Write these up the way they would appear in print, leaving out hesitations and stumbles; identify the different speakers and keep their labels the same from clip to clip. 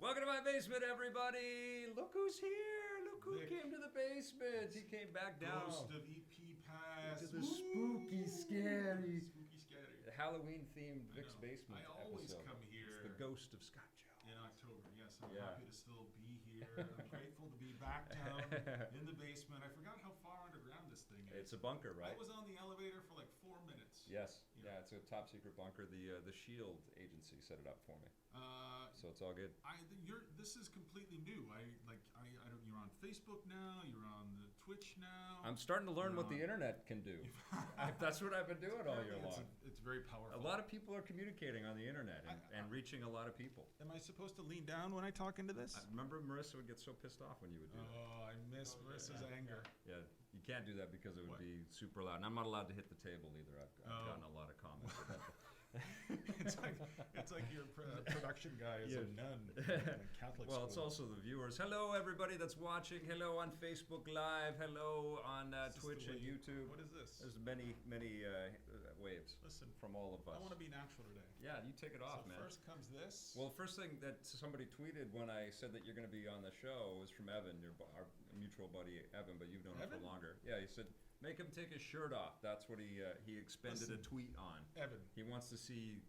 Speaker 1: Welcome to my basement, everybody. Look who's here. Look who came to the basement. He came back down.
Speaker 2: Ghost of EP Pass.
Speaker 1: To the spooky, scary,
Speaker 2: Spooky, scary.
Speaker 1: Halloween-themed Vic's basement
Speaker 2: I always
Speaker 1: episode.
Speaker 2: come here.
Speaker 1: It's the ghost of Scott Joe.
Speaker 2: In October, yes. I'm happy to still be here. I'm grateful to be back down in the basement. I forgot how far underground this thing is.
Speaker 1: It's a bunker, right?
Speaker 2: I was on the elevator for like 4 minutes.
Speaker 1: Yes.
Speaker 2: Yeah.
Speaker 1: Yeah, it's a top secret bunker. The Shield agency set it up for me. So it's all good.
Speaker 2: This is completely new. I don't. You're on Facebook now. You're on the Twitch now.
Speaker 1: I'm starting to learn what the internet can do. That's what I've been doing all year long.
Speaker 2: It's very powerful.
Speaker 1: A lot of people are communicating on the internet and reaching a lot of people.
Speaker 2: Am I supposed to lean down when I talk into this?
Speaker 1: I remember Marissa would get so pissed off when you would do that.
Speaker 2: Oh, I miss Marissa's anger.
Speaker 1: Yeah, you can't do that because it would be super loud. And I'm not allowed to hit the table either. I've gotten a lot of comments about that.
Speaker 2: it's like your production guy is a nun in a Catholic
Speaker 1: Well,
Speaker 2: school.
Speaker 1: it's also the viewers. Hello, everybody that's watching. Hello on Facebook Live. Hello on Twitch and YouTube.
Speaker 2: What is this?
Speaker 1: There's many waves.
Speaker 2: Listen,
Speaker 1: from all of us.
Speaker 2: I want to be natural today.
Speaker 1: Yeah, you take it off,
Speaker 2: So
Speaker 1: man.
Speaker 2: first comes this.
Speaker 1: Well, the first thing that somebody tweeted when I said that you're going to be on the show was from Evan, our mutual buddy Evan, but you've known him for longer. Yeah, he said, make him take his shirt off. That's what he expended a tweet on.
Speaker 2: Evan.
Speaker 1: He wants to see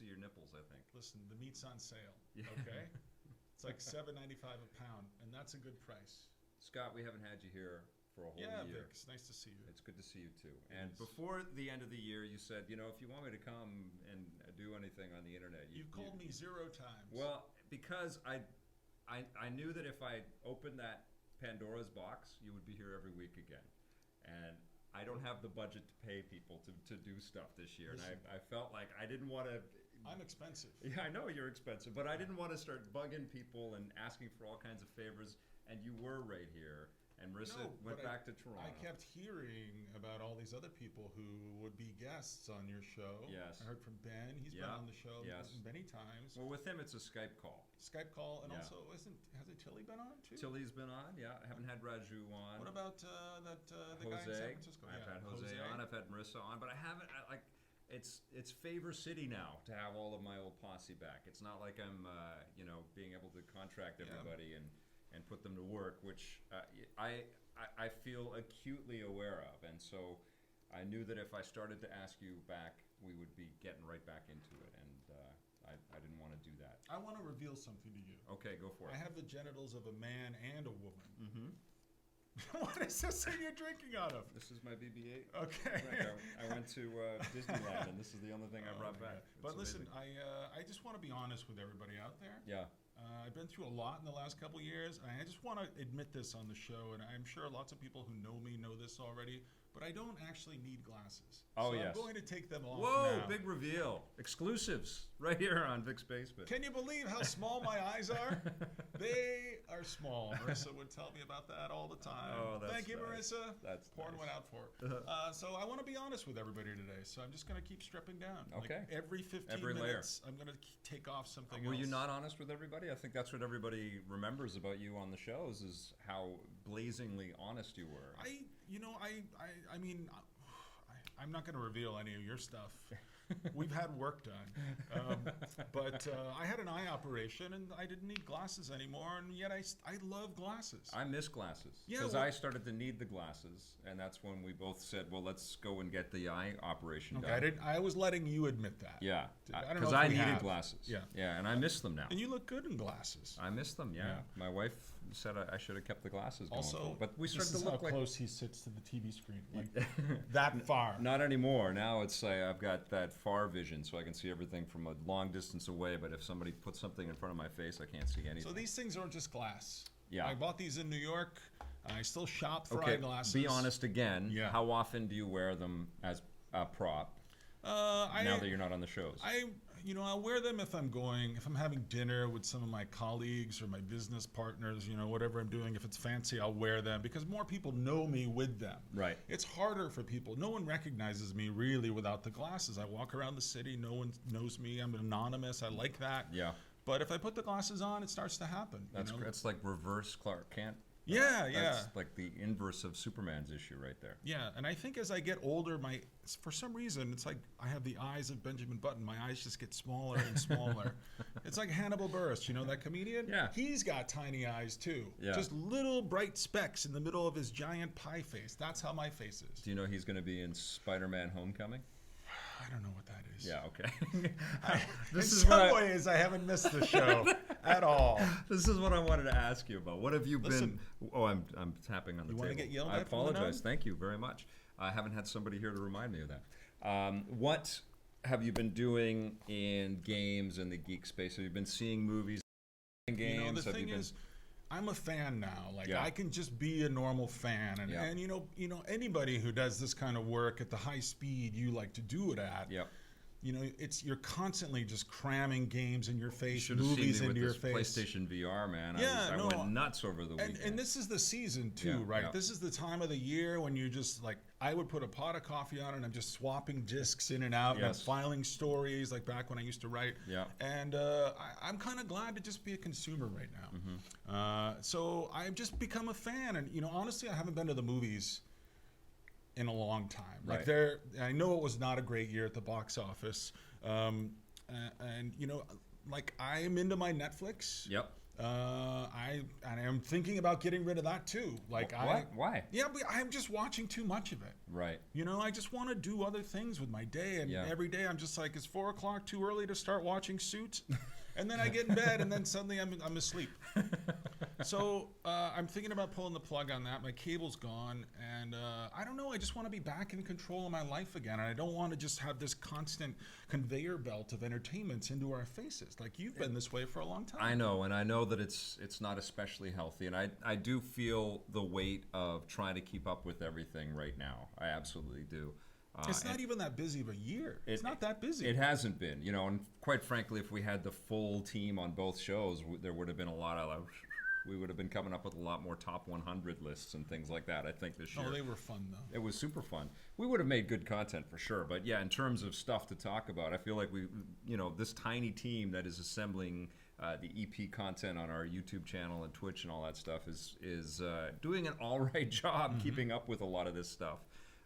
Speaker 1: your nipples, I think.
Speaker 2: Listen, the meat's on sale.
Speaker 1: Yeah.
Speaker 2: Okay? It's like $7.95 a pound, and that's a good price.
Speaker 1: Scott, we haven't had you here for a whole year.
Speaker 2: Vic, it's nice to see you.
Speaker 1: It's good to see you too. And before the end of the year, you said, if you want me to come and do anything on the internet,
Speaker 2: You've called me 0 times.
Speaker 1: Well, because I knew that if I opened that Pandora's box, you would be here every week again. And I don't have the budget to pay people to do stuff this year.
Speaker 2: Listen,
Speaker 1: and I felt like I didn't want to...
Speaker 2: I'm expensive.
Speaker 1: Yeah, I know you're expensive, but I didn't want to start bugging people and asking for all kinds of favors. And you were right here. And Marissa went back to Toronto.
Speaker 2: I kept hearing about all these other people who would be guests on your show.
Speaker 1: Yes.
Speaker 2: I heard from Ben. He's been on the show many times.
Speaker 1: Well, with him, it's a Skype call.
Speaker 2: Skype call, and also hasn't Tilly been on too?
Speaker 1: Tilly's been on, yeah. I haven't had Raju on.
Speaker 2: What about the
Speaker 1: Jose?
Speaker 2: guy in San Francisco?
Speaker 1: I've had Jose on. I've had Marissa on, but I haven't. It's Favor City now to have all of my old posse back. It's not like I'm being able to contract everybody and put them to work, which I feel acutely aware of, and so I knew that if I started to ask you back, we would be getting right back into it, and I didn't want to do that.
Speaker 2: I want to reveal something to you.
Speaker 1: Okay, go for it.
Speaker 2: I have the genitals of a man and a woman. Mm-hmm. What is this thing you're drinking out of?
Speaker 1: This is my BB-8.
Speaker 2: Okay.
Speaker 1: I went to Disneyland, and this is the only thing I brought back.
Speaker 2: But listen, I just want to be honest with everybody out there.
Speaker 1: Yeah.
Speaker 2: I've been through a lot in the last couple of years, and I just want to admit this on the show, and I'm sure lots of people who know me know this already, but I don't actually need glasses.
Speaker 1: Oh,
Speaker 2: so
Speaker 1: yes.
Speaker 2: I'm going to take them off
Speaker 1: Whoa,
Speaker 2: now.
Speaker 1: big reveal. Exclusives right here on Vic's Basement.
Speaker 2: Can you believe how small my eyes are? They are small. Marissa would tell me about that all the time.
Speaker 1: Oh, that's
Speaker 2: Thank you,
Speaker 1: nice.
Speaker 2: Marissa.
Speaker 1: That's
Speaker 2: pouring
Speaker 1: nice.
Speaker 2: one out for her. So I want to be honest with everybody today, so I'm just going to keep stripping down.
Speaker 1: Okay.
Speaker 2: Like every 15 minutes, I'm going to take off something else.
Speaker 1: Were you not honest with everybody? I think that's what everybody remembers about you on the shows is how blazingly honest you were.
Speaker 2: I mean, I'm not going to reveal any of your stuff. We've had work done. But I had an eye operation, and I didn't need glasses anymore, and yet I love glasses.
Speaker 1: I miss glasses.
Speaker 2: Yeah,
Speaker 1: because I started to need the glasses, and that's when we both said, well, let's go and get the eye operation done.
Speaker 2: I was letting you admit that.
Speaker 1: Yeah,
Speaker 2: don't know
Speaker 1: because
Speaker 2: if
Speaker 1: I
Speaker 2: we
Speaker 1: needed
Speaker 2: have.
Speaker 1: glasses.
Speaker 2: Yeah.
Speaker 1: Yeah, and I miss them now.
Speaker 2: And you look good in glasses.
Speaker 1: I miss them, yeah. My wife said I should have kept the glasses going.
Speaker 2: Also,
Speaker 1: but we started
Speaker 2: this
Speaker 1: to
Speaker 2: is
Speaker 1: look
Speaker 2: how
Speaker 1: like...
Speaker 2: close he sits to the TV screen, like that far.
Speaker 1: Not anymore. Now it's I've got that far vision, so I can see everything from a long distance away. But if somebody puts something in front of my face, I can't see anything.
Speaker 2: So these things aren't just glass.
Speaker 1: Yeah.
Speaker 2: I bought these in New York. I still shop for
Speaker 1: okay,
Speaker 2: eyeglasses.
Speaker 1: be honest again.
Speaker 2: Yeah.
Speaker 1: How often do you wear them as a prop? Now that you're not on the shows.
Speaker 2: I'll wear them if I'm having dinner with some of my colleagues or my business partners, whatever I'm doing. If it's fancy, I'll wear them because more people know me with them.
Speaker 1: Right.
Speaker 2: It's harder for people. No one recognizes me really without the glasses. I walk around the city. No one knows me. I'm anonymous. I like that.
Speaker 1: Yeah.
Speaker 2: But if I put the glasses on, it starts to happen.
Speaker 1: That's like reverse Clark Kent.
Speaker 2: Yeah, yeah.
Speaker 1: That's like the inverse of Superman's issue right there.
Speaker 2: Yeah, and I think as I get older, for some reason, it's like I have the eyes of Benjamin Button. My eyes just get smaller and smaller. It's like Hannibal Buress, you know that comedian?
Speaker 1: Yeah.
Speaker 2: He's got tiny eyes too.
Speaker 1: Yeah.
Speaker 2: Just little bright specks in the middle of his giant pie face. That's how my face is.
Speaker 1: Do you know he's going to be in Spider-Man: Homecoming?
Speaker 2: I don't know what that is.
Speaker 1: Yeah, okay.
Speaker 2: In some ways, I haven't missed the show at all.
Speaker 1: This is what I wanted to ask you about. What have you
Speaker 2: Listen,
Speaker 1: been? Oh, I'm tapping on the
Speaker 2: you
Speaker 1: table.
Speaker 2: wanna get yelled
Speaker 1: I
Speaker 2: at from the
Speaker 1: apologize.
Speaker 2: nun?
Speaker 1: Thank you very much. I haven't had somebody here to remind me of that. What have you been doing in games in the geek space? Have you been seeing movies and games?
Speaker 2: You know, the
Speaker 1: Have
Speaker 2: thing
Speaker 1: you been...
Speaker 2: is, I'm a fan now. Like
Speaker 1: Yeah.
Speaker 2: I can just be a normal fan, and,
Speaker 1: Yeah.
Speaker 2: and you know anybody who does this kind of work at the high speed you like to do it at.
Speaker 1: Yep.
Speaker 2: You know, you're constantly just cramming games in your
Speaker 1: You
Speaker 2: face,
Speaker 1: should have seen
Speaker 2: movies
Speaker 1: me with
Speaker 2: into your
Speaker 1: this
Speaker 2: face.
Speaker 1: PlayStation VR, man.
Speaker 2: Yeah,
Speaker 1: I
Speaker 2: no,
Speaker 1: went nuts over the weekend.
Speaker 2: And this is the season too,
Speaker 1: Yeah,
Speaker 2: right?
Speaker 1: yeah.
Speaker 2: This is the time of the year when you just like I would put a pot of coffee on and I'm just swapping discs in and out, and I'm
Speaker 1: Yes.
Speaker 2: filing stories like back when I used to write.
Speaker 1: Yeah.
Speaker 2: And I'm kind of glad to just be a consumer right now.
Speaker 1: Mm-hmm.
Speaker 2: So I've just become a fan, and you know, honestly, I haven't been to the movies in a long time. Like
Speaker 1: Right.
Speaker 2: I know it was not a great year at the box office. And you know, like I am into my Netflix.
Speaker 1: Yep.
Speaker 2: I am thinking about getting rid of that too. Like
Speaker 1: What? Why?
Speaker 2: yeah, but I'm just watching too much of it.
Speaker 1: Right.
Speaker 2: You know, I just want to do other things with my day, and
Speaker 1: Yeah.
Speaker 2: every day I'm just like, is 4 o'clock too early to start watching Suits? And then I get in bed, and then suddenly I'm asleep. So I'm thinking about pulling the plug on that. My cable's gone, and I don't know. I just want to be back in control of my life again, and I don't want to just have this constant conveyor belt of entertainments into our faces. Like you've been this way for a long time.
Speaker 1: I know, and I know that it's not especially healthy, and I do feel the weight of trying to keep up with everything right now. I absolutely do.
Speaker 2: It's not even that busy of a year. It's not that busy.
Speaker 1: It hasn't been, you know, and quite frankly, if we had the full team on both shows, there would have been a lot of, we would have been coming up with a lot more top 100 lists and things like that, I think, this year.
Speaker 2: Oh, they were fun, though.
Speaker 1: It was super fun. We would have made good content for sure, but yeah, in terms of stuff to talk about, I feel like we, you know, this tiny team that is assembling the EP content on our YouTube channel and Twitch and all that stuff is doing an all right job keeping up with a lot lot of this stuff.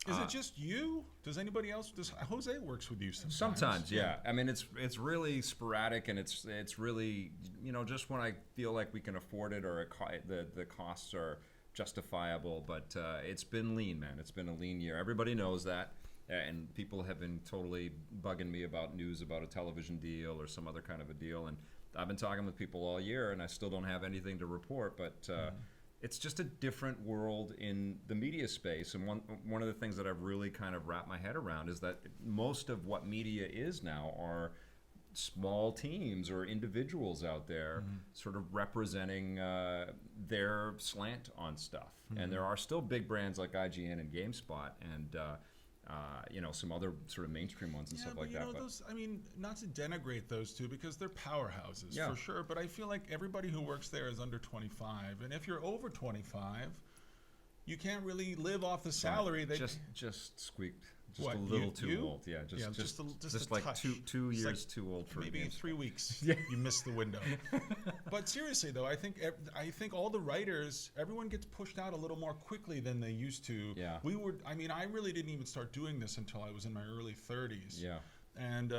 Speaker 2: Is it just you? Does anybody else? Does Jose works with you sometimes?
Speaker 1: Sometimes, yeah. I mean, it's really sporadic, and it's really, you know, just when I feel like we can afford it or the costs are justifiable. But it's been lean, man. It's been a lean year. Everybody knows that, and people have been totally bugging me about news about a television deal or some other kind of a deal. And I've been talking with people all year, and I still don't have anything to report. But it's just a different world in the media space. And one of the things that I've really kind of wrapped my head around is that most of what media is now are small teams or individuals out there sort of representing their slant on stuff. And there are still big brands like IGN and GameSpot and you know, some other sort of mainstream ones and stuff like that.
Speaker 2: But those, I mean, not to denigrate those two because they're powerhouses
Speaker 1: Yeah.
Speaker 2: for sure. But I feel like everybody who works there is under 25, and if you're over 25, you can't really live off the salary. They
Speaker 1: just squeaked just
Speaker 2: What,
Speaker 1: a little
Speaker 2: you-
Speaker 1: too
Speaker 2: you?
Speaker 1: old. Yeah, just
Speaker 2: a
Speaker 1: like
Speaker 2: touch.
Speaker 1: two
Speaker 2: It's
Speaker 1: years
Speaker 2: like
Speaker 1: too old for
Speaker 2: maybe
Speaker 1: GameSpot.
Speaker 2: 3 weeks.
Speaker 1: Yeah.
Speaker 2: You missed the window. But seriously though, I think all the writers, everyone gets pushed out a little more quickly than they used to.
Speaker 1: Yeah.
Speaker 2: I mean, I really didn't even start doing this until I was in my early 30s.
Speaker 1: Yeah.
Speaker 2: And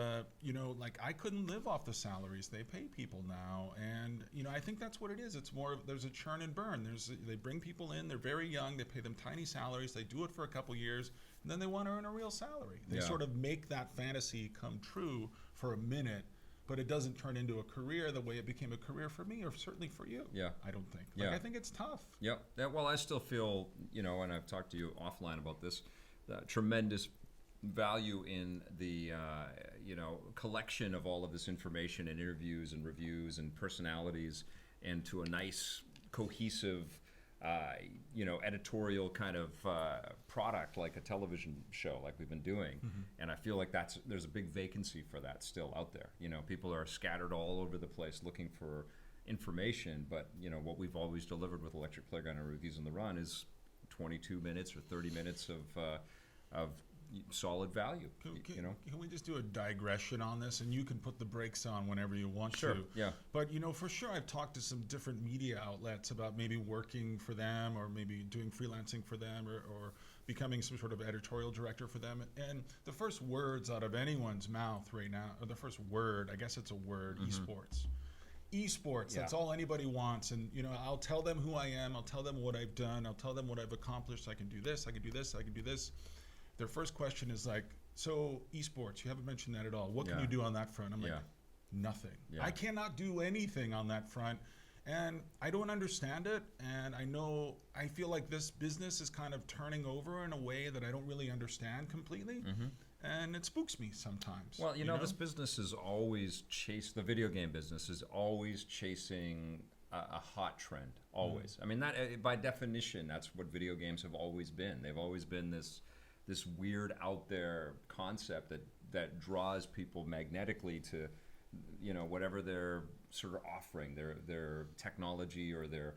Speaker 2: you know, like I couldn't live off the salaries they pay people now, and you know, I think that's what it is. It's more there's a churn and burn. They bring people in, they're very young, they pay them tiny salaries, they do it for a couple years, and then they want to earn a real salary. They
Speaker 1: Yeah.
Speaker 2: sort of make that fantasy come true for a minute, but it doesn't turn into a career the way it became a career for me, or certainly for you.
Speaker 1: Yeah.
Speaker 2: I don't think.
Speaker 1: Yeah.
Speaker 2: Like, I think it's tough.
Speaker 1: Yep. Yeah, well, I still feel, you know, and I've talked to you offline about this, tremendous value in the, you know, collection of all of this information and interviews and reviews and personalities into a nice, cohesive, you know, editorial kind of product like a television show like we've been doing. And I feel like there's a big vacancy for that still out there. You know, people are scattered all over the place looking for information, but, you know, what we've always delivered with Electric Playground and Reviews on the Run is 22 minutes or 30 minutes of solid value. You know.
Speaker 2: Can we just do a digression on this, and you can put the brakes on whenever you want
Speaker 1: Sure.
Speaker 2: to?
Speaker 1: Yeah.
Speaker 2: But for sure, I've talked to some different media outlets about maybe working for them, or maybe doing freelancing for them, or becoming some sort of editorial director for them. And the first words out of anyone's mouth right now, or the first word, I guess it's a word, esports. Esports, that's all anybody wants. And I'll tell them who I am, I'll tell them what I've done, I'll tell them what I've accomplished. I can do this, I can do this, I can do this. Their first question is like, so esports, you haven't mentioned that at all. What can you do on that front? I'm like, nothing. I cannot do anything on that front. And I don't understand it. And I feel like this business is kind of turning over in a way that I don't really understand completely. And it spooks me sometimes.
Speaker 1: Well, this business is always the video game business is always chasing a hot trend, always. I mean, that by definition, that's what video games have always been. They've always been this weird out there concept that draws people magnetically to, whatever they're sort of offering, their technology or their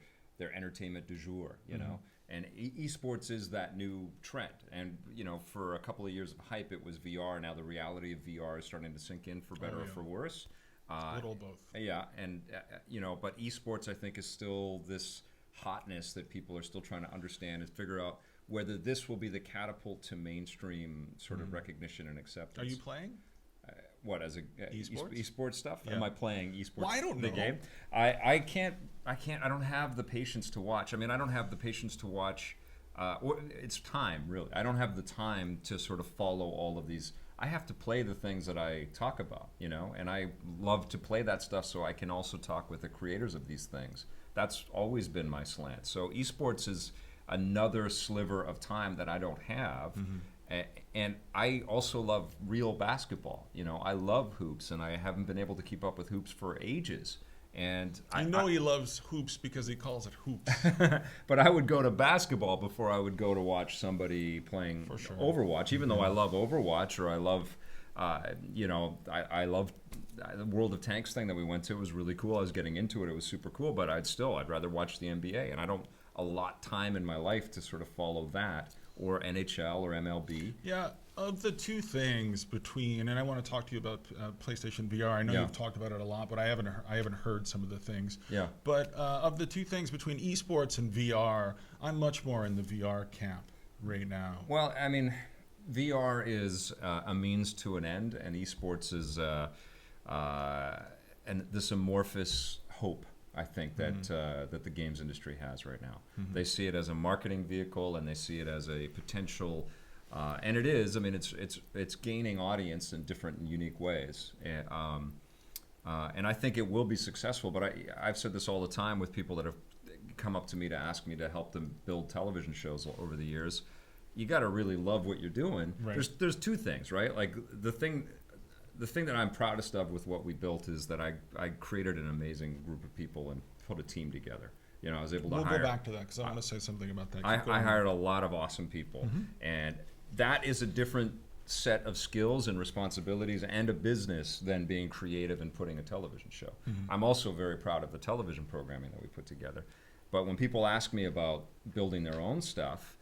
Speaker 1: entertainment du jour, you know. And esports is that new trend. And, for a couple of years of hype, it was VR. Now the reality of VR is starting to sink in for better or for worse.
Speaker 2: A little both.
Speaker 1: Yeah, and, but esports, I think, is still this hotness that people are still trying to understand and figure out whether this will be the catapult to mainstream sort of recognition and acceptance.
Speaker 2: Are you playing?
Speaker 1: What, as a esports stuff?
Speaker 2: Yeah.
Speaker 1: Am I playing esports?
Speaker 2: Well, I don't know.
Speaker 1: The game? I can't. I don't have the patience to watch. I mean, I don't have the patience to watch. It's time, really. I don't have the time to sort of follow all of these. I have to play the things that I talk about, and I love to play that stuff so I can also talk with the creators of these things. That's always been my slant. So esports is another sliver of time that I don't have. And I also love real basketball. I love hoops, and I haven't been able to keep up with hoops for ages. And
Speaker 2: he loves hoops because he calls it hoops.
Speaker 1: But I would go to basketball before I would go to watch somebody playing Overwatch, even though I love Overwatch, or I love, I love the World of Tanks thing that we went to. It was really cool. I was getting into it. It was super cool, but I'd rather watch the NBA, and I don't allot time in my life to sort of follow that, or NHL or MLB.
Speaker 2: Yeah, of the two things between, and I want to talk to you about PlayStation VR. I know you've talked about it a lot, but I haven't heard some of the things.
Speaker 1: Yeah.
Speaker 2: But of the two things between esports and VR, I'm much more in the VR camp right now.
Speaker 1: Well, I mean, VR is a means to an end, and esports is and this amorphous hope, I think, that that the games industry has right now. They see it as a marketing vehicle, and they see it as a potential, and it is. I mean, it's gaining audience in different and unique ways, and I think it will be successful. But I've said this all the time with people that have come up to me to ask me to help them build television shows over the years. You got to really love what you're doing.
Speaker 2: Right.
Speaker 1: There's two things, right? Like the thing that I'm proudest of with what we built is that I created an amazing group of people and put a team together. I was able to
Speaker 2: hire. We'll go back to that because I want to say something about that.
Speaker 1: I hired a lot of awesome people, and that is a different set of skills and responsibilities and a business than being creative and putting a television show. I'm also very proud of the television programming that we put together. But when people ask me about building their own stuff,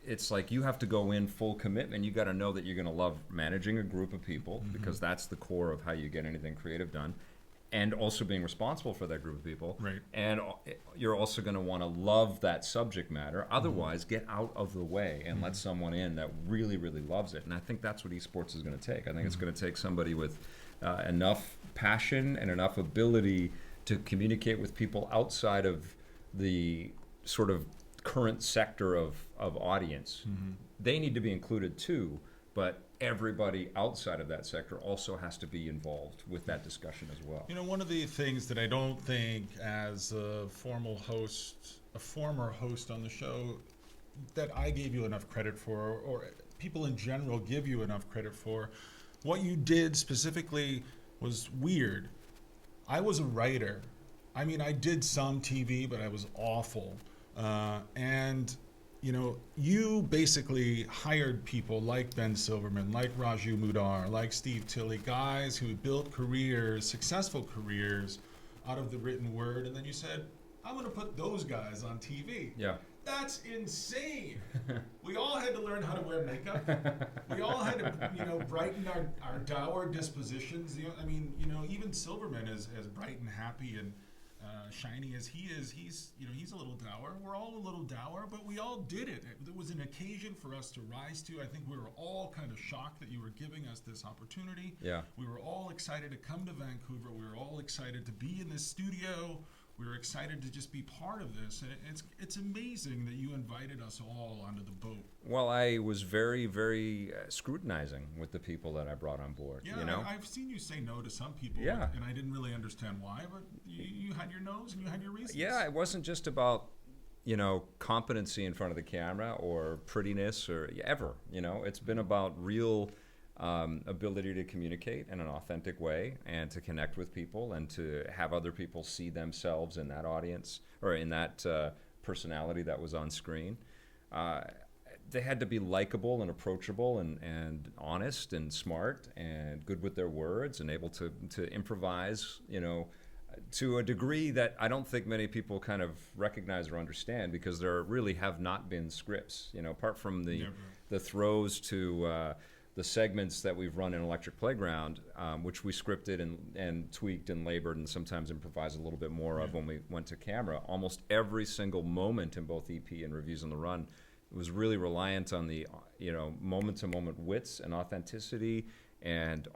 Speaker 1: it's like you have to go in full commitment. You got to know that you're going to love managing a group of people because that's the core of how you get anything creative done, and also being responsible for that group of people.
Speaker 2: Right.
Speaker 1: And you're also going to want to love that subject matter. Otherwise, get out of the way and let someone in that really, really loves it. And I think that's what esports is going to take. I think it's going to take somebody with enough passion and enough ability to communicate with people outside of the sort of current sector of audience. They need to be included too, but everybody outside of that sector also has to be involved with that discussion as well.
Speaker 2: One of the things that I don't think as a former host on the show, that I gave you enough credit for, or people in general give you enough credit for, what you did specifically was weird. I was a writer. I mean, I did some TV, but I was awful. And you basically hired people like Ben Silverman, like Raju Mudar, like Steve Tilley, guys who built careers, successful careers out of the written word. And then you said, I'm going to put those guys on TV.
Speaker 1: Yeah.
Speaker 2: That's insane. We all had to learn how to wear makeup. We all had to, brighten our dour dispositions. I mean, even Silverman, as bright and happy and shiny as he is, he's a little dour. We're all a little dour, but we all did it. It was an occasion for us to rise to. I think we were all kind of shocked that you were giving us this opportunity.
Speaker 1: Yeah.
Speaker 2: We were all excited to come to Vancouver. We were all excited to be in this studio. We were excited to just be part of this, and it's amazing that you invited us all onto the boat.
Speaker 1: Well, I was very, very scrutinizing with the people that I brought on board.
Speaker 2: Yeah, I've seen you say no to some people,
Speaker 1: Yeah.
Speaker 2: and I didn't really understand why, but you had your nose and you had your reasons.
Speaker 1: Yeah, it wasn't just about competency in front of the camera or prettiness or ever. It's been about real ability to communicate in an authentic way and to connect with people and to have other people see themselves in that audience or in that personality that was on screen. They had to be likable and approachable and honest and smart and good with their words and able to improvise, to a degree that I don't think many people kind of recognize or understand, because there really have not been scripts, apart from the throws to the segments that we've run in Electric Playground, which we scripted and tweaked and labored and sometimes improvised a little bit more of when we went to camera. Almost every single moment in both EP and Reviews on the Run was really reliant on the moment-to-moment wits and authenticity and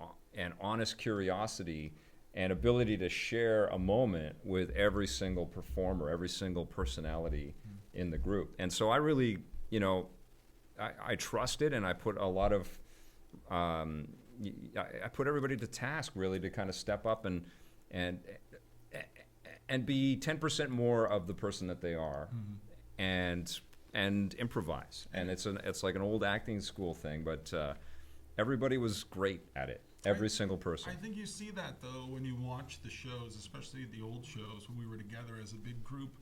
Speaker 1: honest curiosity and ability to share a moment with every single performer, every single personality in the group. And so I really, I trusted, and I put a lot of I put everybody to task really to kind of step up and be 10% more of the person that they are, and improvise. And it's like an old acting school thing, but everybody was great at it. Every single person.
Speaker 2: I think you see that though when you watch the shows, especially the old shows when we were together as a big group.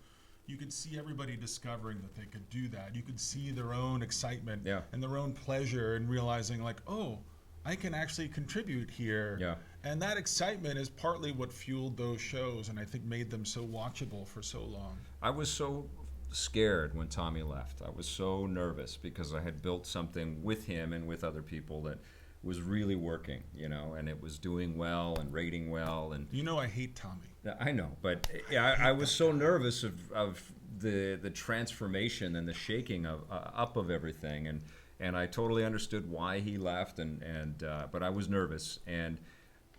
Speaker 2: You could see everybody discovering that they could do that. You could see their own excitement and their own pleasure and realizing like, oh, I can actually contribute here.
Speaker 1: Yeah.
Speaker 2: And that excitement is partly what fueled those shows and I think made them so watchable for so long.
Speaker 1: I was so scared when Tommy left. I was so nervous because I had built something with him and with other people that was really working, and it was doing well and rating well. And
Speaker 2: I hate Tommy.
Speaker 1: I know, but I was so nervous of the transformation and the shaking up of everything, and I totally understood why he left, but I was nervous, and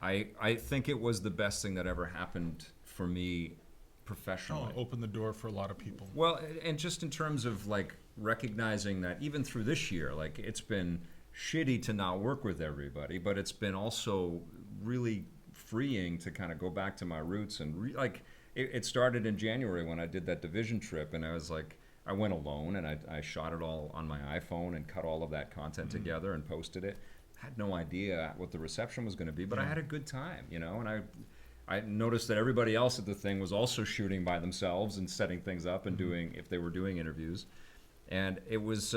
Speaker 1: I think it was the best thing that ever happened for me professionally.
Speaker 2: Oh, opened the door for a lot of people.
Speaker 1: Well, and just in terms of like recognizing that even through this year, like it's been shitty to not work with everybody, but it's been also really freeing to kind of go back to my roots and it started in January when I did that division trip, and I was like, I went alone and I shot it all on my iPhone and cut all of that content together and posted it. Had no idea what the reception was going to be, but I had a good time, and I noticed that everybody else at the thing was also shooting by themselves and setting things up and doing, if they were doing interviews. And it was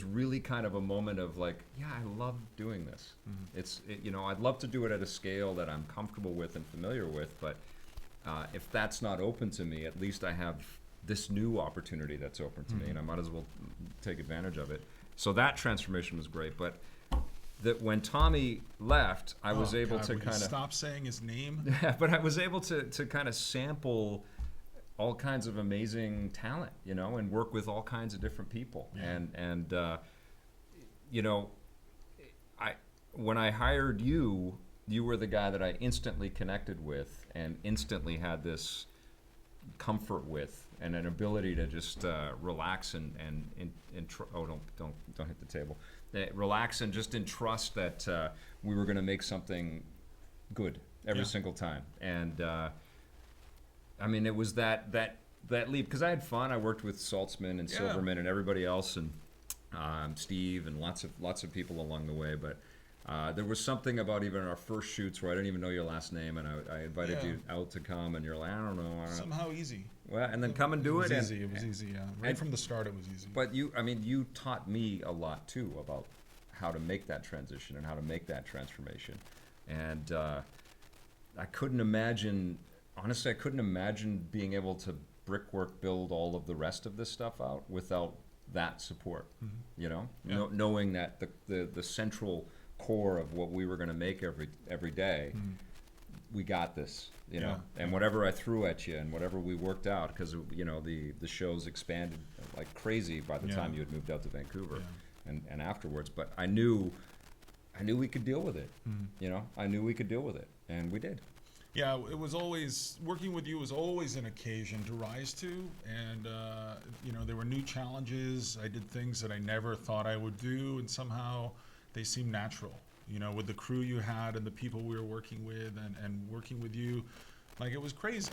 Speaker 1: really kind of a moment of like, yeah, I love doing this. I'd love to do it at a scale that I'm comfortable with and familiar with, but if that's not open to me, at least I have this new opportunity that's open to me, and I might as well take advantage of it. So that transformation was great, but when Tommy left, I was able to kind of
Speaker 2: stop saying his name.
Speaker 1: Yeah, but I was able to kind of sample all kinds of amazing talent, and work with all kinds of different people. Yeah. When I hired you, you were the guy that I instantly connected with and instantly had this comfort with and an ability to just relax and don't hit the table. Relax and just entrust that we were going to make something good every single time. And I mean, it was that leap, because I had fun. I worked with Saltzman and Silverman and everybody else, and Steve and lots of people along the way. But there was something about even our first shoots where I didn't even know your last name, and I invited you out to come, and you're like, I don't know.
Speaker 2: Somehow easy.
Speaker 1: Well, and then come and do it.
Speaker 2: It was easy, yeah. Right from the start, it was easy.
Speaker 1: But you taught me a lot too about how to make that transition and how to make that transformation. And I couldn't imagine being able to brickwork build all of the rest of this stuff out without that support. You know,
Speaker 2: Yeah.
Speaker 1: knowing that the central core of what we were going to make every day, we got this. You know,
Speaker 2: Yeah.
Speaker 1: and whatever I threw at you and whatever we worked out, because you know the shows expanded like crazy by the
Speaker 2: Yeah.
Speaker 1: time you had moved out to Vancouver,
Speaker 2: Yeah.
Speaker 1: and afterwards. But I knew we could deal with it. You know, I knew we could deal with it, and we did.
Speaker 2: Yeah, it was always, working with you was always an occasion to rise to. And, you know, there were new challenges. I did things that I never thought I would do, and somehow they seemed natural. You know, with the crew you had and the people we were working with, and working with you, like, it was crazy.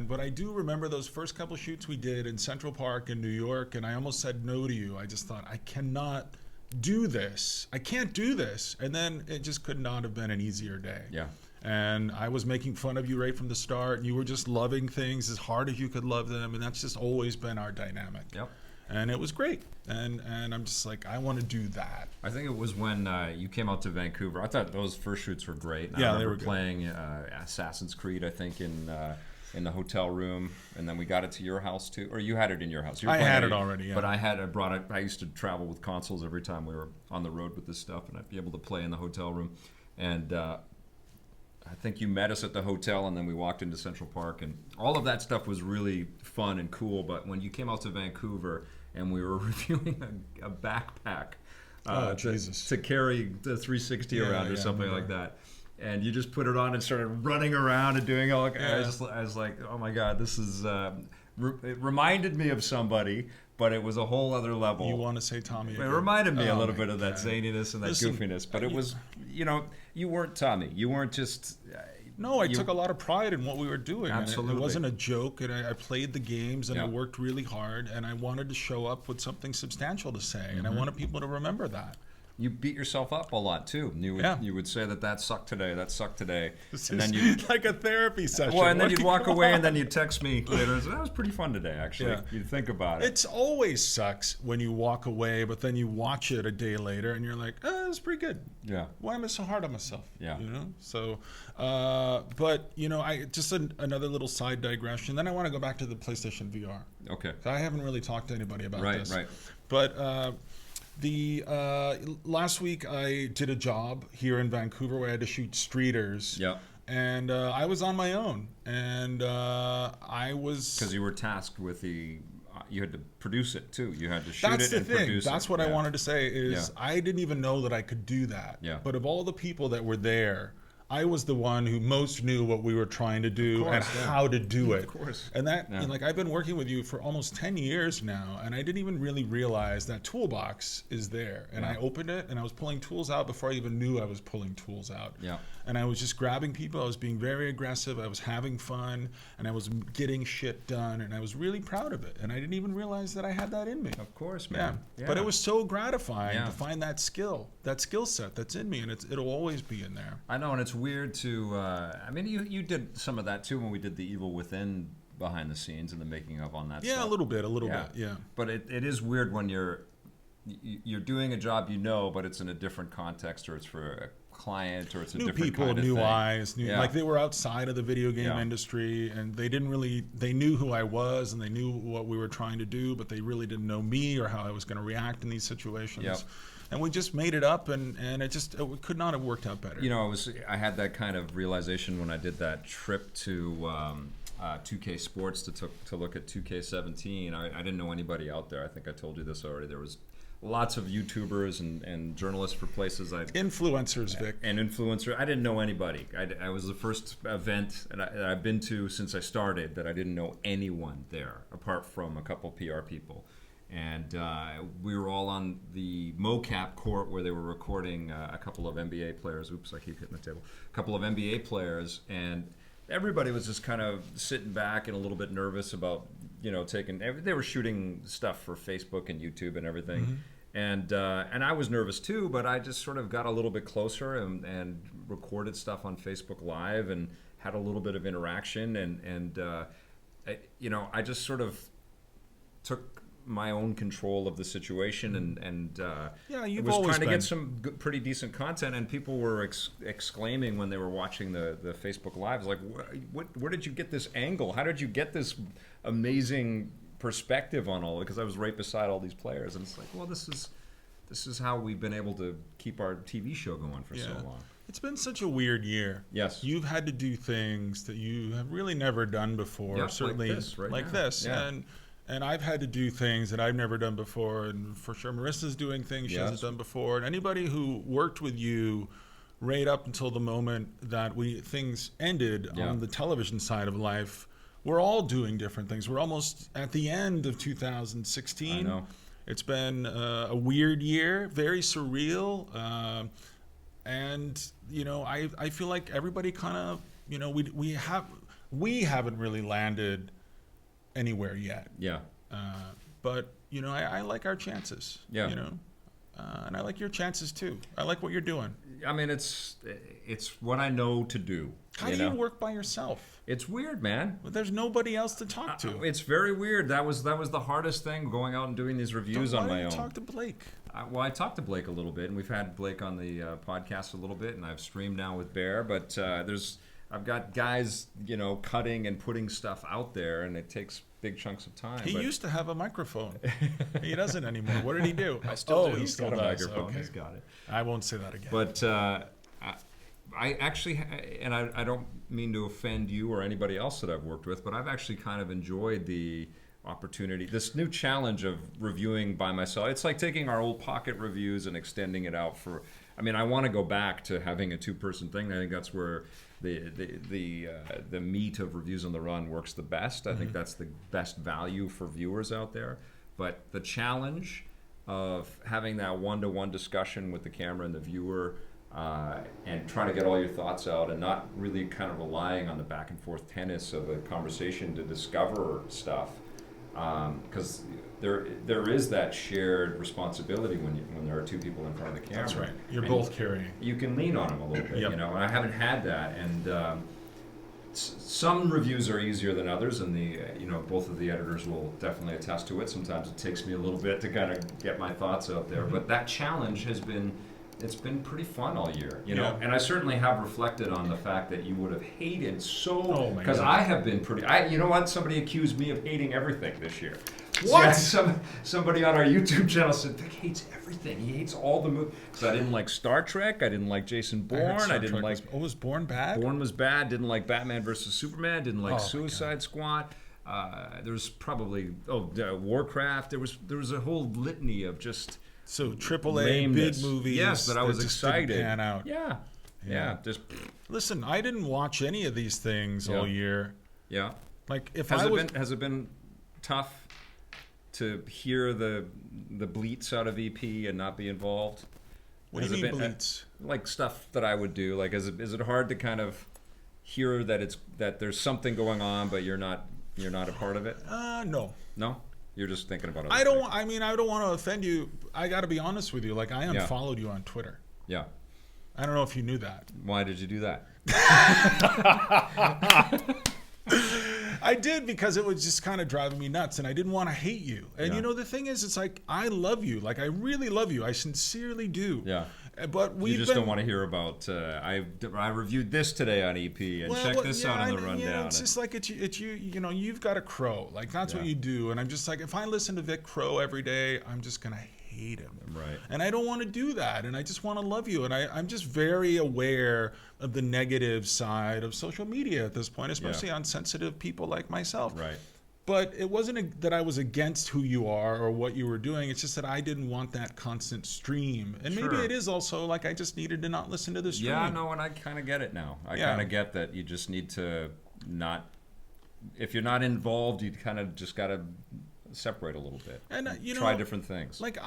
Speaker 2: But I do remember those first couple shoots we did in Central Park in New York, and I almost said no to you. I just thought, I cannot do this. I can't do this. And then it just could not have been an easier day.
Speaker 1: Yeah.
Speaker 2: And I was making fun of you right from the start, and you were just loving things as hard as you could love them, and that's just always been our dynamic.
Speaker 1: Yep.
Speaker 2: And it was great. And I'm just like, I want to do that.
Speaker 1: I think it was when you came out to Vancouver. I thought those first shoots were great. And
Speaker 2: Yeah,
Speaker 1: I
Speaker 2: they
Speaker 1: remember
Speaker 2: were good.
Speaker 1: playing Assassin's Creed, I think, in the hotel room, and then we got it to your house too, or you had it in your house. You were
Speaker 2: I
Speaker 1: playing
Speaker 2: had it already, yeah.
Speaker 1: But I brought it. I used to travel with consoles every time we were on the road with this stuff, and I'd be able to play in the hotel room. And I think you met us at the hotel, and then we walked into Central Park, and all of that stuff was really fun and cool. But when you came out to Vancouver and we were reviewing a backpack
Speaker 2: Jesus.
Speaker 1: to carry the 360
Speaker 2: Yeah,
Speaker 1: around or
Speaker 2: yeah, I
Speaker 1: something like
Speaker 2: remember.
Speaker 1: that, and you just put it on and started running around and doing all.
Speaker 2: Yeah.
Speaker 1: I was like, oh my god, this is. It reminded me of somebody, but it was a whole other level.
Speaker 2: You want to say Tommy
Speaker 1: It
Speaker 2: again?
Speaker 1: reminded me a
Speaker 2: Oh
Speaker 1: little
Speaker 2: my
Speaker 1: bit of that
Speaker 2: God.
Speaker 1: zaniness and that
Speaker 2: Listen,
Speaker 1: goofiness, but it
Speaker 2: you-
Speaker 1: was, you know, you weren't Tommy. You weren't just.
Speaker 2: No, I
Speaker 1: you-
Speaker 2: took a lot of pride in what we were doing. and
Speaker 1: Absolutely.
Speaker 2: It wasn't a joke, and I played the games, and I
Speaker 1: Yeah.
Speaker 2: worked really hard, and I wanted to show up with something substantial to say, and I wanted people to remember that.
Speaker 1: You beat yourself up a lot too.
Speaker 2: Yeah.
Speaker 1: You would say that sucked today, that sucked today,
Speaker 2: This
Speaker 1: and
Speaker 2: is
Speaker 1: then you.
Speaker 2: like a therapy session.
Speaker 1: Well, and then
Speaker 2: What
Speaker 1: you'd
Speaker 2: do you
Speaker 1: walk
Speaker 2: want?
Speaker 1: away, and then you'd text me later. And say, that was pretty fun today, actually.
Speaker 2: Yeah.
Speaker 1: You'd think about it.
Speaker 2: It's always sucks when you walk away, but then you watch it a day later, and you're like, "Oh, it was pretty good.
Speaker 1: Yeah.
Speaker 2: Why am I so hard on myself?"
Speaker 1: Yeah.
Speaker 2: You know. So, but you know, I just another little side digression. Then I want to go back to the PlayStation VR.
Speaker 1: Okay.
Speaker 2: I haven't really talked to anybody about
Speaker 1: Right.
Speaker 2: this.
Speaker 1: Right.
Speaker 2: But the last week I did a job here in Vancouver where I had to shoot streeters.
Speaker 1: Yeah.
Speaker 2: And I was on my own, and I was.
Speaker 1: Because you were tasked with the. You had to produce it too. You had to shoot
Speaker 2: That's
Speaker 1: it
Speaker 2: the
Speaker 1: and
Speaker 2: thing.
Speaker 1: produce it.
Speaker 2: That's what I
Speaker 1: Yeah.
Speaker 2: wanted to say is
Speaker 1: Yeah.
Speaker 2: I didn't even know that I could do that.
Speaker 1: Yeah.
Speaker 2: But of all the people that were there, I was the one who most knew what we were trying to do and
Speaker 1: course, yeah.
Speaker 2: how to do it.
Speaker 1: Of course.
Speaker 2: And that,
Speaker 1: Yeah.
Speaker 2: and like, I've been working with you for almost 10 years now, and I didn't even really realize that toolbox is there. And
Speaker 1: Yeah.
Speaker 2: I opened it, and I was pulling tools out before I even knew I was pulling tools out.
Speaker 1: Yeah.
Speaker 2: And I was just grabbing people. I was being very aggressive. I was having fun, and I was getting shit done, and I was really proud of it. And I didn't even realize that I had that in me.
Speaker 1: Of course,
Speaker 2: Yeah.
Speaker 1: man.
Speaker 2: But it was so gratifying
Speaker 1: Yeah.
Speaker 2: to find that skill set that's in me, and it'll always be in there.
Speaker 1: I know, and it's weird to. I mean, you did some of that too when we did the Evil Within behind the scenes and the making of on that.
Speaker 2: Yeah,
Speaker 1: stuff.
Speaker 2: a little bit,
Speaker 1: Yeah.
Speaker 2: yeah.
Speaker 1: But it is weird when you're doing a job but it's in a different context, or it's for a client, or it's a
Speaker 2: New
Speaker 1: different
Speaker 2: people,
Speaker 1: kind of
Speaker 2: new
Speaker 1: thing.
Speaker 2: eyes,
Speaker 1: Yeah.
Speaker 2: like they were outside of the video game
Speaker 1: Yeah.
Speaker 2: industry, and they knew who I was, and they knew what we were trying to do, but they really didn't know me or how I was going to react in these situations.
Speaker 1: Yep.
Speaker 2: And we just made it up, and it could not have worked out better.
Speaker 1: You know, I had that kind of realization when I did that trip to 2K Sports to look at 2K17. I didn't know anybody out there. I think I told you this already. There was lots of YouTubers and journalists for places
Speaker 2: Influencers, Vic.
Speaker 1: and influencer. I didn't know anybody. I was the first event that I've been to since I started that I didn't know anyone there apart from a couple PR people. And we were all on the mocap court where they were recording a couple of NBA players. Oops, I keep hitting the table. A couple of NBA players, and everybody was just kind of sitting back and a little bit nervous about, they were shooting stuff for Facebook and YouTube and everything. And I was nervous too, but I just sort of got a little bit closer and recorded stuff on Facebook Live and had a little bit of interaction. I just sort of took my own control of the situation, and
Speaker 2: Yeah,
Speaker 1: I
Speaker 2: you've
Speaker 1: was
Speaker 2: always
Speaker 1: trying to
Speaker 2: been.
Speaker 1: get some pretty decent content, and people were exclaiming when they were watching the Facebook Lives, like, where did you get this angle? How did you get this amazing perspective on all of it? Because I was right beside all these players, and it's like, well, this is how we've been able to keep our TV show going for so
Speaker 2: Yeah.
Speaker 1: long.
Speaker 2: It's been such a weird year.
Speaker 1: Yes.
Speaker 2: You've had to do things that you have really never done before.
Speaker 1: Yeah, like
Speaker 2: certainly
Speaker 1: this right
Speaker 2: like
Speaker 1: now.
Speaker 2: this.
Speaker 1: Yeah.
Speaker 2: And I've had to do things that I've never done before, and for sure Marissa's doing things she hasn't
Speaker 1: Yes.
Speaker 2: done before. And anybody who worked with you right up until the moment that things ended
Speaker 1: Yeah.
Speaker 2: on the television side of life, we're all doing different things. We're almost at the end of 2016.
Speaker 1: I know.
Speaker 2: It's been a weird year, very surreal. And I feel like everybody kind of we haven't really landed anywhere yet.
Speaker 1: Yeah.
Speaker 2: But I like our chances.
Speaker 1: Yeah.
Speaker 2: And I like your chances too. I like what you're doing.
Speaker 1: I mean, it's what I know to do.
Speaker 2: How do you work by yourself?
Speaker 1: It's weird, man.
Speaker 2: Well, there's nobody else to talk to.
Speaker 1: It's very weird. That was the hardest thing, going out and doing these reviews on
Speaker 2: Why
Speaker 1: my
Speaker 2: don't you
Speaker 1: own.
Speaker 2: talk to Blake?
Speaker 1: Well, I talked to Blake a little bit, and we've had Blake on the podcast a little bit, and I've streamed now with Bear. But I've got guys, cutting and putting stuff out there, and it takes big chunks of time.
Speaker 2: He used to have a microphone. He doesn't anymore. What did he do?
Speaker 3: I still do.
Speaker 2: He
Speaker 1: He's
Speaker 2: still
Speaker 1: got a
Speaker 2: does.
Speaker 1: microphone.
Speaker 2: Okay.
Speaker 1: He's got it.
Speaker 2: I won't say that again.
Speaker 1: But I actually, and I don't mean to offend you or anybody else that I've worked with, but I've actually kind of enjoyed the opportunity, this new challenge of reviewing by myself. It's like taking our old pocket reviews and extending it out for. I mean, I want to go back to having a two-person thing. I think that's where the meat of Reviews on the Run works the best. I think that's the best value for viewers out there. But the challenge of having that one-to-one discussion with the camera and the viewer, and trying to get all your thoughts out, and not really kind of relying on the back and forth tennis of a conversation to discover stuff, because there is that shared responsibility when there are two people in front of the camera.
Speaker 2: That's right. You're
Speaker 1: And
Speaker 2: both carrying.
Speaker 1: You can lean on them a little bit,
Speaker 2: Yep.
Speaker 1: and I haven't had that, and some reviews are easier than others, and both of the editors will definitely attest to it. Sometimes it takes me a little bit to kind of get my thoughts out there, but that challenge has been pretty fun all year,
Speaker 2: Yeah.
Speaker 1: and I certainly have reflected on the fact that you would have hated
Speaker 2: Oh, my
Speaker 1: because
Speaker 2: God.
Speaker 1: I have been pretty. You know what? Somebody accused me of hating everything this year.
Speaker 2: What?
Speaker 1: Somebody on our YouTube channel said Vic hates everything. He hates all the movies. Because I didn't like Star Trek. I didn't like Jason
Speaker 2: I heard
Speaker 1: Bourne.
Speaker 2: Star
Speaker 1: I didn't
Speaker 2: Trek
Speaker 1: like.
Speaker 2: was Bourne bad?
Speaker 1: Bourne was bad. Didn't like Batman versus Superman. Didn't like
Speaker 2: Oh, my
Speaker 1: Suicide Squad. There's probably Warcraft. There was a whole litany of just
Speaker 2: So AAA
Speaker 1: lameness.
Speaker 2: big movies.
Speaker 1: Yes, but I
Speaker 2: that
Speaker 1: was
Speaker 2: just didn't
Speaker 1: excited.
Speaker 2: pan out.
Speaker 1: Yeah. Just
Speaker 2: Listen, I didn't watch any of these things all
Speaker 1: Yeah.
Speaker 2: year.
Speaker 1: yeah.
Speaker 2: Like if
Speaker 1: Has
Speaker 2: I was
Speaker 1: it been tough to hear the bleats out of EP and not be involved?
Speaker 2: what do
Speaker 1: Has
Speaker 2: you
Speaker 1: it
Speaker 2: mean
Speaker 1: been,
Speaker 2: bleats?
Speaker 1: like stuff that I would do? Like, is it hard to kind of hear that there's something going on, but you're not a part of it?
Speaker 2: No.
Speaker 1: No, you're just thinking about it.
Speaker 2: I don't want to offend you. I got to be honest with you. Like I unfollowed you on Twitter.
Speaker 1: Yeah.
Speaker 2: I don't know if you knew that.
Speaker 1: Why did you do that?
Speaker 2: I did because it was just kind of driving me nuts, and I didn't want to hate you. And
Speaker 1: Yeah.
Speaker 2: the thing is, it's like I love you. Like I really love you. I sincerely do.
Speaker 1: Yeah.
Speaker 2: But we
Speaker 1: You just don't want to hear about. I reviewed this today on EP, and check this out on the rundown.
Speaker 2: It's just like it's you. You've got a crow. Like that's what
Speaker 1: Yeah.
Speaker 2: you do. And I'm just like, if I listen to Vic Crow every day, I'm just gonna hate him.
Speaker 1: Right.
Speaker 2: And I don't want to do that. And I just want to love you. And I'm just very aware of the negative side of social media at this point, especially on sensitive people like myself.
Speaker 1: Right.
Speaker 2: But it wasn't that I was against who you are or what you were doing. It's just that I didn't want that constant stream. And maybe
Speaker 1: Sure.
Speaker 2: it is also like I just needed to not listen to the stream.
Speaker 1: Yeah, no, and I kind of get it now. I
Speaker 2: Yeah.
Speaker 1: kind of get that you just need to not. If you're not involved, you kind of just got to separate a little bit.
Speaker 2: And
Speaker 1: try different things.
Speaker 2: Like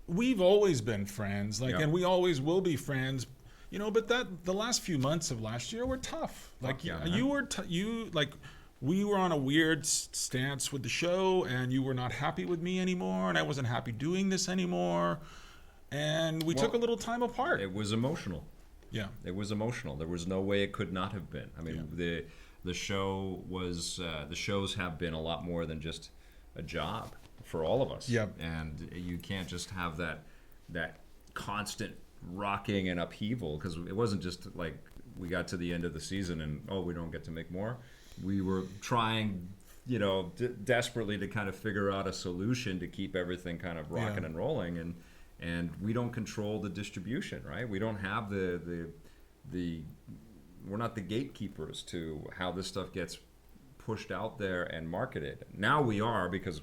Speaker 2: we've always been friends. Like,
Speaker 1: Yeah.
Speaker 2: and we always will be friends. But the last few months of last year were tough. Like
Speaker 1: Fuck yeah,
Speaker 2: you
Speaker 1: man.
Speaker 2: were we were on a weird stance with the show, and you were not happy with me anymore, and I wasn't happy doing this anymore, and we took a little time apart.
Speaker 1: It was emotional.
Speaker 2: Yeah.
Speaker 1: It was emotional. There was no way it could not have been. I mean, the show was the shows have been a lot more than just a job for all of us.
Speaker 2: Yep.
Speaker 1: And you can't just have that constant rocking and upheaval, because it wasn't just like we got to the end of the season and we don't get to make more. We were trying, desperately to kind of figure out a solution to keep everything kind of rocking and rolling, and we don't control the distribution, right? We don't have the we're not the gatekeepers to how this stuff gets pushed out there and marketed. Now we are, because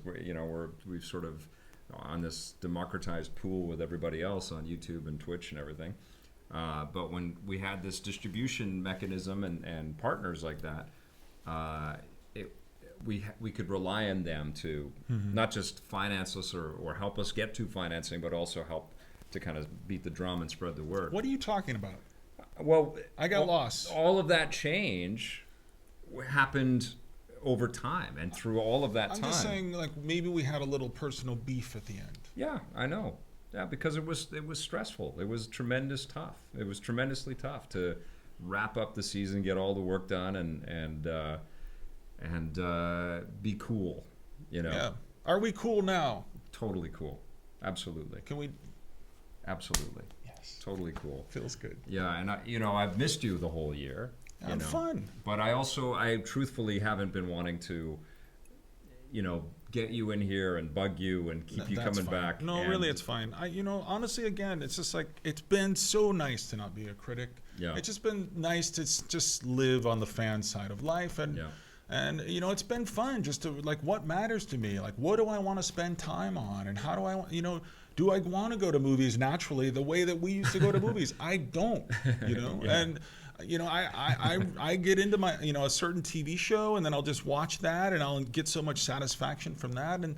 Speaker 1: we've sort of on this democratized pool with everybody else on YouTube and Twitch and everything. But when we had this distribution mechanism and partners like that, we could rely on them to not just finance us or help us get to financing, but also help to kind of beat the drum and spread the word.
Speaker 2: What are you talking about?
Speaker 1: Well,
Speaker 2: I got lost.
Speaker 1: All of that change happened over time and through all of that time.
Speaker 2: I'm just saying, like, maybe we had a little personal beef at the end.
Speaker 1: Yeah, I know. Yeah, because it was stressful. It was tremendously tough to wrap up the season, get all the work done, and be cool.
Speaker 2: Yeah. Are we cool now?
Speaker 1: Totally cool. Absolutely.
Speaker 2: Can we?
Speaker 1: Absolutely.
Speaker 2: Yes.
Speaker 1: Totally cool.
Speaker 2: Feels good.
Speaker 1: Yeah, and I've missed you the whole year.
Speaker 2: I'm fun.
Speaker 1: But I truthfully haven't been wanting to, get you in here and bug you and keep you coming back.
Speaker 2: No, really, it's fine. Honestly, again, it's just like, it's been so nice to not be a critic.
Speaker 1: Yeah.
Speaker 2: It's just been nice to just live on the fan side of life. And, and it's been fun just to, like, what matters to me? Like, what do I want to spend time on? And how do I want, do I want to go to movies naturally the way that we used to go to movies? I don't, and I get into my, a certain TV show, and then I'll just watch that, and I'll get so much satisfaction from that, and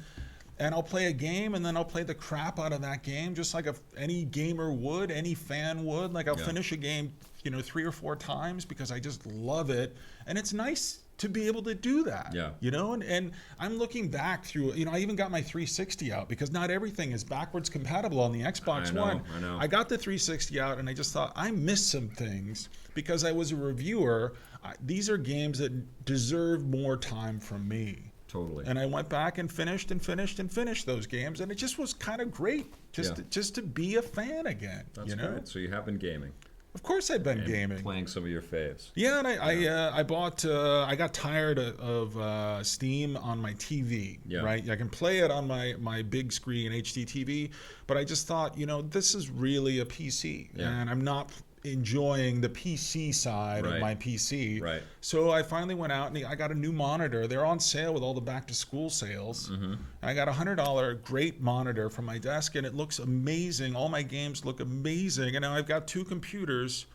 Speaker 2: I'll play a game, and then I'll play the crap out of that game, just like any gamer would, any fan would. Like, I'll finish a game, 3 or 4 times because I just love it, and it's nice to be able to do that. And I'm looking back through, I even got my 360 out, because not everything is backwards compatible on the Xbox One.
Speaker 1: I know.
Speaker 2: I got the 360 out, and I just thought, I missed some things because I was a reviewer. These are games that deserve more time from me.
Speaker 1: Totally.
Speaker 2: And I went back and finished those games, and it just was kind of great just to be a fan again.
Speaker 1: That's great. So you have been gaming.
Speaker 2: Of course, I've been gaming,
Speaker 1: playing some of your faves.
Speaker 2: Yeah, and I bought. I got tired of Steam on my TV.
Speaker 1: Yeah.
Speaker 2: Right, I can play it on my big screen HD TV, but I just thought, this is really a PC, and I'm not enjoying the PC side of my PC.
Speaker 1: Right.
Speaker 2: So I finally went out and I got a new monitor. They're on sale with all the back to school sales. And I got $100 great monitor from my desk, and it looks amazing. All my games look amazing. And now I've got 2 computers.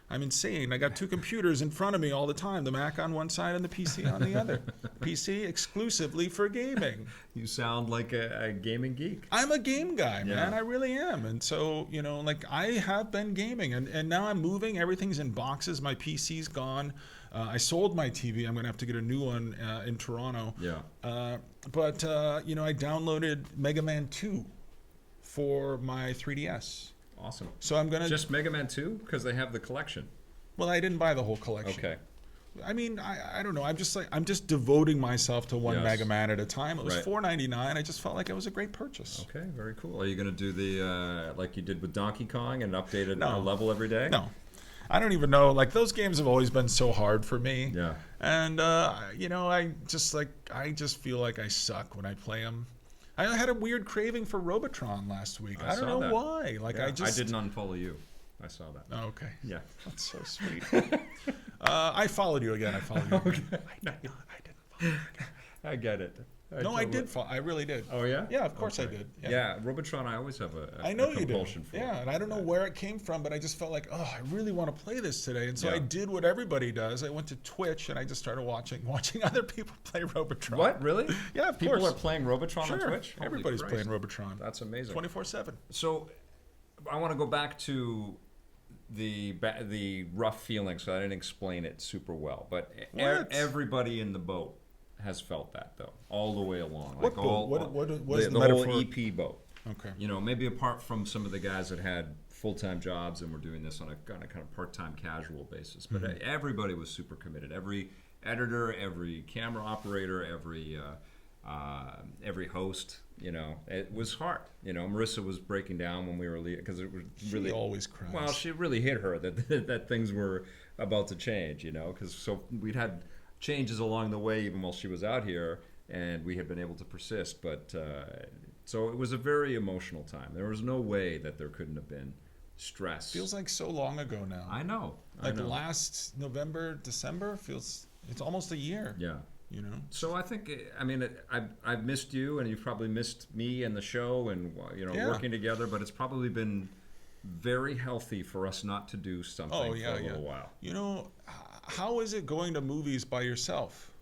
Speaker 2: I'm insane. I got 2 computers in front of me all the time. The Mac on one side and the PC on the other. PC exclusively for gaming.
Speaker 1: You sound like a gaming geek.
Speaker 2: I'm a game guy, man. I really am. And so, like, I have been gaming, and now I'm moving. Everything's in boxes. My PC's gone. I sold my TV. I'm going to have to get a new one in Toronto. But I downloaded Mega Man 2 for my 3DS.
Speaker 1: Awesome.
Speaker 2: So I'm going to...
Speaker 1: Just Mega Man 2? Because they have the collection.
Speaker 2: Well, I didn't buy the whole collection.
Speaker 1: Okay.
Speaker 2: I mean, I don't know. I'm just devoting myself to one Mega Man at a time. It was $4.99. I just felt like it was a great purchase.
Speaker 1: Okay, very cool. Are you going to do the like you did with Donkey Kong and update a level every day?
Speaker 2: No. I don't even know. Like, those games have always been so hard for me.
Speaker 1: Yeah.
Speaker 2: And I just feel like I suck when I play them. I had a weird craving for Robotron last week. I don't know why. Like, I
Speaker 1: didn't unfollow you. I saw that.
Speaker 2: Oh, okay.
Speaker 1: Yeah.
Speaker 2: That's so sweet. I followed you again. I didn't follow you.
Speaker 1: I get it.
Speaker 2: I did follow. I really did.
Speaker 1: Oh, yeah?
Speaker 2: Yeah, of course I did.
Speaker 1: Yeah, Robotron, I always have a
Speaker 2: I know
Speaker 1: compulsion
Speaker 2: you do.
Speaker 1: for.
Speaker 2: Yeah, and I don't know where it came from, but I just felt like, I really want to play this today. And so I did what everybody does. I went to Twitch, and I just started watching other people play Robotron.
Speaker 1: What? Really?
Speaker 2: Yeah, of course.
Speaker 1: People are playing Robotron on Twitch? Holy
Speaker 2: Everybody's
Speaker 1: Christ.
Speaker 2: playing Robotron.
Speaker 1: That's amazing.
Speaker 2: 24/7.
Speaker 1: So I want to go back to the rough feeling, so I didn't explain it super well. But everybody in the boat has felt that, though, all the way along.
Speaker 2: What
Speaker 1: like
Speaker 2: boat? What is the
Speaker 1: whole
Speaker 2: metaphor?
Speaker 1: EP boat.
Speaker 2: Okay.
Speaker 1: Maybe apart from some of the guys that had full-time jobs and were doing this on a kind of part-time casual basis. But everybody was super committed. Every editor, every camera operator, every every host. You know, it was hard. You know, Marissa was breaking down when we were leaving because it was really
Speaker 2: She always cries.
Speaker 1: well. She really hit her that things were about to change. You know, because so we'd had changes along the way even while she was out here, and we had been able to persist. But so it was a very emotional time. There was no way that there couldn't have been stress.
Speaker 2: Feels like so long ago now.
Speaker 1: I know.
Speaker 2: Like last November, December feels. It's almost a year.
Speaker 1: Yeah.
Speaker 2: You know.
Speaker 1: So I think, I mean, I've missed you, and you've probably missed me and the show, and you know, working together. But it's probably been very healthy for us not to do something for a little while.
Speaker 2: You know, how is it going to movies by yourself?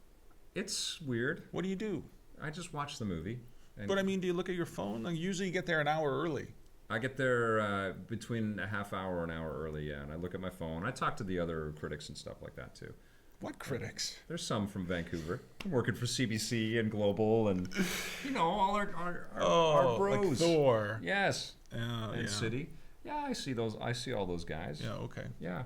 Speaker 1: It's weird.
Speaker 2: What do you do?
Speaker 1: I just watch the movie.
Speaker 2: But I mean, do you look at your phone? Like, usually you get there an hour early.
Speaker 1: I get there between a half hour and an hour early, and I look at my phone. I talk to the other critics and stuff like that too.
Speaker 2: What critics?
Speaker 1: There's some from Vancouver. I'm working for CBC and Global, and you know, all our bros.
Speaker 2: Like Thor.
Speaker 1: Yes. And City. Yeah, I see those. I see all those guys.
Speaker 2: Yeah. Okay.
Speaker 1: Yeah.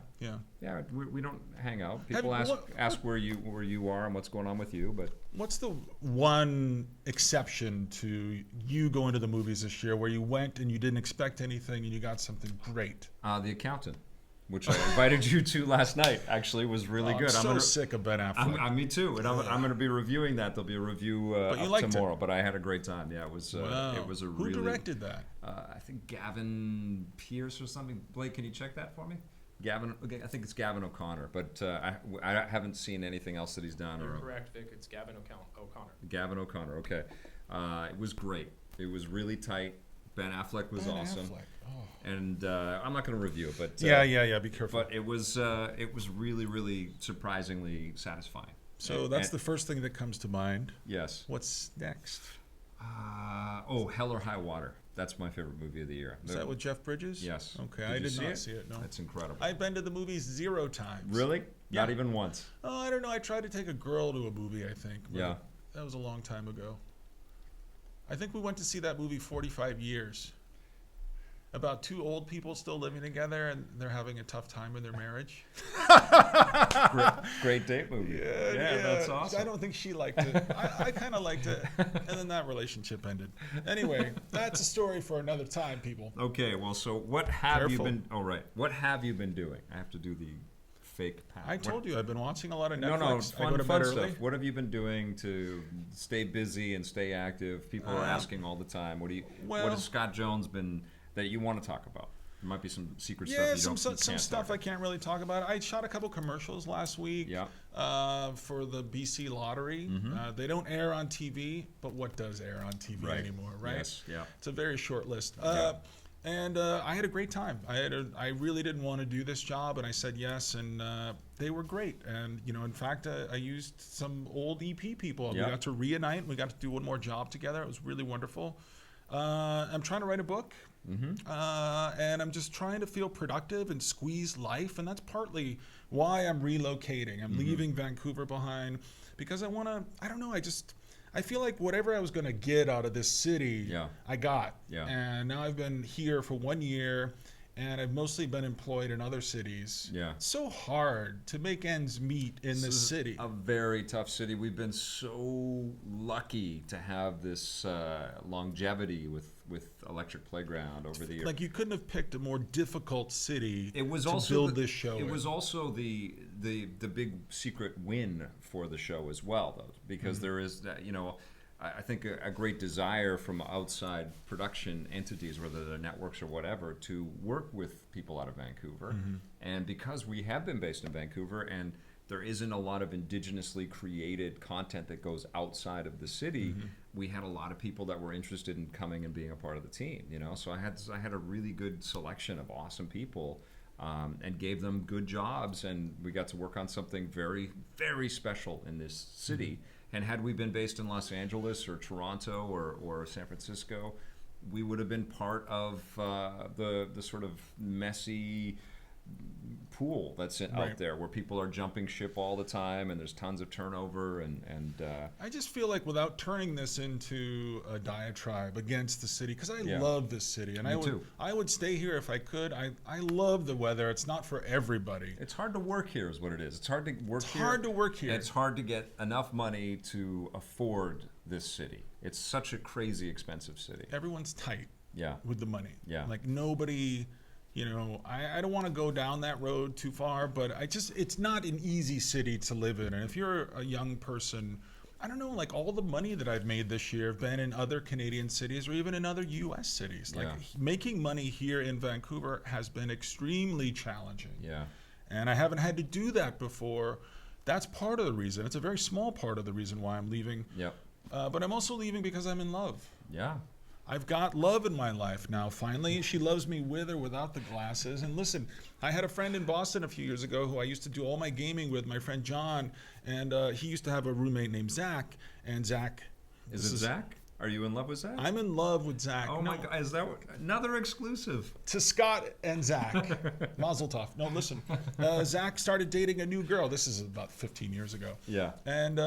Speaker 1: We don't hang out. People ask where you are and what's going on with you, but
Speaker 2: what's the one exception to you going to the movies this year where you went and you didn't expect anything and you got something great?
Speaker 1: The Accountant, which I invited you to last night, actually was really good.
Speaker 2: I'm so sick of Ben Affleck.
Speaker 1: Me too, and I'm going to be reviewing that. There'll be a review tomorrow, but I had a great time. Yeah, it was. It was a really.
Speaker 2: Who directed that?
Speaker 1: I think Gavin Pierce or something. Blake, can you check that for me? Gavin, I think it's Gavin O'Connor, but I haven't seen anything else that he's done.
Speaker 3: You're correct, Vic. It's Gavin O'Connor.
Speaker 1: Gavin O'Connor. Okay, it was great. It was really tight. Ben Affleck was awesome. And I'm not going to review it, but
Speaker 2: yeah. Be careful.
Speaker 1: But it was really, really surprisingly satisfying.
Speaker 2: So that's the first thing that comes to mind.
Speaker 1: Yes.
Speaker 2: What's next?
Speaker 1: Hell or High Water. That's my favorite movie of the year.
Speaker 2: Is that with Jeff Bridges?
Speaker 1: Yes.
Speaker 2: Okay, I did not see it. No,
Speaker 1: it's incredible.
Speaker 2: I've been to the movies 0 times.
Speaker 1: Really? Yeah. Not even once.
Speaker 2: Oh, I don't know. I tried to take a girl to a movie. I think.
Speaker 1: Yeah.
Speaker 2: That was a long time ago. I think we went to see that movie 45 Years. About 2 old people still living together and they're having a tough time in their marriage.
Speaker 1: Great date movie. Yeah, that's awesome.
Speaker 2: I don't think she liked it. I kind of liked it. And then that relationship ended. Anyway, that's a story for another time, people.
Speaker 1: Okay, well, so what have you been... Oh, right. What have you been doing? I have to do the fake path.
Speaker 2: I told you, I've been watching a lot of Netflix.
Speaker 1: No, fun stuff. What have you been doing to stay busy and stay active? People are asking all the time. What has Scott Jones been... that you want to talk about? There might be some secret stuff.
Speaker 2: Some stuff I can't really talk about. I shot a couple commercials last week. For the BC Lottery. They don't air on TV, but what does air on TV anymore, right?
Speaker 1: Yes. Yeah.
Speaker 2: It's a very short list. And I had a great time. I really didn't want to do this job, and I said yes, and they were great. And you know, in fact, I used some old EP people. We got to reunite. We got to do one more job together. It was really wonderful. I'm trying to write a book. And I'm just trying to feel productive and squeeze life, and that's partly why I'm relocating. I'm leaving Vancouver behind because I don't know, I feel like whatever I was going to get out of this city, I got. And now I've been here for 1 year, and I've mostly been employed in other cities. It's so hard to make ends meet in this city.
Speaker 1: A very tough city. We've been so lucky to have this longevity with Electric Playground over the years.
Speaker 2: Like, you couldn't have picked a more difficult city
Speaker 1: to build this show. It was also the big secret win for the show as well, though, because there is that, you know, I think a great desire from outside production entities, whether they're networks or whatever, to work with people out of Vancouver. And because we have been based in Vancouver and there isn't a lot of indigenously created content that goes outside of the city, we had a lot of people that were interested in coming and being a part of the team, you know? So I had a really good selection of awesome people, and gave them good jobs, and we got to work on something very, very special in this city. And had we been based in Los Angeles or Toronto or San Francisco, we would have been part of the sort of messy pool that's out
Speaker 2: Right.
Speaker 1: there where people are jumping ship all the time and there's tons of turnover and
Speaker 2: I just feel like without turning this into a diatribe against the city, because I
Speaker 1: Yeah.
Speaker 2: love this city, and
Speaker 1: Me too.
Speaker 2: I would stay here if I could. I love the weather. It's not for everybody.
Speaker 1: it's hard to work here is what it is. It's hard to work
Speaker 2: It's
Speaker 1: here.
Speaker 2: hard to work here.
Speaker 1: It's hard to get enough money to afford this city. It's such a crazy expensive city.
Speaker 2: Everyone's tight
Speaker 1: Yeah.
Speaker 2: with the money.
Speaker 1: Yeah.
Speaker 2: Like nobody, I don't want to go down that road too far, but it's not an easy city to live in. And if you're a young person, I don't know, like all the money that I've made this year have been in other Canadian cities or even in other US cities. Like
Speaker 1: Yeah.
Speaker 2: making money here in Vancouver has been extremely challenging.
Speaker 1: Yeah.
Speaker 2: And I haven't had to do that before. That's part of the reason. It's a very small part of the reason why I'm leaving.
Speaker 1: Yep.
Speaker 2: But I'm also leaving because I'm in love.
Speaker 1: Yeah.
Speaker 2: I've got love in my life now, finally. She loves me with or without the glasses. And listen, I had a friend in Boston a few years ago who I used to do all my gaming with, my friend John. And he used to have a roommate named Zach. And Zach.
Speaker 1: Is
Speaker 2: this
Speaker 1: it Zach? Are you in love with Zach?
Speaker 2: I'm in love with Zach.
Speaker 1: Oh
Speaker 2: No,
Speaker 1: my God! Is that another exclusive?
Speaker 2: to Scott and Zach. Mazel tov. No, listen. Zach started dating a new girl. This is about 15 years ago.
Speaker 1: Yeah.
Speaker 2: And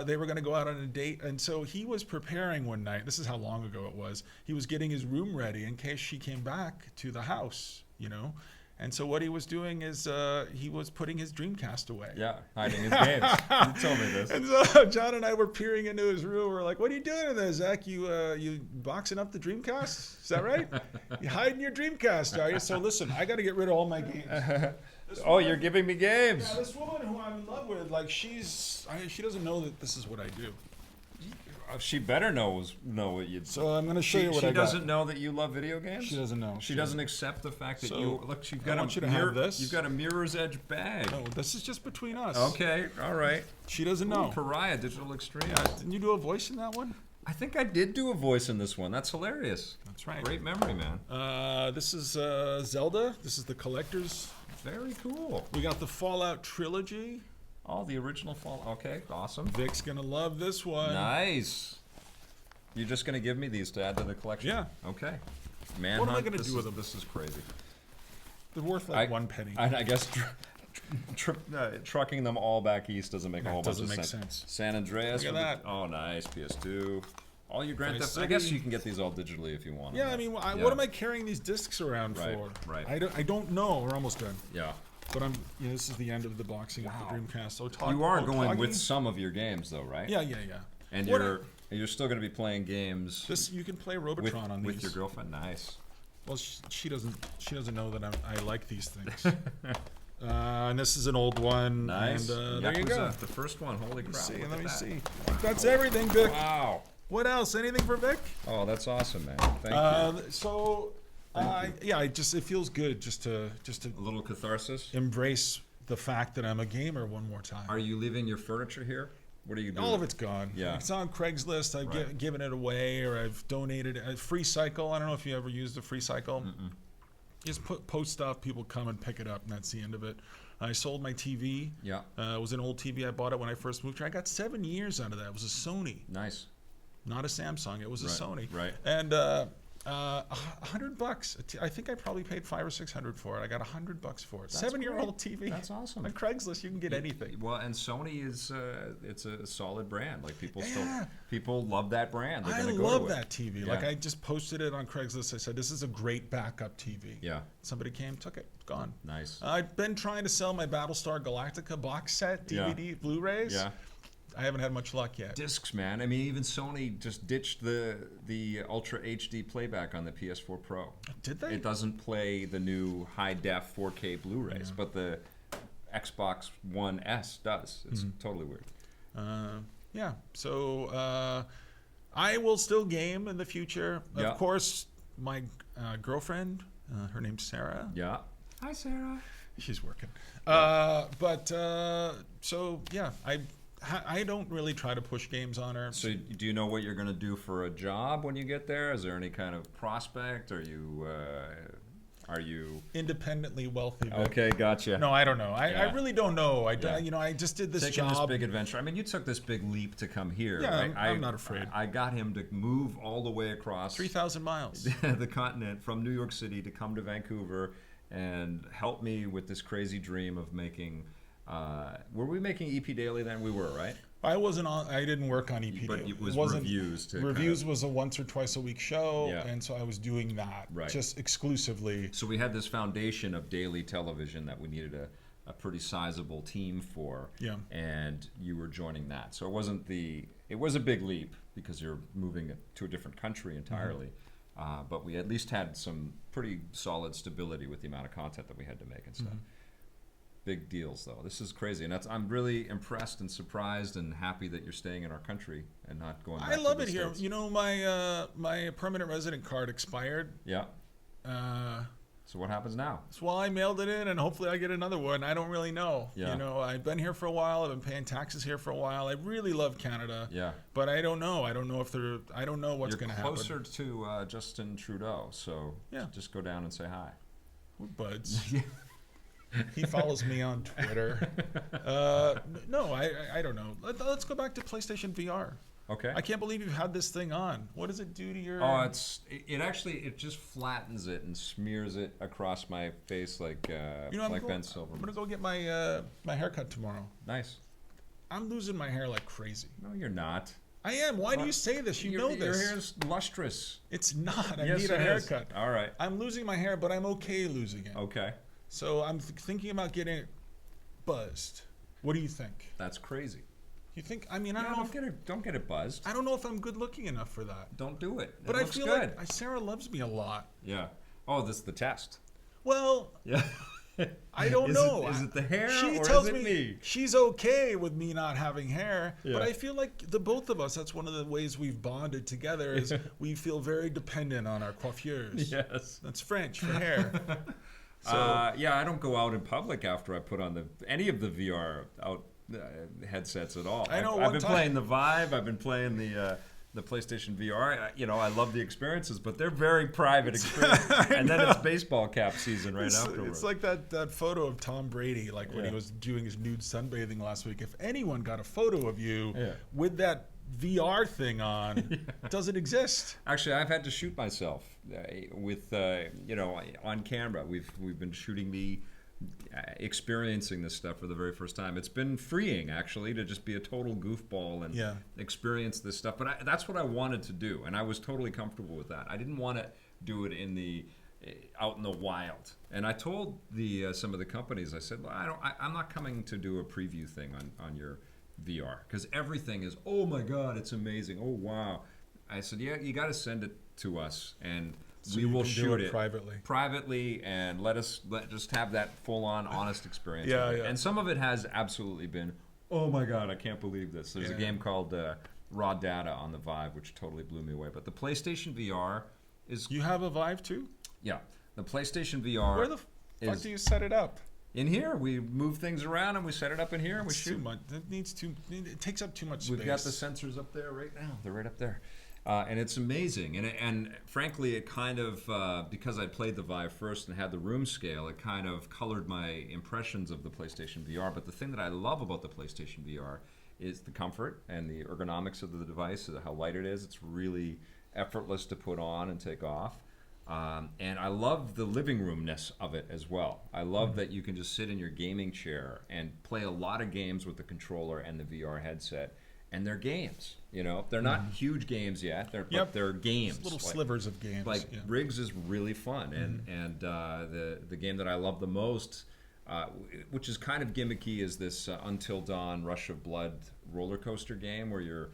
Speaker 2: they were going to go out on a date. And so he was preparing one night. This is how long ago it was. He was getting his room ready in case she came back to the house, And so what he was doing is he was putting his Dreamcast away.
Speaker 1: Yeah. Hiding his games. You told me this.
Speaker 2: And so John and I were peering into his room. We're like, "What are you doing in there, Zach? You boxing up the Dreamcast? Is that right? You hiding your Dreamcast, are you?" So listen, I got to get rid of all my games. This
Speaker 1: Oh,
Speaker 2: woman-
Speaker 1: you're giving me games.
Speaker 2: Yeah, this woman who I'm in love with, like she doesn't know that this is what I do.
Speaker 1: She better know what you.
Speaker 2: So I'm going to show
Speaker 1: She,
Speaker 2: you what
Speaker 1: she
Speaker 2: I got.
Speaker 1: doesn't know that you love video games.
Speaker 2: She doesn't know.
Speaker 1: She doesn't accept the fact that
Speaker 2: So,
Speaker 1: you look. You've
Speaker 2: I
Speaker 1: got
Speaker 2: want
Speaker 1: a
Speaker 2: you to have this.
Speaker 1: You've got a Mirror's Edge bag.
Speaker 2: No, this is just between us.
Speaker 1: Okay. All right.
Speaker 2: She doesn't
Speaker 1: Ooh,
Speaker 2: know.
Speaker 1: Pariah Digital Extreme.
Speaker 2: Didn't you do a voice in that one?
Speaker 1: I think I did do a voice in this one. That's hilarious.
Speaker 2: That's right.
Speaker 1: Great memory, man.
Speaker 2: This is Zelda. This is the collector's.
Speaker 1: Very cool.
Speaker 2: We got the Fallout trilogy.
Speaker 1: Oh, the original fall. Okay, awesome.
Speaker 2: Vic's gonna love this one.
Speaker 1: Nice. You're just gonna give me these to add to the collection?
Speaker 2: Yeah.
Speaker 1: Okay. Man,
Speaker 2: What am I gonna do with them?
Speaker 1: This is crazy.
Speaker 2: They're worth like 1 penny.
Speaker 1: I guess trucking them all back east doesn't make a
Speaker 2: That
Speaker 1: whole bunch
Speaker 2: doesn't
Speaker 1: of
Speaker 2: make
Speaker 1: sense.
Speaker 2: sense.
Speaker 1: San Andreas.
Speaker 2: Look at
Speaker 1: with
Speaker 2: that.
Speaker 1: Oh, nice. PS2. All your Grand
Speaker 2: Vice
Speaker 1: Theft. I guess
Speaker 2: City.
Speaker 1: you can get these all digitally if you want.
Speaker 2: Yeah,
Speaker 1: them.
Speaker 2: I mean,
Speaker 1: Yeah.
Speaker 2: what am I carrying these discs around
Speaker 1: Right,
Speaker 2: for?
Speaker 1: right.
Speaker 2: I don't know. We're almost done.
Speaker 1: Yeah.
Speaker 2: But this is the end of the boxing of
Speaker 1: Wow.
Speaker 2: the Dreamcast.
Speaker 1: You are going with some of your games, though, right?
Speaker 2: Yeah.
Speaker 1: And
Speaker 2: What
Speaker 1: you're still going to be playing games
Speaker 2: This you can play Robotron
Speaker 1: with,
Speaker 2: on
Speaker 1: with
Speaker 2: these.
Speaker 1: your girlfriend. Nice.
Speaker 2: Well, she doesn't know that I like these things. And this is an old one.
Speaker 1: Nice.
Speaker 2: And there you
Speaker 1: Yakuza,
Speaker 2: go.
Speaker 1: The first one. Holy crap.
Speaker 2: See,
Speaker 1: look
Speaker 2: let
Speaker 1: at
Speaker 2: me
Speaker 1: that.
Speaker 2: see. That's everything, Vic.
Speaker 1: Wow.
Speaker 2: What else? Anything for Vic?
Speaker 1: Oh, that's awesome, man. Thank you.
Speaker 2: So, it feels good just to
Speaker 1: A little catharsis.
Speaker 2: embrace the fact that I'm a gamer one more time.
Speaker 1: Are you leaving your furniture here? What are you doing?
Speaker 2: All of it's gone.
Speaker 1: Yeah.
Speaker 2: It's on Craigslist. I've
Speaker 1: Right.
Speaker 2: given it away, or I've donated it. Free Cycle. I don't know if you ever used a Free Cycle. Just post stuff. People come and pick it up, and that's the end of it. I sold my TV.
Speaker 1: Yeah.
Speaker 2: It was an old TV. I bought it when I first moved here. I got 7 years out of that. It was a Sony,
Speaker 1: Nice.
Speaker 2: not a Samsung. It was a
Speaker 1: Right,
Speaker 2: Sony.
Speaker 1: right.
Speaker 2: And $100. I think I probably paid $500 or $600 for it. I got $100 for it.
Speaker 1: That's
Speaker 2: 7-year-old TV.
Speaker 1: That's awesome.
Speaker 2: On Craigslist, you can get anything.
Speaker 1: Well, and Sony is it's a solid brand. Like people
Speaker 2: Yeah.
Speaker 1: people love that brand. They're
Speaker 2: I
Speaker 1: gonna go
Speaker 2: love
Speaker 1: to it.
Speaker 2: that TV.
Speaker 1: Yeah.
Speaker 2: Like I just posted it on Craigslist. I said, "This is a great backup TV."
Speaker 1: Yeah.
Speaker 2: Somebody came, took it, gone.
Speaker 1: Nice.
Speaker 2: I've been trying to sell my Battlestar Galactica box set,
Speaker 1: Yeah.
Speaker 2: DVD, Blu-rays.
Speaker 1: Yeah.
Speaker 2: I haven't had much luck yet.
Speaker 1: Discs, man. I mean, even Sony just ditched the Ultra HD playback on the PS4 Pro.
Speaker 2: Did they?
Speaker 1: It doesn't play the new high def 4K Blu-rays, but the Xbox One S does. It's totally weird.
Speaker 2: Yeah. So I will still game in the future.
Speaker 1: Yeah.
Speaker 2: Of course, my girlfriend, her name's Sarah.
Speaker 1: Yeah. Hi, Sarah.
Speaker 2: She's working. So yeah, I don't really try to push games on her.
Speaker 1: So, do you know what you're going to do for a job when you get there? Is there any kind of prospect? Are you?
Speaker 2: Independently wealthy. Vic.
Speaker 1: Okay, gotcha.
Speaker 2: No, I don't know.
Speaker 1: Yeah.
Speaker 2: I really don't know.
Speaker 1: Yeah.
Speaker 2: I just did this
Speaker 1: Taking
Speaker 2: job.
Speaker 1: this big adventure. I mean, you took this big leap to come here.
Speaker 2: Yeah,
Speaker 1: right?
Speaker 2: I'm not afraid.
Speaker 1: I got him to move all the way across
Speaker 2: 3,000 miles.
Speaker 1: the continent from New York City to come to Vancouver and help me with this crazy dream of making. Were we making EP Daily then? We were, right?
Speaker 2: I didn't work on EP
Speaker 1: But
Speaker 2: Daily.
Speaker 1: it was
Speaker 2: wasn't
Speaker 1: reviews.
Speaker 2: Reviews was a once or twice a week show,
Speaker 1: Yeah.
Speaker 2: and so I was doing that
Speaker 1: Right.
Speaker 2: just exclusively.
Speaker 1: So we had this foundation of daily television that we needed a pretty sizable team for.
Speaker 2: Yeah.
Speaker 1: And you were joining that. So it was a big leap because you're moving to a different country entirely. But we at least had some pretty solid stability with the amount of content that we had to make and stuff. Big deals though. This is crazy, and I'm really impressed and surprised and happy that you're staying in our country and not going back
Speaker 2: I love
Speaker 1: to
Speaker 2: it
Speaker 1: the
Speaker 2: here.
Speaker 1: States.
Speaker 2: You know, my permanent resident card expired.
Speaker 1: Yeah.
Speaker 2: Uh,
Speaker 1: So what happens now?
Speaker 2: So I mailed it in, and hopefully I get another one. I don't really know.
Speaker 1: Yeah.
Speaker 2: You know, I've been here for a while. I've been paying taxes here for a while. I really love Canada.
Speaker 1: Yeah.
Speaker 2: But I don't know. I don't know what's
Speaker 1: You're
Speaker 2: going to happen.
Speaker 1: closer to Justin Trudeau, so
Speaker 2: Yeah.
Speaker 1: just go down and say hi.
Speaker 2: We're buds. He follows me on Twitter. No, I don't know. Let's go back to PlayStation VR.
Speaker 1: Okay.
Speaker 2: I can't believe you've had this thing on. What does it do to your?
Speaker 1: Oh, it just flattens it and smears it across my face like Ben Silverman.
Speaker 2: I'm gonna go get my my haircut tomorrow.
Speaker 1: Nice.
Speaker 2: I'm losing my hair like crazy.
Speaker 1: No, you're not.
Speaker 2: I am. Why do you say this? You know this.
Speaker 1: Your hair's lustrous.
Speaker 2: It's not. I
Speaker 1: Yes,
Speaker 2: need a
Speaker 1: it is.
Speaker 2: haircut.
Speaker 1: All right.
Speaker 2: I'm losing my hair, but I'm okay losing it.
Speaker 1: Okay.
Speaker 2: So I'm thinking about getting it buzzed. What do you think?
Speaker 1: That's crazy.
Speaker 2: You think? I mean, I don't know.
Speaker 1: Don't get it buzzed.
Speaker 2: I don't know if I'm good looking enough for that.
Speaker 1: Don't do it.
Speaker 2: But
Speaker 1: It
Speaker 2: I
Speaker 1: looks
Speaker 2: feel
Speaker 1: good.
Speaker 2: like Sarah loves me a lot.
Speaker 1: Yeah. Oh, this is the test.
Speaker 2: Well,
Speaker 1: Yeah.
Speaker 2: I don't know.
Speaker 1: Is it the hair
Speaker 2: She
Speaker 1: or
Speaker 2: tells
Speaker 1: is it me?
Speaker 2: she's okay with me not having hair,
Speaker 1: Yeah.
Speaker 2: but I feel like the both of us, that's one of the ways we've bonded together is we feel very dependent on our coiffures.
Speaker 1: Yes.
Speaker 2: That's French for hair. So
Speaker 1: Yeah, I don't go out in public after I put on any of the VR headsets at all.
Speaker 2: I know,
Speaker 1: I've
Speaker 2: one
Speaker 1: been
Speaker 2: time-
Speaker 1: playing the Vive. I've been playing the PlayStation VR. I love the experiences, but they're very private experiences. And then it's baseball cap season right afterwards.
Speaker 2: it's like that photo of Tom Brady, like when he
Speaker 1: Yeah.
Speaker 2: was doing his nude sunbathing last week. If anyone got a photo of you
Speaker 1: Yeah.
Speaker 2: with that VR thing on, it doesn't exist.
Speaker 1: Actually, I've had to shoot myself with on camera. We've been shooting me experiencing this stuff for the very first time. It's been freeing actually to just be a total goofball and
Speaker 2: Yeah.
Speaker 1: experience this stuff. But that's what I wanted to do, and I was totally comfortable with that. I didn't want to do it out in the wild. And I told some of the companies, I said, well, I'm not coming to do a preview thing on your VR because everything is, oh my God, it's amazing. Oh wow. I said, yeah, you got to send it to us and
Speaker 2: So
Speaker 1: we
Speaker 2: you
Speaker 1: will
Speaker 2: can do
Speaker 1: shoot
Speaker 2: it privately.
Speaker 1: and let just have that full-on honest experience.
Speaker 2: Yeah,
Speaker 1: with it.
Speaker 2: yeah.
Speaker 1: And some of it has absolutely been, oh my God, I can't believe this. There's a
Speaker 2: Yeah.
Speaker 1: game called Raw Data on the Vive, which totally blew me away. But the PlayStation VR is,
Speaker 2: You have a Vive too?
Speaker 1: yeah, the PlayStation VR
Speaker 2: Where the fuck
Speaker 1: is
Speaker 2: do you set it up?
Speaker 1: in here. We move things around and we set it up in here and we
Speaker 2: It's
Speaker 1: shoot.
Speaker 2: too much. It takes up too much space.
Speaker 1: We've got the sensors up there right now. They're right up there. And it's amazing. And frankly, it kind of, because I played the Vive first and had the room scale, it kind of colored my impressions of the PlayStation VR. But the thing that I love about the PlayStation VR is the comfort and the ergonomics of the device, how light it is. It's really effortless to put on and take off. And I love the living roomness of it as well. I love that you can just sit in your gaming chair and play a lot of games with the controller and the VR headset. And they're games, they're not huge games yet. But they're games,
Speaker 2: Just little slivers of games.
Speaker 1: Like
Speaker 2: yeah.
Speaker 1: Riggs is really fun, and the game that I love the most, which is kind of gimmicky, is this Until Dawn Rush of Blood roller coaster game where you're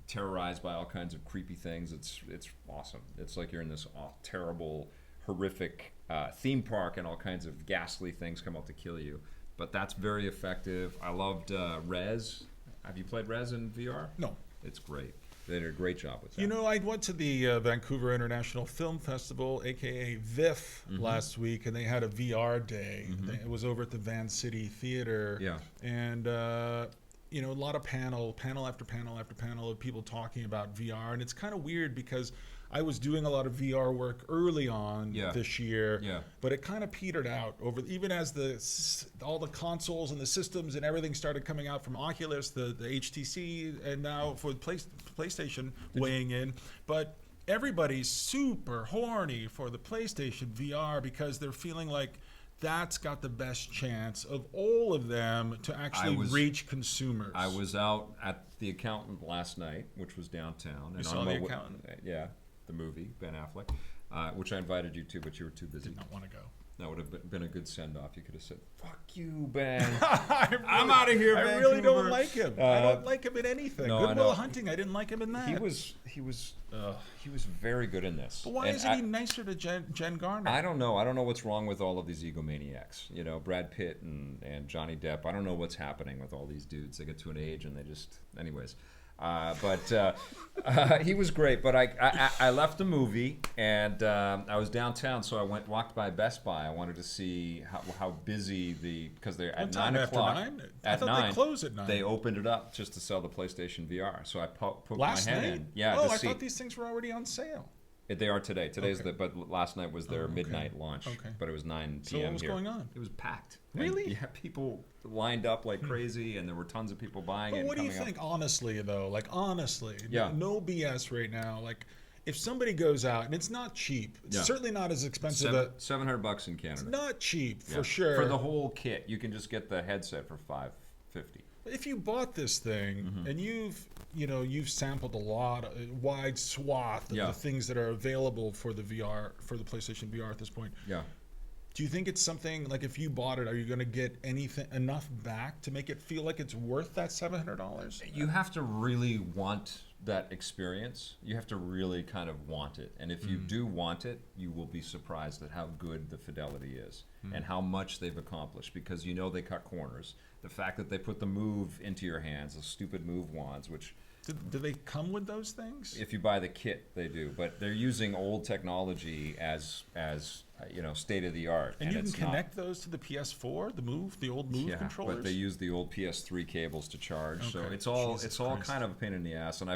Speaker 1: terrorized by all kinds of creepy things. It's awesome. It's like you're in this terrible, horrific theme park, and all kinds of ghastly things come out to kill you. But that's very effective. I loved Rez. Have you played Rez in VR?
Speaker 2: No.
Speaker 1: It's great. They did a great job with that.
Speaker 2: You know, I went to the Vancouver International Film Festival, aka VIFF, last week, and they had a VR day. It was over at the Van City Theater.
Speaker 1: Yeah.
Speaker 2: And, a lot of panel after panel after panel of people talking about VR. And it's kind of weird because I was doing a lot of VR work early on this year, but it kind of petered out even as all the consoles and the systems and everything started coming out from Oculus, the HTC, and now for PlayStation weighing in. But everybody's super horny for the PlayStation VR because they're feeling like that's got the best chance of all of them to actually reach consumers.
Speaker 1: I was out at the Accountant last night, which was downtown.
Speaker 2: You saw The Accountant?
Speaker 1: Yeah, the movie, Ben Affleck, which I invited you to, but you were too busy.
Speaker 2: Did not want to go.
Speaker 1: That would have been a good send-off. You could have said, "Fuck you, Ben."
Speaker 2: I'm
Speaker 1: out of here,
Speaker 2: I
Speaker 1: Vancouver.
Speaker 2: really don't like him. I don't like him in anything.
Speaker 1: No,
Speaker 2: Good Will Hunting, I didn't like him in that.
Speaker 1: He was very good in this.
Speaker 2: But why isn't he nicer to Jen Garner?
Speaker 1: I don't know. I don't know what's wrong with all of these egomaniacs. You know, Brad Pitt and Johnny Depp. I don't know what's happening with all these dudes. They get to an age and they just, anyways. He was great. But I left the movie and I was downtown, so I walked by Best Buy. I wanted to see how busy because they're at 9 o'clock.
Speaker 2: I thought they closed at 9.
Speaker 1: They opened it up just to sell the PlayStation VR. So I put
Speaker 2: Last
Speaker 1: my head
Speaker 2: night?
Speaker 1: in. Yeah.
Speaker 2: Oh, I thought these things were already on sale.
Speaker 1: They are today. Today's
Speaker 2: Okay.
Speaker 1: but last night was their
Speaker 2: okay.
Speaker 1: midnight launch.
Speaker 2: Okay.
Speaker 1: But it was 9
Speaker 2: So
Speaker 1: p.m.
Speaker 2: what was
Speaker 1: here.
Speaker 2: going on?
Speaker 1: It was packed.
Speaker 2: Really?
Speaker 1: And, yeah, people lined up like crazy, and there were tons of people buying it.
Speaker 2: But what do you
Speaker 1: coming
Speaker 2: think, honestly, though? Like, honestly,
Speaker 1: Yeah.
Speaker 2: no BS right now. Like, if somebody goes out, and it's not cheap, it's
Speaker 1: Yeah.
Speaker 2: certainly not as expensive.
Speaker 1: $700 in Canada.
Speaker 2: It's not cheap,
Speaker 1: Yeah.
Speaker 2: for sure.
Speaker 1: For the whole kit, you can just get the headset for $550.
Speaker 2: If you bought this thing
Speaker 1: Mm-hmm.
Speaker 2: and you've sampled a lot, a wide swath of
Speaker 1: Yeah.
Speaker 2: the things that are available for the VR, for the PlayStation VR at this point.
Speaker 1: Yeah.
Speaker 2: Do you think it's something like if you bought it, are you going to get enough back to make it feel like it's worth that $700?
Speaker 1: You have to really want that experience. You have to really kind of want it. And if you do want it, you will be surprised at how good the fidelity is and how much they've accomplished, because you know they cut corners. The fact that they put the Move into your hands, the stupid Move wands, which
Speaker 2: Do they come with those things?
Speaker 1: if you buy the kit, they do. But they're using old technology as state of the art.
Speaker 2: And you can
Speaker 1: it's not.
Speaker 2: connect those to the PS4, the old Move
Speaker 1: Yeah,
Speaker 2: controllers.
Speaker 1: but they use the old PS3 cables to charge, so
Speaker 2: Okay.
Speaker 1: it's all
Speaker 2: Jesus
Speaker 1: all
Speaker 2: Christ.
Speaker 1: kind of a pain in the ass. And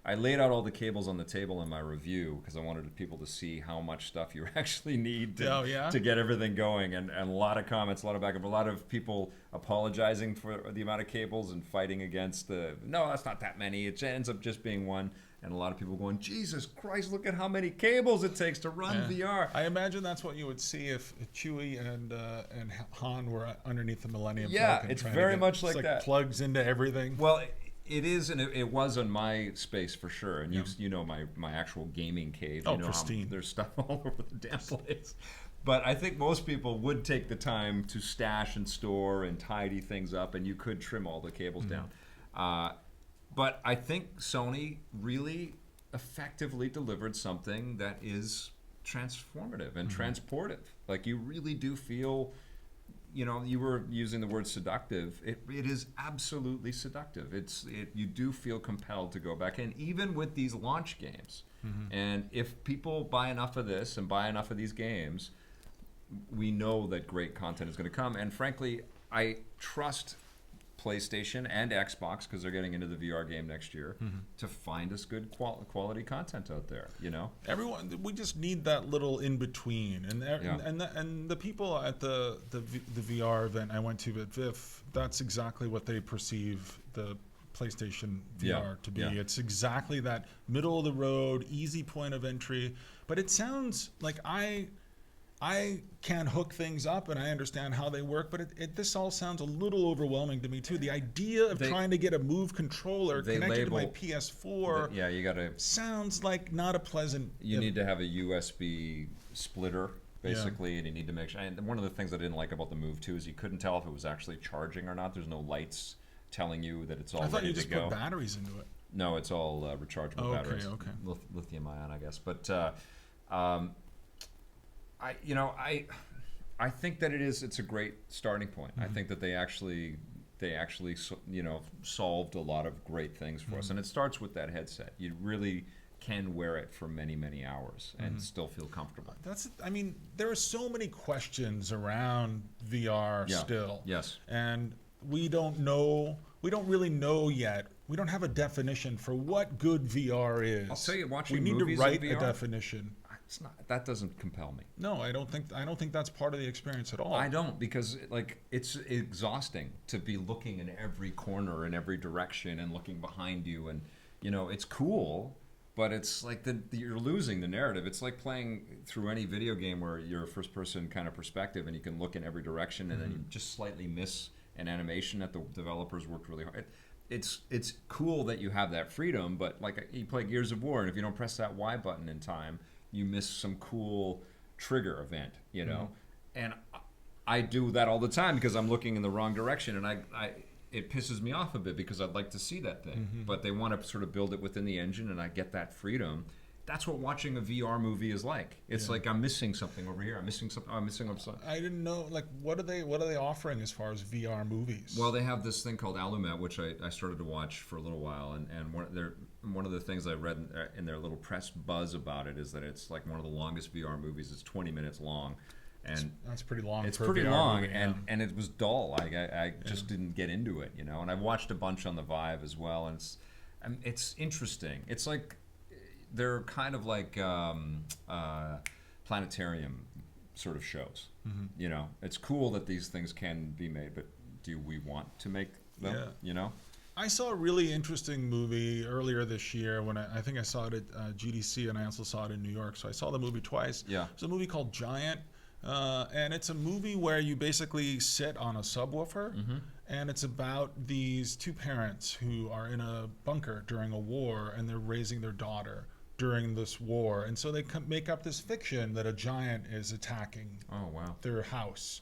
Speaker 1: I laid out all the cables on the table in my review because I wanted people to see how much stuff you actually need to,
Speaker 2: Oh, yeah?
Speaker 1: to get everything going. And a lot of comments, a lot of back up, a lot of people apologizing for the amount of cables and fighting against no, that's not that many. It ends up just being one. And a lot of people going, Jesus Christ, look at how many cables it takes to run
Speaker 2: Yeah.
Speaker 1: VR.
Speaker 2: I imagine that's what you would see if Chewie and Han were underneath the Millennium
Speaker 1: Yeah,
Speaker 2: Falcon.
Speaker 1: it's
Speaker 2: trying to
Speaker 1: very
Speaker 2: get-
Speaker 1: much
Speaker 2: it's
Speaker 1: like that.
Speaker 2: Plugs into everything.
Speaker 1: Well, it is, and it was on my space for sure. And you know my actual gaming cave.
Speaker 2: Oh,
Speaker 1: You know how
Speaker 2: pristine.
Speaker 1: there's stuff all over the damn place. But I think most people would take the time to stash and store and tidy things up, and you could trim all the cables down. But I think Sony really effectively delivered something that is transformative and transportive. Like, you really do feel, you were using the word seductive. It is absolutely seductive. You do feel compelled to go back. And even with these launch games, and if people buy enough of this and buy enough of these games, we know that great content is going to come. And frankly, I trust PlayStation and Xbox, because they're getting into the VR game next year, to find us good quality content out there.
Speaker 2: Everyone, we just need that little in between, and the people at the VR event I went to at VIF, that's exactly what they perceive the PlayStation VR to be.
Speaker 1: Yeah.
Speaker 2: It's exactly that middle of the road, easy point of entry. But it sounds like I can hook things up and I understand how they work, but this all sounds a little overwhelming to me too. The idea of trying to get a Move controller connected to my PS4
Speaker 1: you got to.
Speaker 2: sounds like not a pleasant.
Speaker 1: You need to have a USB splitter, basically, and you need to make sure. And one of the things I didn't like about the Move 2 is you couldn't tell if it was actually charging or not. There's no lights telling you that it's all
Speaker 2: I thought
Speaker 1: ready
Speaker 2: you just
Speaker 1: to go.
Speaker 2: put batteries into it.
Speaker 1: No, it's all rechargeable
Speaker 2: Okay,
Speaker 1: batteries.
Speaker 2: okay.
Speaker 1: Lithium ion, I guess. But I think that it's a great starting point. I think that they actually solved a lot of great things for us, and it starts with that headset. You really can wear it for many, many hours and still feel comfortable.
Speaker 2: There are so many questions around VR still.
Speaker 1: Yes.
Speaker 2: And we don't really know yet. We don't have a definition for what good VR is.
Speaker 1: I'll tell you, watching
Speaker 2: we need
Speaker 1: movies
Speaker 2: to write
Speaker 1: in
Speaker 2: a
Speaker 1: VR,
Speaker 2: definition.
Speaker 1: That doesn't compel me.
Speaker 2: No, I don't think that's part of the experience at all.
Speaker 1: I don't, because it's exhausting to be looking in every corner, in every direction, and looking behind you, and it's cool, but it's like you're losing the narrative. It's like playing through any video game where you're a first-person kind of perspective and you can look in every direction, and then you just slightly miss an animation that the developers worked really hard. It's cool that you have that freedom, but like you play Gears of War, and if you don't press that Y button in time, you miss some cool trigger event, you know. And I do that all the time because I'm looking in the wrong direction, and it pisses me off a bit because I'd like to see that thing, but they want to sort of build it within the engine, and I get that freedom. That's what watching a VR movie is like. It's like I'm missing something over here. I'm missing something. I'm missing something.
Speaker 2: I didn't know. Like, what are they offering as far as VR movies?
Speaker 1: Well, they have this thing called Alumet, which I started to watch for a little while, and one of the things I read in their little press buzz about it is that it's like one of the longest VR movies. It's 20 minutes long. And
Speaker 2: that's pretty long.
Speaker 1: It's
Speaker 2: for a
Speaker 1: pretty
Speaker 2: VR
Speaker 1: long,
Speaker 2: movie,
Speaker 1: and it was dull. I just didn't get into it, you know. And I've watched a bunch on the Vive as well, and it's interesting. It's like they're kind of like planetarium sort of shows. You know, it's cool that these things can be made, but do we want to make them?
Speaker 2: Yeah.
Speaker 1: You know.
Speaker 2: I saw a really interesting movie earlier this year when I think I saw it at GDC, and I also saw it in New York. So I saw the movie twice.
Speaker 1: Yeah.
Speaker 2: It's a movie called Giant. And it's a movie where you basically sit on a subwoofer, and it's about these two parents who are in a bunker during a war, and they're raising their daughter during this war. And so they make up this fiction that a giant is attacking their house.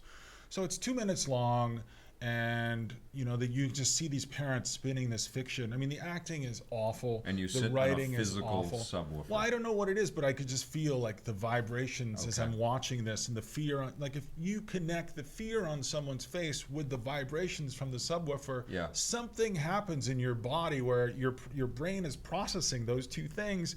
Speaker 2: So it's 2 minutes long, and you know that you just see these parents spinning this fiction. I mean, the acting is awful,
Speaker 1: and you
Speaker 2: the
Speaker 1: sit
Speaker 2: writing
Speaker 1: on a physical
Speaker 2: is awful.
Speaker 1: subwoofer.
Speaker 2: Well, I don't know what it is, but I could just feel like the vibrations as I'm watching this, and the fear. Like if you connect the fear on someone's face with the vibrations from the subwoofer, something happens in your body where your brain is processing those two things.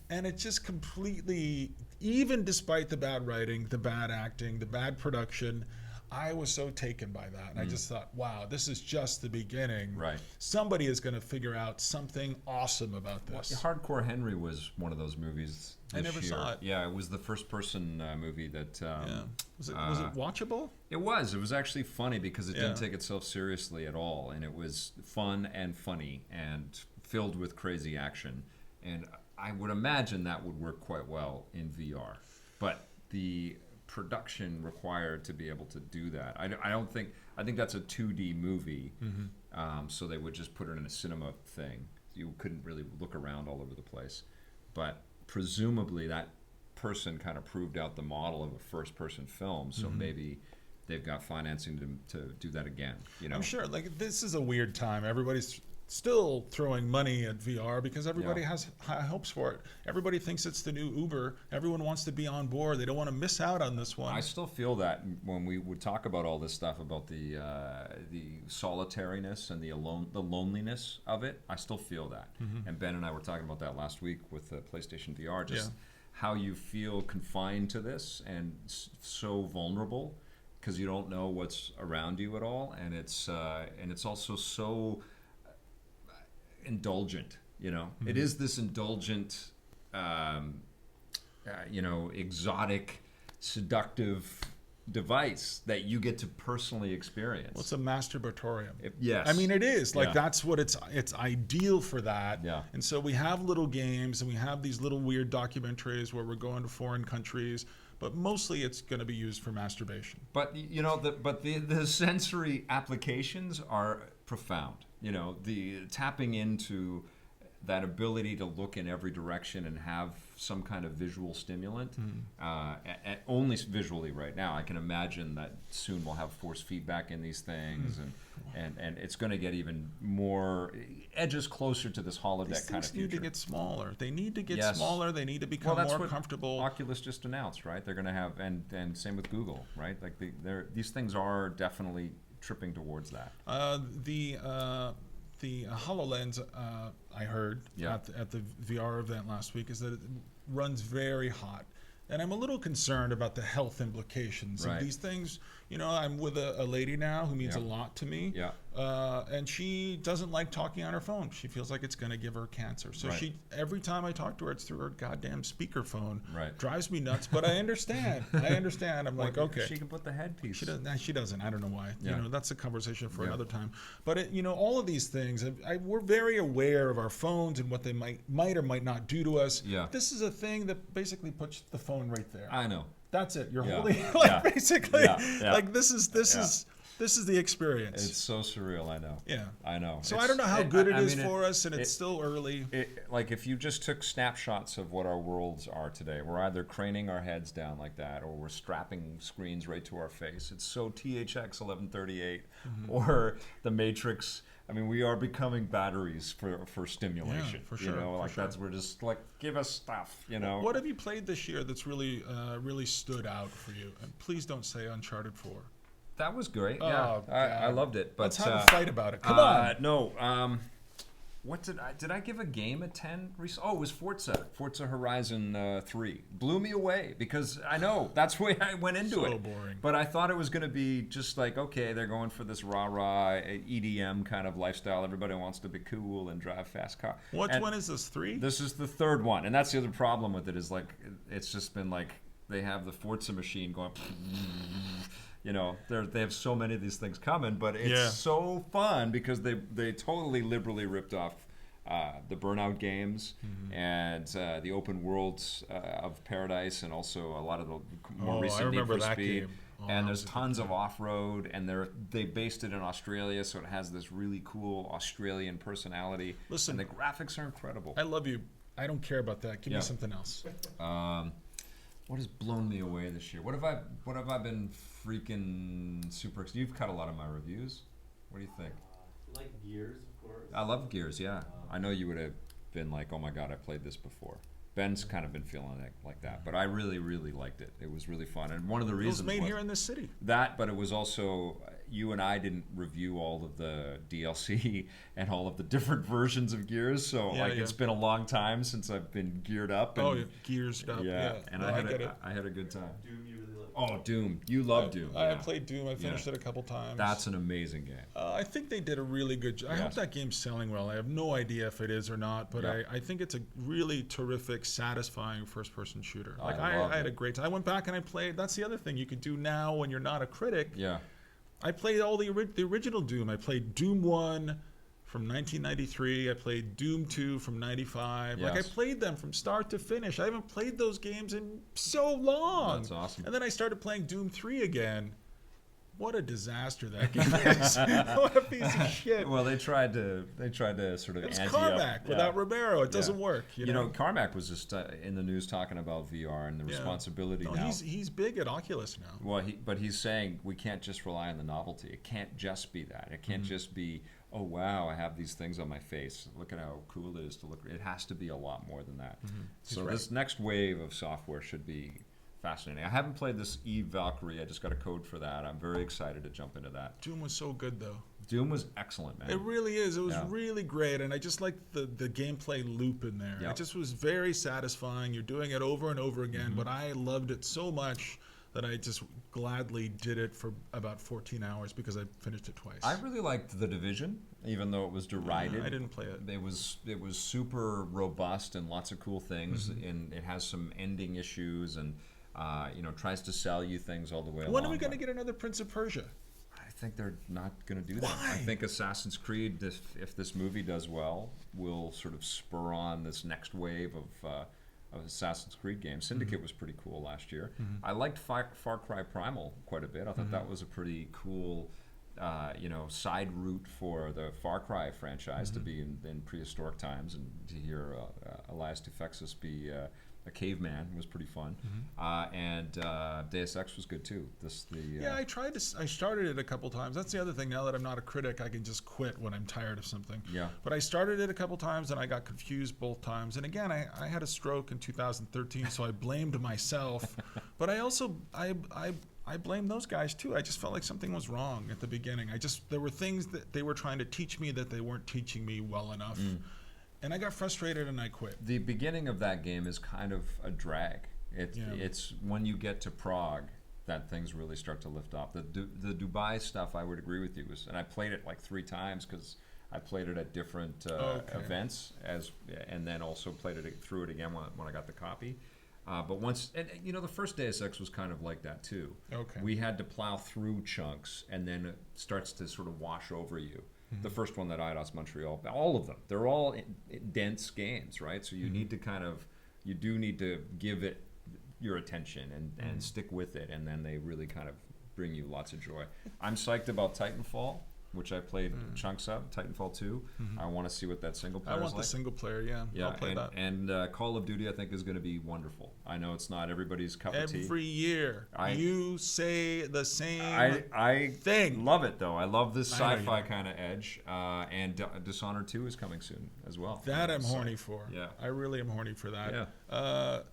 Speaker 2: And it just completely, even despite the bad writing, the bad acting, the bad production, I was so taken by that. And I just thought, wow, this is just the beginning.
Speaker 1: Right.
Speaker 2: Somebody is going to figure out something awesome about this.
Speaker 1: Hardcore Henry was one of those movies this
Speaker 2: I never
Speaker 1: year.
Speaker 2: saw it.
Speaker 1: Yeah, it was the first-person movie that...
Speaker 2: Was it watchable?
Speaker 1: It was. It was actually funny because it didn't take itself seriously at all. And it was fun and funny and filled with crazy action. And I would imagine that would work quite well in VR. But the production required to be able to do that. I think that's a 2D movie, so they would just put it in a cinema thing. You couldn't really look around all over the place. But presumably that person kind of proved out the model of a first-person film, so maybe they've got financing to do that again. You know,
Speaker 2: I'm sure. Like, this is a weird time. Everybody's still throwing money at VR because everybody has high hopes for it. Everybody thinks it's the new Uber. Everyone wants to be on board. They don't want to miss out on this one.
Speaker 1: I still feel that when we would talk about all this stuff about the solitariness and the loneliness of it, I still feel that. And Ben and I were talking about that last week with the PlayStation VR, just how you feel confined to this and so vulnerable because you don't know what's around you at all, and it's also so indulgent, you know. It is this indulgent, exotic, seductive device that you get to personally experience.
Speaker 2: Well, it's a masturbatorium.
Speaker 1: Yes.
Speaker 2: I mean, it is. Like, that's what it's ideal for that.
Speaker 1: Yeah.
Speaker 2: And so we have little games, and we have these little weird documentaries where we're going to foreign countries, but mostly it's going to be used for masturbation.
Speaker 1: But, you know, the sensory applications are profound. You know, the tapping into that ability to look in every direction and have some kind of visual stimulant, only visually right now. I can imagine that soon we'll have force feedback in these things, and it's going to get even more, edges closer to this holodeck kind of future.
Speaker 2: These things need to get smaller. They need to get smaller. They need to become more comfortable.
Speaker 1: Oculus just announced, right? They're going to have, and same with Google, right? Like these things are definitely tripping towards that.
Speaker 2: The HoloLens, I heard at the VR event last week, is that it runs very hot. And I'm a little concerned about the health implications of these things. You know, I'm with a lady now who means a lot to me. And she doesn't like talking on her phone. She feels like it's going to give her cancer. So
Speaker 1: Right.
Speaker 2: every time I talk to her, it's through her goddamn speakerphone.
Speaker 1: Right.
Speaker 2: Drives me nuts, but I understand. I'm like, okay.
Speaker 1: She can put the headpiece.
Speaker 2: She doesn't. She doesn't. I don't know why.
Speaker 1: Yeah.
Speaker 2: That's a conversation for
Speaker 1: Yeah.
Speaker 2: another time. But all of these things, we're very aware of our phones and what they might or might not do to us.
Speaker 1: Yeah.
Speaker 2: This is a thing that basically puts the phone right there.
Speaker 1: I know.
Speaker 2: That's it. You're
Speaker 1: Yeah.
Speaker 2: holding
Speaker 1: Yeah.
Speaker 2: basically
Speaker 1: Yeah.
Speaker 2: like this is the experience.
Speaker 1: It's so surreal. I know.
Speaker 2: Yeah.
Speaker 1: I know.
Speaker 2: So
Speaker 1: It's-
Speaker 2: I don't know how good it
Speaker 1: I
Speaker 2: is
Speaker 1: mean,
Speaker 2: for us, and it's still early.
Speaker 1: Like if you just took snapshots of what our worlds are today, we're either craning our heads down like that, or we're strapping screens right to our face. It's so THX 1138, or the Matrix. I mean, we are becoming batteries for stimulation.
Speaker 2: for sure, for sure.
Speaker 1: we're just like, give us stuff.
Speaker 2: What have you played this year that's really stood out for you? And please don't say Uncharted 4.
Speaker 1: That was great.
Speaker 2: Oh,
Speaker 1: Yeah, I
Speaker 2: God.
Speaker 1: loved it. But
Speaker 2: Let's have a fight about it. Come on.
Speaker 1: No. What did I give a game a 10? Oh, it was Forza Horizon 3. Blew me away because I know that's the way I went into
Speaker 2: So
Speaker 1: it.
Speaker 2: boring.
Speaker 1: But I thought it was going to be just like, okay, they're going for this rah-rah EDM kind of lifestyle. Everybody wants to be cool and drive fast car.
Speaker 2: Which
Speaker 1: And
Speaker 2: one is this? 3?
Speaker 1: This is the third one, and that's the other problem with it is like it's just been like they have the Forza machine going. They have so many of these things coming, but it's
Speaker 2: Yeah.
Speaker 1: so fun because they totally liberally ripped off the Burnout games and the open worlds of Paradise, and also a lot of the more
Speaker 2: I
Speaker 1: recent Need
Speaker 2: remember
Speaker 1: for
Speaker 2: that
Speaker 1: Speed.
Speaker 2: game. Oh,
Speaker 1: And
Speaker 2: that
Speaker 1: there's
Speaker 2: was a good
Speaker 1: tons of
Speaker 2: game.
Speaker 1: off-road, and they based it in Australia, so it has this really cool Australian personality.
Speaker 2: Listen,
Speaker 1: and the graphics are incredible.
Speaker 2: I love you. I don't care about that. Give
Speaker 1: Yeah.
Speaker 2: me something else.
Speaker 1: What has blown me away this year? What have I been freaking super? You've cut a lot of my reviews. What do you think?
Speaker 4: Like Gears, of course.
Speaker 1: I love Gears. Yeah, I know you would have been like, oh my god, I played this before. Ben's kind of been feeling it like that, but I really, really liked it. It was really fun, and one of the
Speaker 2: It was
Speaker 1: reasons
Speaker 2: made
Speaker 1: was
Speaker 2: here in this city.
Speaker 1: that, but it was also you and I didn't review all of the DLC and all of the different versions of Gears, so
Speaker 2: Yeah,
Speaker 1: it's
Speaker 2: yeah.
Speaker 1: been a long time since I've been geared up. And,
Speaker 2: Oh, yeah. Gears up. Yeah.
Speaker 1: and
Speaker 2: No,
Speaker 1: I
Speaker 2: get it.
Speaker 1: had a good time.
Speaker 4: Doom, you really like.
Speaker 1: Oh, Doom! You love Doom.
Speaker 2: I
Speaker 1: yeah.
Speaker 2: played Doom. I finished it a couple times.
Speaker 1: That's an amazing game.
Speaker 2: I think they did a really good job. I hope
Speaker 1: Yes.
Speaker 2: that game's selling well. I have no idea if it is or not, but
Speaker 1: Yeah.
Speaker 2: I think it's a really terrific, satisfying first-person shooter. Like
Speaker 1: I love
Speaker 2: I had
Speaker 1: it.
Speaker 2: a great time. I went back and I played. That's the other thing you could do now when you're not a critic.
Speaker 1: Yeah.
Speaker 2: I played all the original Doom. I played Doom 1 from 1993. I played Doom 2 from 95. Like I
Speaker 1: Yes.
Speaker 2: played them from start to finish. I haven't played those games in so long.
Speaker 1: That's awesome.
Speaker 2: And then I started playing Doom 3 again. What a disaster that game is. What a piece of shit.
Speaker 1: Well, they tried to sort of
Speaker 2: It's
Speaker 1: ante
Speaker 2: Carmack
Speaker 1: up.
Speaker 2: without Romero. It doesn't work.
Speaker 1: You know, Carmack was just in the news talking about VR and the
Speaker 2: Yeah.
Speaker 1: responsibility
Speaker 2: No,
Speaker 1: now.
Speaker 2: he's big at Oculus now.
Speaker 1: Well, but he's saying we can't just rely on the novelty. It can't just be that. It can't just be, oh wow, I have these things on my face. Look at how cool it is to look. It has to be a lot more than that. So
Speaker 2: right.
Speaker 1: this next wave of software should be fascinating. I haven't played this Eve Valkyrie. I just got a code for that. I'm very excited to jump into that.
Speaker 2: Doom was so good though.
Speaker 1: Doom was excellent, man.
Speaker 2: It really is. It was
Speaker 1: Yeah.
Speaker 2: really great, and I just liked the gameplay loop in there.
Speaker 1: Yeah.
Speaker 2: It just was very satisfying. You're doing it over and over again, but I loved it so much that I just gladly did it for about 14 hours because I finished it twice.
Speaker 1: I really liked The Division, even though it was derided.
Speaker 2: I didn't play it.
Speaker 1: It was super robust and lots of cool things, and it has some ending issues and tries to sell you things all the way along.
Speaker 2: When are we going to
Speaker 1: but
Speaker 2: get another Prince of Persia?
Speaker 1: I think they're not going to do that. I
Speaker 2: Why?
Speaker 1: think Assassin's Creed, if this movie does well, will sort of spur on this next wave of Assassin's Creed games. Syndicate was pretty cool last year. I liked Far Cry Primal quite a bit. I thought that was a pretty cool side route for the Far Cry franchise to be in prehistoric times, and to hear Elias Tufexis be a caveman was pretty fun. And Deus Ex was good too.
Speaker 2: Yeah, I started it a couple times. That's the other thing. Now that I'm not a critic, I can just quit when I'm tired of something.
Speaker 1: Yeah.
Speaker 2: But I started it a couple times and I got confused both times. And again, I had a stroke in 2013, so I blamed myself. But I also I blame those guys too. I just felt like something was wrong at the beginning. There were things that they were trying to teach me that they weren't teaching me well enough. And I got frustrated and I quit.
Speaker 1: The beginning of that game is kind of a drag. It's when you get to Prague that things really start to lift off. The Dubai stuff, I would agree with you, and I played it like 3 times because I played it at different events and then also played it through it again when I got the copy. But once, and the first Deus Ex was kind of like that too.
Speaker 2: Okay.
Speaker 1: We had to plow through chunks, and then it starts to sort of wash over you. The first one that Eidos Montreal, all of them, they're all dense games, right? So you need to you do need to give it your attention and stick with it, and then they really kind of bring you lots of joy. I'm psyched about Titanfall, which I played chunks of, Titanfall 2. I want to see what that single player
Speaker 2: I
Speaker 1: is
Speaker 2: want
Speaker 1: like.
Speaker 2: the single player, yeah. I'll play that.
Speaker 1: And Call of Duty, I think, is going to be wonderful. I know it's not everybody's cup of tea.
Speaker 2: Every year, you say the same
Speaker 1: I
Speaker 2: thing.
Speaker 1: love it, though. I love this
Speaker 2: I know you
Speaker 1: sci-fi
Speaker 2: do.
Speaker 1: kind of edge. And Dishonored 2 is coming soon as well.
Speaker 2: That I'm horny for.
Speaker 1: Yeah.
Speaker 2: I really am horny for that.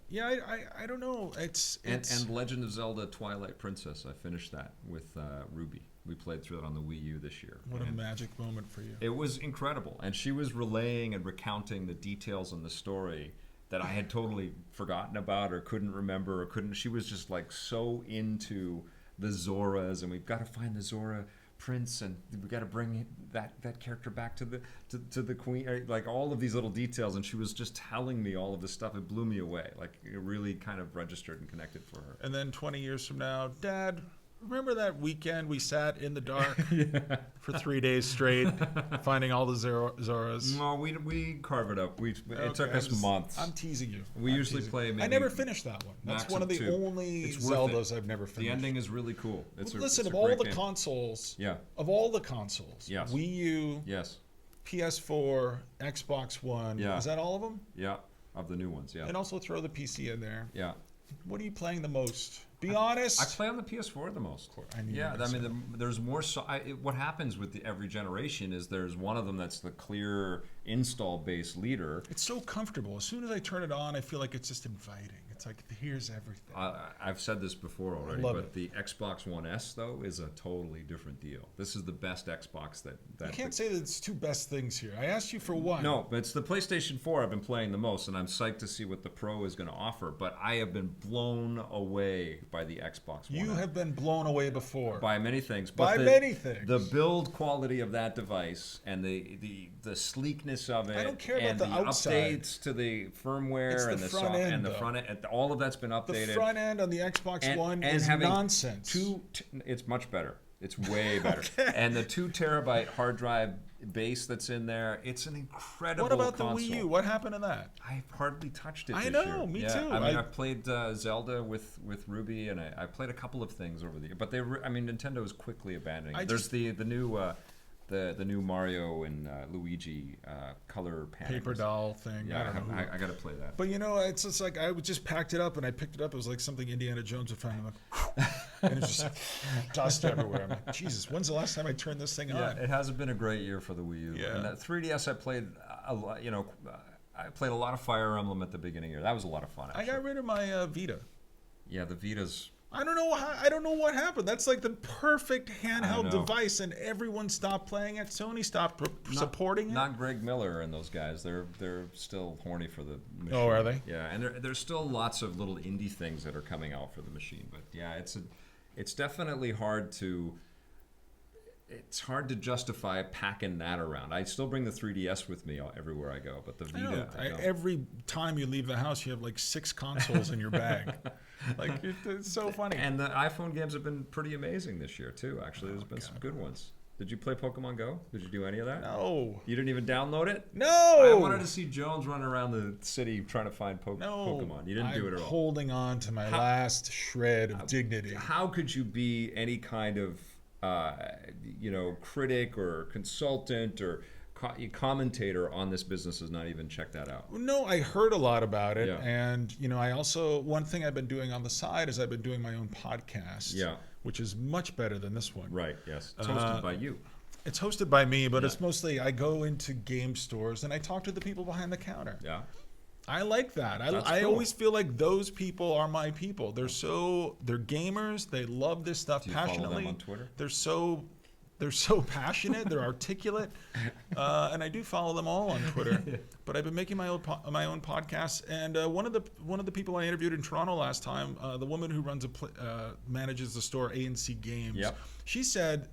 Speaker 1: Yeah.
Speaker 2: I don't know. It's
Speaker 1: And Legend of Zelda Twilight Princess, I finished that with Ruby. We played through it on the Wii U this year.
Speaker 2: what a
Speaker 1: And
Speaker 2: magic moment for you.
Speaker 1: it was incredible. And she was relaying and recounting the details in the story that I had totally forgotten about or couldn't remember she was just like so into the Zoras, and we've got to find the Zora prince, and we've got to bring that character back to the queen, like all of these little details, and she was just telling me all of this stuff. It blew me away. Like it really kind of registered and connected for her.
Speaker 2: And then 20 years from now, Dad, remember that weekend we sat in the dark for 3 days straight, finding all the Zoras?
Speaker 1: No, we carve it up. It took
Speaker 2: Okay,
Speaker 1: us months.
Speaker 2: I'm teasing you.
Speaker 1: We
Speaker 2: I'm
Speaker 1: usually
Speaker 2: teasing
Speaker 1: play
Speaker 2: you. I
Speaker 1: maybe
Speaker 2: never finished that one. That's
Speaker 1: max
Speaker 2: one
Speaker 1: of
Speaker 2: of the
Speaker 1: 2.
Speaker 2: only
Speaker 1: It's worth it.
Speaker 2: Zeldas I've never
Speaker 1: The
Speaker 2: finished.
Speaker 1: ending is really cool.
Speaker 2: Listen,
Speaker 1: it's
Speaker 2: of
Speaker 1: a
Speaker 2: all
Speaker 1: great
Speaker 2: the
Speaker 1: game.
Speaker 2: consoles,
Speaker 1: Yeah. Yes.
Speaker 2: Wii U,
Speaker 1: Yes.
Speaker 2: PS4, Xbox One,
Speaker 1: Yeah.
Speaker 2: is that all of them?
Speaker 1: Yeah. Of the new ones. Yeah.
Speaker 2: And also throw the PC in there.
Speaker 1: Yeah.
Speaker 2: What are you playing the most? Be honest.
Speaker 1: I play on the PS4 the most.
Speaker 2: I knew you
Speaker 1: Yeah,
Speaker 2: were
Speaker 1: I
Speaker 2: gonna
Speaker 1: mean, there's more. What happens with every generation is there's one of them that's the clear install-based leader.
Speaker 2: It's so comfortable. As soon as I turn it on, I feel like it's just inviting. It's like, here's everything.
Speaker 1: I've said this before already,
Speaker 2: love
Speaker 1: but
Speaker 2: it.
Speaker 1: the Xbox One S though is a totally different deal. This is the best Xbox that.
Speaker 2: You can't say that it's two best things here. I asked you for one.
Speaker 1: No, but it's the PlayStation 4 I've been playing the most, and I'm psyched to see what the Pro is going to offer. But I have been blown away by the Xbox One.
Speaker 2: You have been blown away before.
Speaker 1: By many things.
Speaker 2: By many things.
Speaker 1: The build quality of that device and the sleekness of it.
Speaker 2: I don't care about
Speaker 1: and
Speaker 2: the outside.
Speaker 1: updates to the firmware
Speaker 2: It's the
Speaker 1: and the
Speaker 2: front
Speaker 1: software
Speaker 2: end,
Speaker 1: and the
Speaker 2: though.
Speaker 1: front end. All of that's been updated.
Speaker 2: The front end on the Xbox One is
Speaker 1: having
Speaker 2: nonsense.
Speaker 1: It's much better. It's way better.
Speaker 2: Okay.
Speaker 1: And the 2 terabyte hard drive base that's in there, it's an incredible
Speaker 2: What about
Speaker 1: console.
Speaker 2: the Wii U? What happened to that?
Speaker 1: I've hardly touched it
Speaker 2: I
Speaker 1: this
Speaker 2: know,
Speaker 1: year.
Speaker 2: me
Speaker 1: Yeah,
Speaker 2: too.
Speaker 1: I mean, I've played Zelda with Ruby, and I played a couple of things over the year. But Nintendo is quickly abandoning it. There's the new Mario and Luigi color panel.
Speaker 2: Paper doll thing.
Speaker 1: Yeah,
Speaker 2: I don't know.
Speaker 1: I got to play that.
Speaker 2: But it's just like I just packed it up and I picked it up. It was like something Indiana Jones would find. I'm like, and it's just like dust everywhere. I'm like, Jesus, when's the last time I turned this thing
Speaker 1: Yeah,
Speaker 2: on?
Speaker 1: it hasn't been a great year for the Wii U.
Speaker 2: Yeah.
Speaker 1: And that 3DS, I played a lot. I played a lot of Fire Emblem at the beginning of the year. That was a lot of fun.
Speaker 2: I
Speaker 1: Actually.
Speaker 2: got rid of my Vita.
Speaker 1: Yeah, the Vita's.
Speaker 2: I don't know what happened. That's like the perfect handheld
Speaker 1: know.
Speaker 2: device, and everyone stopped playing it. Sony stopped supporting it.
Speaker 1: Not Greg Miller and those guys. They're still horny for the machine.
Speaker 2: Oh, are they?
Speaker 1: Yeah, and there's still lots of little indie things that are coming out for the machine. But yeah, it's definitely hard to. It's hard to justify packing that around. I still bring the 3DS with me everywhere I go, but the
Speaker 2: I know.
Speaker 1: Vita. I don't.
Speaker 2: Every time you leave the house, you have like 6 consoles in your bag. Like it's so funny.
Speaker 1: And the iPhone games have been pretty amazing this year too. Actually, there's been some good ones. Did you play Pokemon Go? Did you do any of that?
Speaker 2: No.
Speaker 1: You didn't even download it?
Speaker 2: No.
Speaker 1: I wanted to see Jones run around the city trying to find Pokemon. You didn't do it at all.
Speaker 2: Holding on to my last shred of dignity.
Speaker 1: How could you be any kind of critic or consultant or commentator on this business has not even checked that out?
Speaker 2: No, I heard a lot about it.
Speaker 1: Yeah.
Speaker 2: And, I also, one thing I've been doing on the side is I've been doing my own podcast.
Speaker 1: Yeah.
Speaker 2: Which is much better than this one.
Speaker 1: Right, yes. It's hosted by you.
Speaker 2: It's hosted by me, but it's mostly I go into game stores and I talk to the people behind the counter.
Speaker 1: Yeah.
Speaker 2: I like that.
Speaker 1: That's
Speaker 2: I
Speaker 1: cool.
Speaker 2: always feel like those people are my people. They're gamers. They love this stuff
Speaker 1: Do you follow them
Speaker 2: passionately.
Speaker 1: on Twitter?
Speaker 2: They're so They're so passionate. They're articulate, and I do follow them all on Twitter. But I've been making my own podcasts, and one of the people I interviewed in Toronto last time, the woman who manages the store A&C Games,
Speaker 1: Yep.
Speaker 2: she said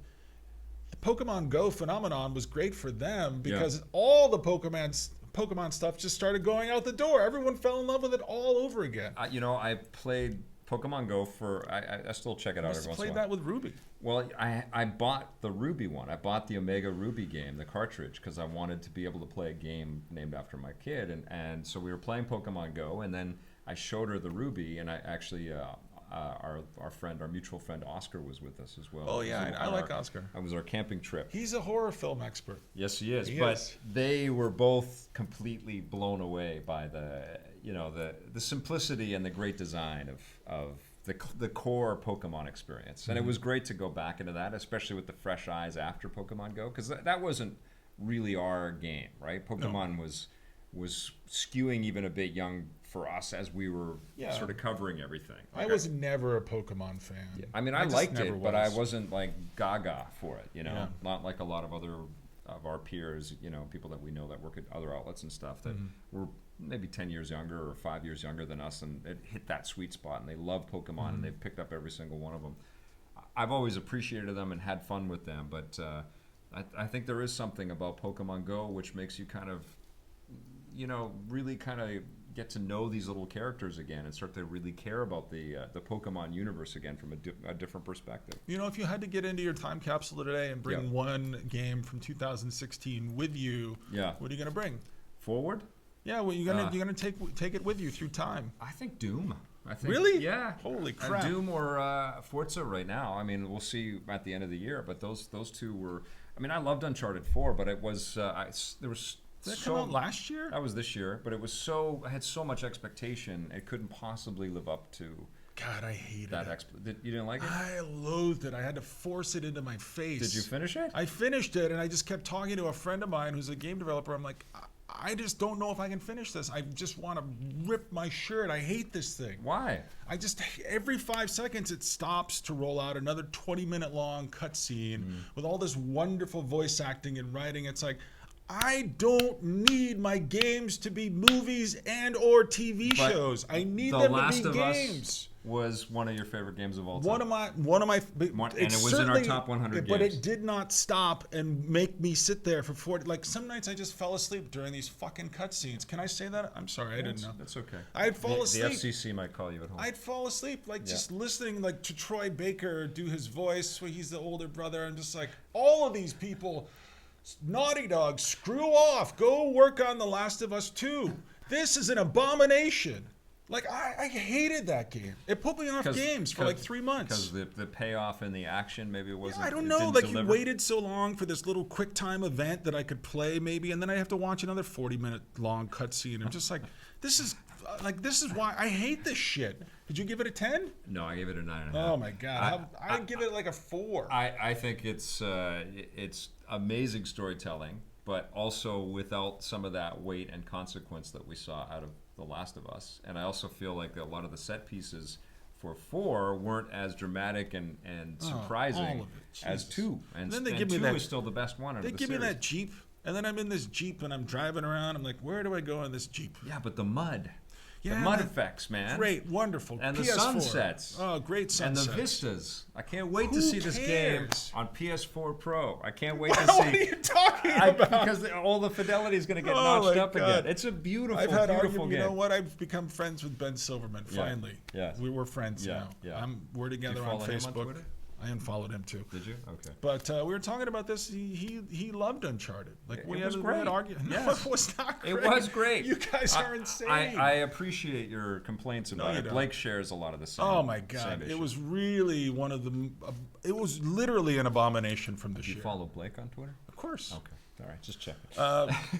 Speaker 2: the Pokemon Go phenomenon was great for them because all the Pokemon stuff just started going out the door. Everyone fell in love with it all over again.
Speaker 1: I played Pokemon Go I still check it out every once in a
Speaker 2: Played
Speaker 1: while.
Speaker 2: that with Ruby.
Speaker 1: Well, I bought the Ruby one. I bought the Omega Ruby game, the cartridge, because I wanted to be able to play a game named after my kid. And so we were playing Pokemon Go, and then I showed her the Ruby, and I actually, our mutual friend Oscar was with us as well.
Speaker 2: Oh,
Speaker 1: It
Speaker 2: yeah,
Speaker 1: was
Speaker 2: I like Oscar.
Speaker 1: It was our camping trip.
Speaker 2: He's a horror film expert.
Speaker 1: Yes, he is.
Speaker 2: He
Speaker 1: But
Speaker 2: is.
Speaker 1: they were both completely blown away by the simplicity and the great design of the core Pokemon experience. And it was great to go back into that, especially with the fresh eyes after Pokemon Go, because that wasn't really our game, right? Pokemon was skewing even a bit young for us as we were sort of covering everything.
Speaker 2: I was never a Pokemon fan.
Speaker 1: I mean, I
Speaker 2: just
Speaker 1: liked
Speaker 2: never
Speaker 1: it, but I
Speaker 2: was.
Speaker 1: wasn't like gaga for it,
Speaker 2: Yeah.
Speaker 1: Not like a lot of other of our peers, people that we know that work at other outlets and stuff that were maybe 10 years younger or 5 years younger than us, and it hit that sweet spot, and they love Pokemon, and they've picked up every single one of them. I've always appreciated them and had fun with them, but I think there is something about Pokemon Go which makes you kind of, really kind of get to know these little characters again and start to really care about the Pokemon universe again from a different perspective.
Speaker 2: If you had to get into your time capsule today and bring one game from 2016 with you, what are you going to bring?
Speaker 1: Forward?
Speaker 2: Yeah, well, you're gonna take it with you through time.
Speaker 1: I think Doom. I think,
Speaker 2: Really?
Speaker 1: Yeah.
Speaker 2: Holy crap.
Speaker 1: Doom or Forza right now. I mean, we'll see at the end of the year. But those two were. I mean, I loved Uncharted 4, but it was there was.
Speaker 2: Did that come out last year?
Speaker 1: That was this year, but it was I had so much expectation, it couldn't possibly live up to
Speaker 2: God, I hated
Speaker 1: that.
Speaker 2: it.
Speaker 1: You didn't like it?
Speaker 2: I loathed it. I had to force it into my face.
Speaker 1: Did you finish it?
Speaker 2: I finished it, and I just kept talking to a friend of mine who's a game developer. I'm like, I just don't know if I can finish this. I just want to rip my shirt. I hate this thing.
Speaker 1: Why?
Speaker 2: Every 5 seconds it stops to roll out another 20-minute long cutscene with all this wonderful voice acting and writing. It's like, I don't need my games to be movies and or TV
Speaker 1: But
Speaker 2: shows. I need
Speaker 1: The
Speaker 2: them
Speaker 1: Last
Speaker 2: to
Speaker 1: of
Speaker 2: be
Speaker 1: Us
Speaker 2: games.
Speaker 1: was one of your favorite games of all time.
Speaker 2: One of my,
Speaker 1: and it was in our top 100
Speaker 2: but
Speaker 1: games.
Speaker 2: it did not stop and make me sit there for 40. Like some nights I just fell asleep during these fucking cutscenes. Can I say that? I'm sorry, I didn't know.
Speaker 1: That's okay.
Speaker 2: I'd fall
Speaker 1: The
Speaker 2: asleep.
Speaker 1: FCC might call you at home.
Speaker 2: I'd fall asleep, just listening to Troy Baker do his voice where he's the older brother. I'm just like, all of these people, Naughty Dog, screw off. Go work on The Last of Us 2. This is an abomination. Like, I hated that game. It put me off games for like 3 months.
Speaker 1: Because the payoff in the action, maybe it wasn't.
Speaker 2: I don't
Speaker 1: it
Speaker 2: know.
Speaker 1: didn't
Speaker 2: Like,
Speaker 1: deliver.
Speaker 2: you waited so long for this little quick time event that I could play maybe, and then I have to watch another 40-minute long cutscene. I'm just like, this is why I hate this shit. Did you give it a 10?
Speaker 1: No, I gave it a 9.5.
Speaker 2: Oh my god, I'd give it like a 4.
Speaker 1: I think it's amazing storytelling, but also without some of that weight and consequence that we saw out of The Last of Us. And I also feel like a lot of the set pieces for 4 weren't as dramatic and surprising
Speaker 2: all of it.
Speaker 1: as
Speaker 2: Jesus.
Speaker 1: 2. And
Speaker 2: then they
Speaker 1: and
Speaker 2: give me
Speaker 1: 2
Speaker 2: that-
Speaker 1: is still the best one out
Speaker 2: They
Speaker 1: of the
Speaker 2: give me
Speaker 1: series.
Speaker 2: that Jeep, and then I'm in this Jeep and I'm driving around. I'm like, where do I go in this Jeep?
Speaker 1: Yeah, but the mud.
Speaker 2: Yeah,
Speaker 1: the mud
Speaker 2: that-
Speaker 1: effects, man.
Speaker 2: Great, wonderful.
Speaker 1: And the
Speaker 2: PS4.
Speaker 1: sunsets.
Speaker 2: Oh, great
Speaker 1: And
Speaker 2: sunsets.
Speaker 1: the vistas. I can't wait to
Speaker 2: Who
Speaker 1: see this game
Speaker 2: cares?
Speaker 1: on PS4 Pro. I can't wait to
Speaker 2: What are
Speaker 1: see.
Speaker 2: you talking about?
Speaker 1: Because all the fidelity is going to get
Speaker 2: Oh
Speaker 1: notched
Speaker 2: my
Speaker 1: up
Speaker 2: God.
Speaker 1: again. It's a beautiful,
Speaker 2: I've had
Speaker 1: beautiful
Speaker 2: argument.
Speaker 1: game.
Speaker 2: You know what? I've become friends with Ben Silverman.
Speaker 1: Yeah.
Speaker 2: Finally,
Speaker 1: Yeah.
Speaker 2: we're friends
Speaker 1: Yeah,
Speaker 2: now.
Speaker 1: yeah.
Speaker 2: We're together on
Speaker 1: follow him on
Speaker 2: Facebook.
Speaker 1: Twitter?
Speaker 2: I unfollowed him too.
Speaker 1: Did you? Okay.
Speaker 2: But we were talking about this. He loved Uncharted. Like
Speaker 1: It
Speaker 2: we
Speaker 1: was
Speaker 2: had
Speaker 1: great.
Speaker 2: argument. No,
Speaker 1: Yes.
Speaker 2: it was not great.
Speaker 1: It was great.
Speaker 2: You guys are insane.
Speaker 1: I appreciate your complaints about
Speaker 2: you
Speaker 1: it.
Speaker 2: don't.
Speaker 1: Blake shares a lot of the same.
Speaker 2: Oh my
Speaker 1: same
Speaker 2: god! It
Speaker 1: issues.
Speaker 2: was really one of the. It was literally an abomination from this
Speaker 1: Do you
Speaker 2: year.
Speaker 1: follow Blake on Twitter?
Speaker 2: Of course.
Speaker 1: Okay. All right. Just check.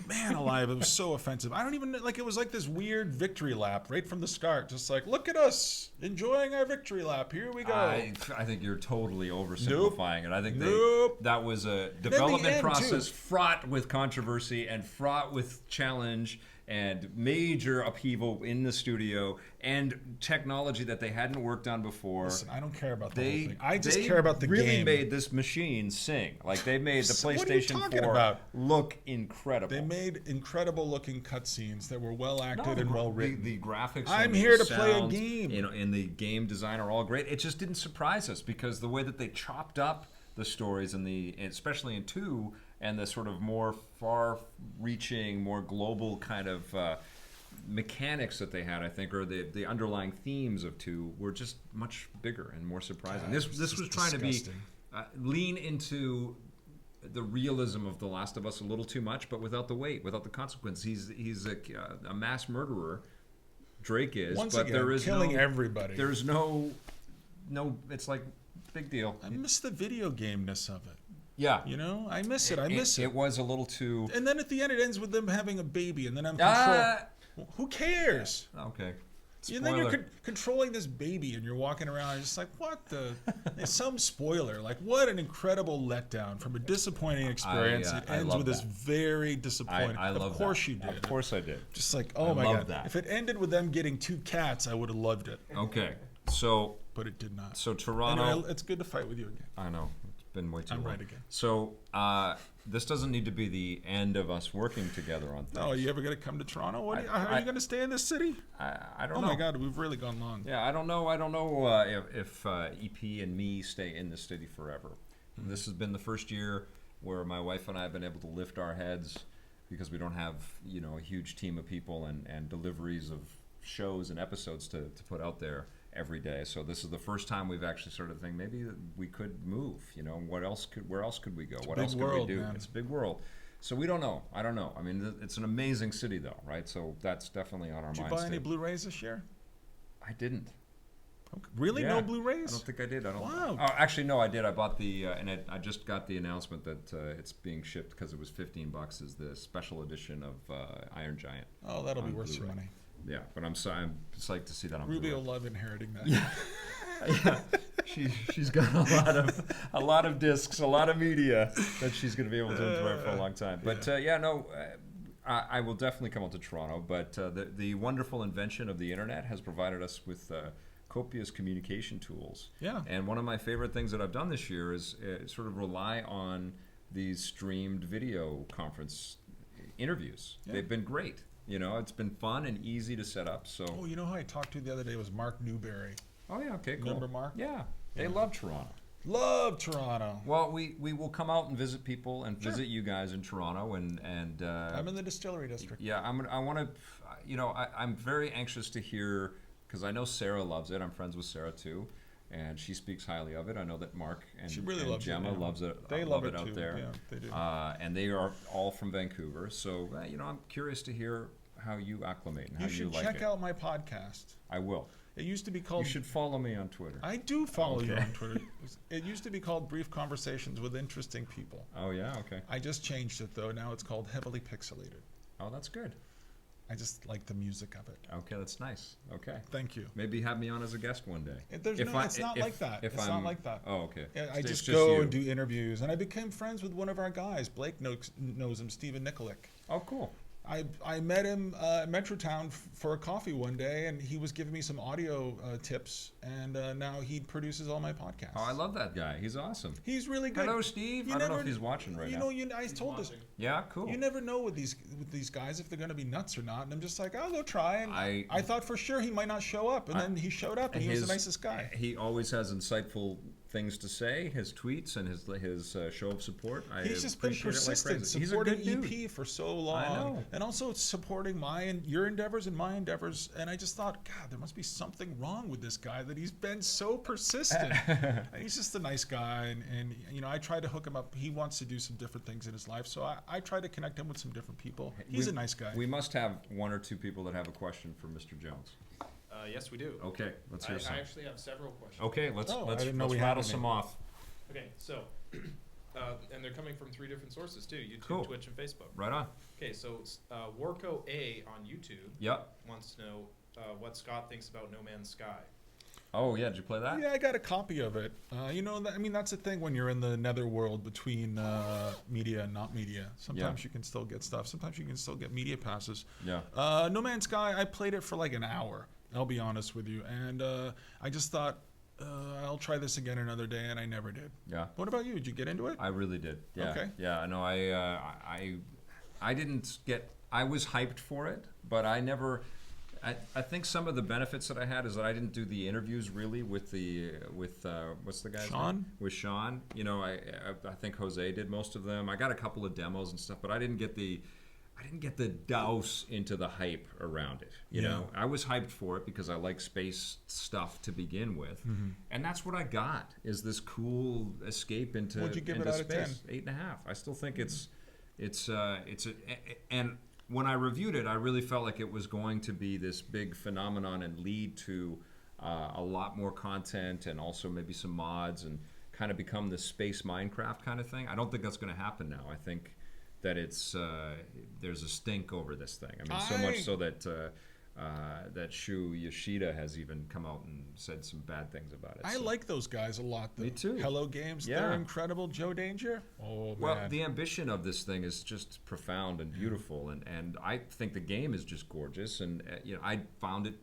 Speaker 2: Man alive, it was so offensive. I don't even like. It was like this weird victory lap right from the start. Just like, look at us enjoying our victory lap. Here we go.
Speaker 1: I think you're totally oversimplifying it. I think
Speaker 2: Nope.
Speaker 1: that was a
Speaker 2: the
Speaker 1: development
Speaker 2: end,
Speaker 1: process
Speaker 2: too.
Speaker 1: fraught with controversy and fraught with challenge and major upheaval in the studio and technology that they hadn't worked on before.
Speaker 2: Listen, I don't care about the whole
Speaker 1: They
Speaker 2: thing. I just
Speaker 1: they
Speaker 2: care about the
Speaker 1: really
Speaker 2: game.
Speaker 1: made this machine sing. Like they made the
Speaker 2: So what are you
Speaker 1: PlayStation
Speaker 2: talking
Speaker 1: 4
Speaker 2: about?
Speaker 1: look incredible.
Speaker 2: They made incredible looking cutscenes that were well acted
Speaker 1: the
Speaker 2: and
Speaker 1: gra-
Speaker 2: well written.
Speaker 1: The graphics.
Speaker 2: I'm
Speaker 1: and the
Speaker 2: here to play a
Speaker 1: sounds,
Speaker 2: game.
Speaker 1: And the game design are all great. It just didn't surprise us because the way that they chopped up the stories especially in 2, and the sort of more far-reaching, more global kind of mechanics that they had, I think, or the underlying themes of 2 were just much bigger and more surprising.
Speaker 2: God,
Speaker 1: This
Speaker 2: it's
Speaker 1: was
Speaker 2: just
Speaker 1: trying
Speaker 2: disgusting.
Speaker 1: to be lean into the realism of The Last of Us a little too much, but without the weight, without the consequence. He's a mass murderer. Drake is,
Speaker 2: Once
Speaker 1: but
Speaker 2: again,
Speaker 1: there is
Speaker 2: killing
Speaker 1: no,
Speaker 2: everybody.
Speaker 1: There's no. It's like big deal.
Speaker 2: I miss the video game-ness of it.
Speaker 1: Yeah,
Speaker 2: You know, I miss it. I miss it.
Speaker 1: It was a little too.
Speaker 2: And then at the end, it ends with them having a baby, and then I'm Who cares?
Speaker 1: Okay.
Speaker 2: And then you're
Speaker 1: Spoiler.
Speaker 2: controlling this baby, and you're walking around, and just like, what the? There's some spoiler. Like, what an incredible letdown from a disappointing experience. It
Speaker 1: I
Speaker 2: ends
Speaker 1: love
Speaker 2: with this
Speaker 1: that.
Speaker 2: very disappointing.
Speaker 1: I love
Speaker 2: of course
Speaker 1: that.
Speaker 2: you did.
Speaker 1: Of course I did.
Speaker 2: Just like,
Speaker 1: I
Speaker 2: oh my
Speaker 1: love
Speaker 2: god.
Speaker 1: that.
Speaker 2: If it ended with them getting 2 cats, I would have loved it.
Speaker 1: Okay, so
Speaker 2: But it did not.
Speaker 1: Toronto.
Speaker 2: Anyway, it's good to fight with you again.
Speaker 1: I know it's been way too
Speaker 2: I'm
Speaker 1: long.
Speaker 2: right again.
Speaker 1: So this doesn't need to be the end of us working together on things.
Speaker 2: Oh, are you ever going to come to Toronto? Are
Speaker 1: I-
Speaker 2: you going to stay in this city?
Speaker 1: I don't
Speaker 2: Oh
Speaker 1: know.
Speaker 2: my god, we've really gone long.
Speaker 1: Yeah, I don't know if EP and me stay in the city forever. This has been the first year where my wife and I have been able to lift our heads because we don't have a huge team of people and deliveries of shows and episodes to put out there every day. So this is the first time we've actually sort of think maybe we could move. Where else could we go?
Speaker 2: a
Speaker 1: What
Speaker 2: big
Speaker 1: else could
Speaker 2: world,
Speaker 1: we do?
Speaker 2: man.
Speaker 1: It's a big world. So we don't know. I don't know. I mean, it's an amazing city though, right? So that's definitely on our
Speaker 2: Did you
Speaker 1: minds.
Speaker 2: buy any
Speaker 1: too.
Speaker 2: Blu-rays this year?
Speaker 1: I didn't.
Speaker 2: Okay. Really?
Speaker 1: Yeah.
Speaker 2: No
Speaker 1: I
Speaker 2: Blu-rays?
Speaker 1: don't think I did. I don't.
Speaker 2: Wow.
Speaker 1: Oh, actually, no, I did. I bought I just got the announcement that it's being shipped because it was $15. Is the special edition of Iron Giant?
Speaker 2: Oh, that'll be
Speaker 1: on
Speaker 2: worth some
Speaker 1: Blu-ray.
Speaker 2: money.
Speaker 1: Yeah, but I'm psyched to see that on
Speaker 2: Ruby
Speaker 1: Blu-ray.
Speaker 2: will love inheriting that.
Speaker 1: Yeah, she's got a lot of discs, a lot of media that she's going to be able to enjoy for a long time. But I will definitely come out to Toronto. But the wonderful invention of the internet has provided us with copious communication tools.
Speaker 2: Yeah.
Speaker 1: And one of my favorite things that I've done this year is sort of rely on these streamed video conference interviews.
Speaker 2: Yeah.
Speaker 1: They've been great. It's been fun and easy to set up. So.
Speaker 2: Oh, you know who I talked to the other day was Mark Newberry.
Speaker 1: Oh yeah, okay, cool.
Speaker 2: Remember Mark?
Speaker 1: Yeah, they
Speaker 2: Yeah.
Speaker 1: love Toronto.
Speaker 2: Love Toronto.
Speaker 1: Well, we will come out and visit people and visit you guys in Toronto and
Speaker 2: I'm in the distillery district.
Speaker 1: yeah, I want to, I'm very anxious to hear because I know Sarah loves it. I'm friends with Sarah too, and she speaks highly of it. I know that Mark and,
Speaker 2: She really
Speaker 1: and
Speaker 2: loves it,
Speaker 1: Gemma
Speaker 2: yeah.
Speaker 1: loves it.
Speaker 2: They
Speaker 1: love
Speaker 2: love it
Speaker 1: out
Speaker 2: too.
Speaker 1: there.
Speaker 2: Yeah, they do.
Speaker 1: And they are all from Vancouver, so I'm curious to hear how you acclimate and how
Speaker 2: You should
Speaker 1: like
Speaker 2: check
Speaker 1: it.
Speaker 2: out my podcast.
Speaker 1: I will.
Speaker 2: It used to be
Speaker 1: You
Speaker 2: called.
Speaker 1: should follow me on Twitter.
Speaker 2: I do follow you
Speaker 1: Okay.
Speaker 2: on Twitter. It used to be called Brief Conversations with Interesting People.
Speaker 1: Oh yeah, okay.
Speaker 2: I just changed it though. Now it's called Heavily Pixelated.
Speaker 1: Oh, that's good.
Speaker 2: I just like the music of it.
Speaker 1: Okay, that's nice. Okay.
Speaker 2: Thank you.
Speaker 1: Maybe have me on as a guest one day.
Speaker 2: It's not like that. It's not like that.
Speaker 1: Oh, okay.
Speaker 2: I
Speaker 1: It's
Speaker 2: just go
Speaker 1: you.
Speaker 2: and do interviews, and I became friends with one of our guys. Blake knows him, Stephen Nikolic.
Speaker 1: Oh, cool.
Speaker 2: I met him at Metrotown for a coffee one day, and he was giving me some audio tips, and now he produces all my podcasts.
Speaker 1: Oh, I love that guy. He's awesome.
Speaker 2: He's really good.
Speaker 1: Hello, Steve.
Speaker 2: You
Speaker 1: I don't know
Speaker 2: never-
Speaker 1: if he's watching right now.
Speaker 2: I told this.
Speaker 1: Yeah, cool.
Speaker 2: You never know with these guys if they're going to be nuts or not, and I'm just like, I'll go try. And I thought for sure he might not show up, and then he showed up, and he was the nicest guy.
Speaker 1: He always has insightful things to say. His tweets and his show of support.
Speaker 2: He's just been
Speaker 1: appreciate it like
Speaker 2: persistent,
Speaker 1: crazy. He's a
Speaker 2: supporting
Speaker 1: good dude.
Speaker 2: EP for so long,
Speaker 1: know.
Speaker 2: and also supporting your endeavors and my endeavors. And I just thought, God, there must be something wrong with this guy that he's been so persistent. He's just a nice guy, and I try to hook him up. He wants to do some different things in his life, so I try to connect him with some different people. He's a nice guy.
Speaker 1: We must have one or two people that have a question for Mr. Jones.
Speaker 3: Yes, we do.
Speaker 1: Okay, let's hear some.
Speaker 3: I actually have several questions.
Speaker 1: Okay, let's
Speaker 2: I didn't know we had
Speaker 1: rattle
Speaker 2: any.
Speaker 1: some off.
Speaker 3: Okay, so, and they're coming from 3 different sources too: YouTube,
Speaker 1: Cool.
Speaker 3: Twitch, and Facebook.
Speaker 1: Right on.
Speaker 3: Okay, so Warco A on YouTube
Speaker 1: Yep.
Speaker 3: wants to know what Scott thinks about No Man's Sky.
Speaker 1: Oh yeah, did you play that?
Speaker 2: Yeah, I got a copy of it. I mean, that's the thing when you're in the netherworld between media and not media. Sometimes you can still get stuff. Sometimes you can still get media passes.
Speaker 1: Yeah.
Speaker 2: No Man's Sky, I played it for like an hour. I'll be honest with you, and I just thought I'll try this again another day, and I never did.
Speaker 1: Yeah.
Speaker 2: What about you? Did you get into it?
Speaker 1: I really did. Yeah.
Speaker 2: Okay.
Speaker 1: Yeah. No, I didn't get. I was hyped for it, but I never. I think some of the benefits that I had is that I didn't do the interviews really with what's the guy's
Speaker 2: Sean?
Speaker 1: name? With Sean. I think Jose did most of them. I got a couple of demos and stuff, but I didn't get the douse into the hype around it. You know, I was hyped for it because I like space stuff to begin with, and that's what I got is this cool escape into
Speaker 2: What'd you give
Speaker 1: into
Speaker 2: it out of 10?
Speaker 1: space. 8.5. I still think and when I reviewed it, I really felt like it was going to be this big phenomenon and lead to a lot more content and also maybe some mods and kind of become the space Minecraft kind of thing. I don't think that's going to happen now. I think that there's a stink over this thing. I mean, so much so that that Shu Yoshida has even come out and said some bad things about it.
Speaker 2: I like those guys a lot, though.
Speaker 1: Me too.
Speaker 2: Hello Games,
Speaker 1: Yeah.
Speaker 2: they're incredible. Joe Danger? Oh,
Speaker 1: Well,
Speaker 2: man.
Speaker 1: the ambition of this thing is just profound and beautiful, and I think the game is just gorgeous, and I found it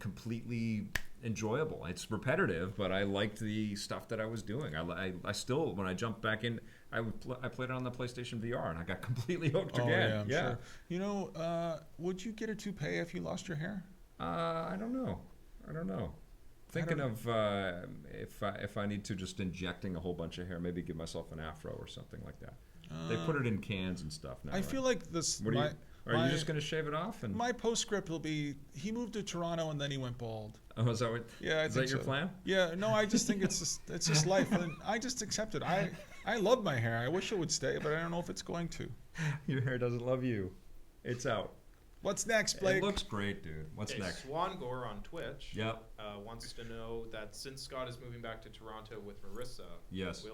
Speaker 1: completely enjoyable. It's repetitive, but I liked the stuff that I was doing. I still, when I jumped back in, I played it on the PlayStation VR, and I got completely hooked again.
Speaker 2: I'm sure. You know, would you get a toupee if you lost your hair?
Speaker 1: I don't know. Thinking of if I need to, just injecting a whole bunch of hair, maybe give myself an afro or something like that. They put it in cans and stuff now.
Speaker 2: I feel like this.
Speaker 1: Are you just going to shave it off? And
Speaker 2: My postscript will be: he moved to Toronto and then he went bald.
Speaker 1: oh, is that what?
Speaker 2: Yeah,
Speaker 1: is that your plan?
Speaker 2: Yeah, no, I just think it's just life, and I just accept it. I love my hair. I wish it would stay, but I don't know if it's going to.
Speaker 1: Your hair doesn't love you. It's out.
Speaker 2: What's next, Blake?
Speaker 1: It looks great, dude. What's
Speaker 3: Okay,
Speaker 1: next?
Speaker 3: Swan Gore on Twitch
Speaker 1: Yep.
Speaker 3: wants to know that since Scott is moving back to Toronto with Marissa,
Speaker 1: Yes.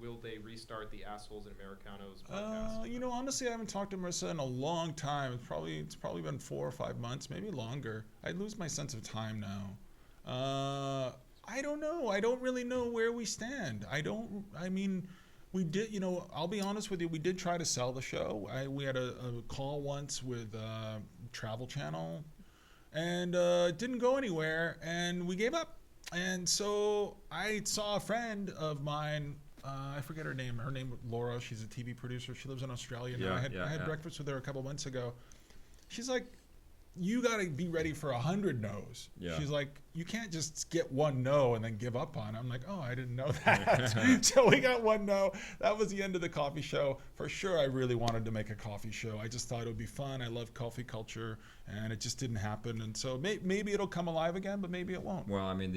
Speaker 3: will they restart the Assholes and Americanos podcast?
Speaker 2: You know, honestly, I haven't talked to Marissa in a long time. It's probably been 4 or 5 months, maybe longer. I lose my sense of time now. I don't know. I don't really know where we stand. I mean, we did. I'll be honest with you. We did try to sell the show. We had a call once with Travel Channel, and it didn't go anywhere, and we gave up. And so I saw a friend of mine. I forget her name. Her name was Laura. She's a TV producer. She lives in Australia now. I had breakfast with her a couple months ago. She's like, you got to be ready for 100 no's.
Speaker 1: Yeah.
Speaker 2: She's like, you can't just get one no and then give up on it. I'm like, oh, I didn't know that. So we got one no. That was the end of the coffee show. For sure, I really wanted to make a coffee show. I just thought it would be fun. I love coffee culture, and it just didn't happen. And so maybe it'll come alive again, but maybe it won't.
Speaker 1: Well, I mean,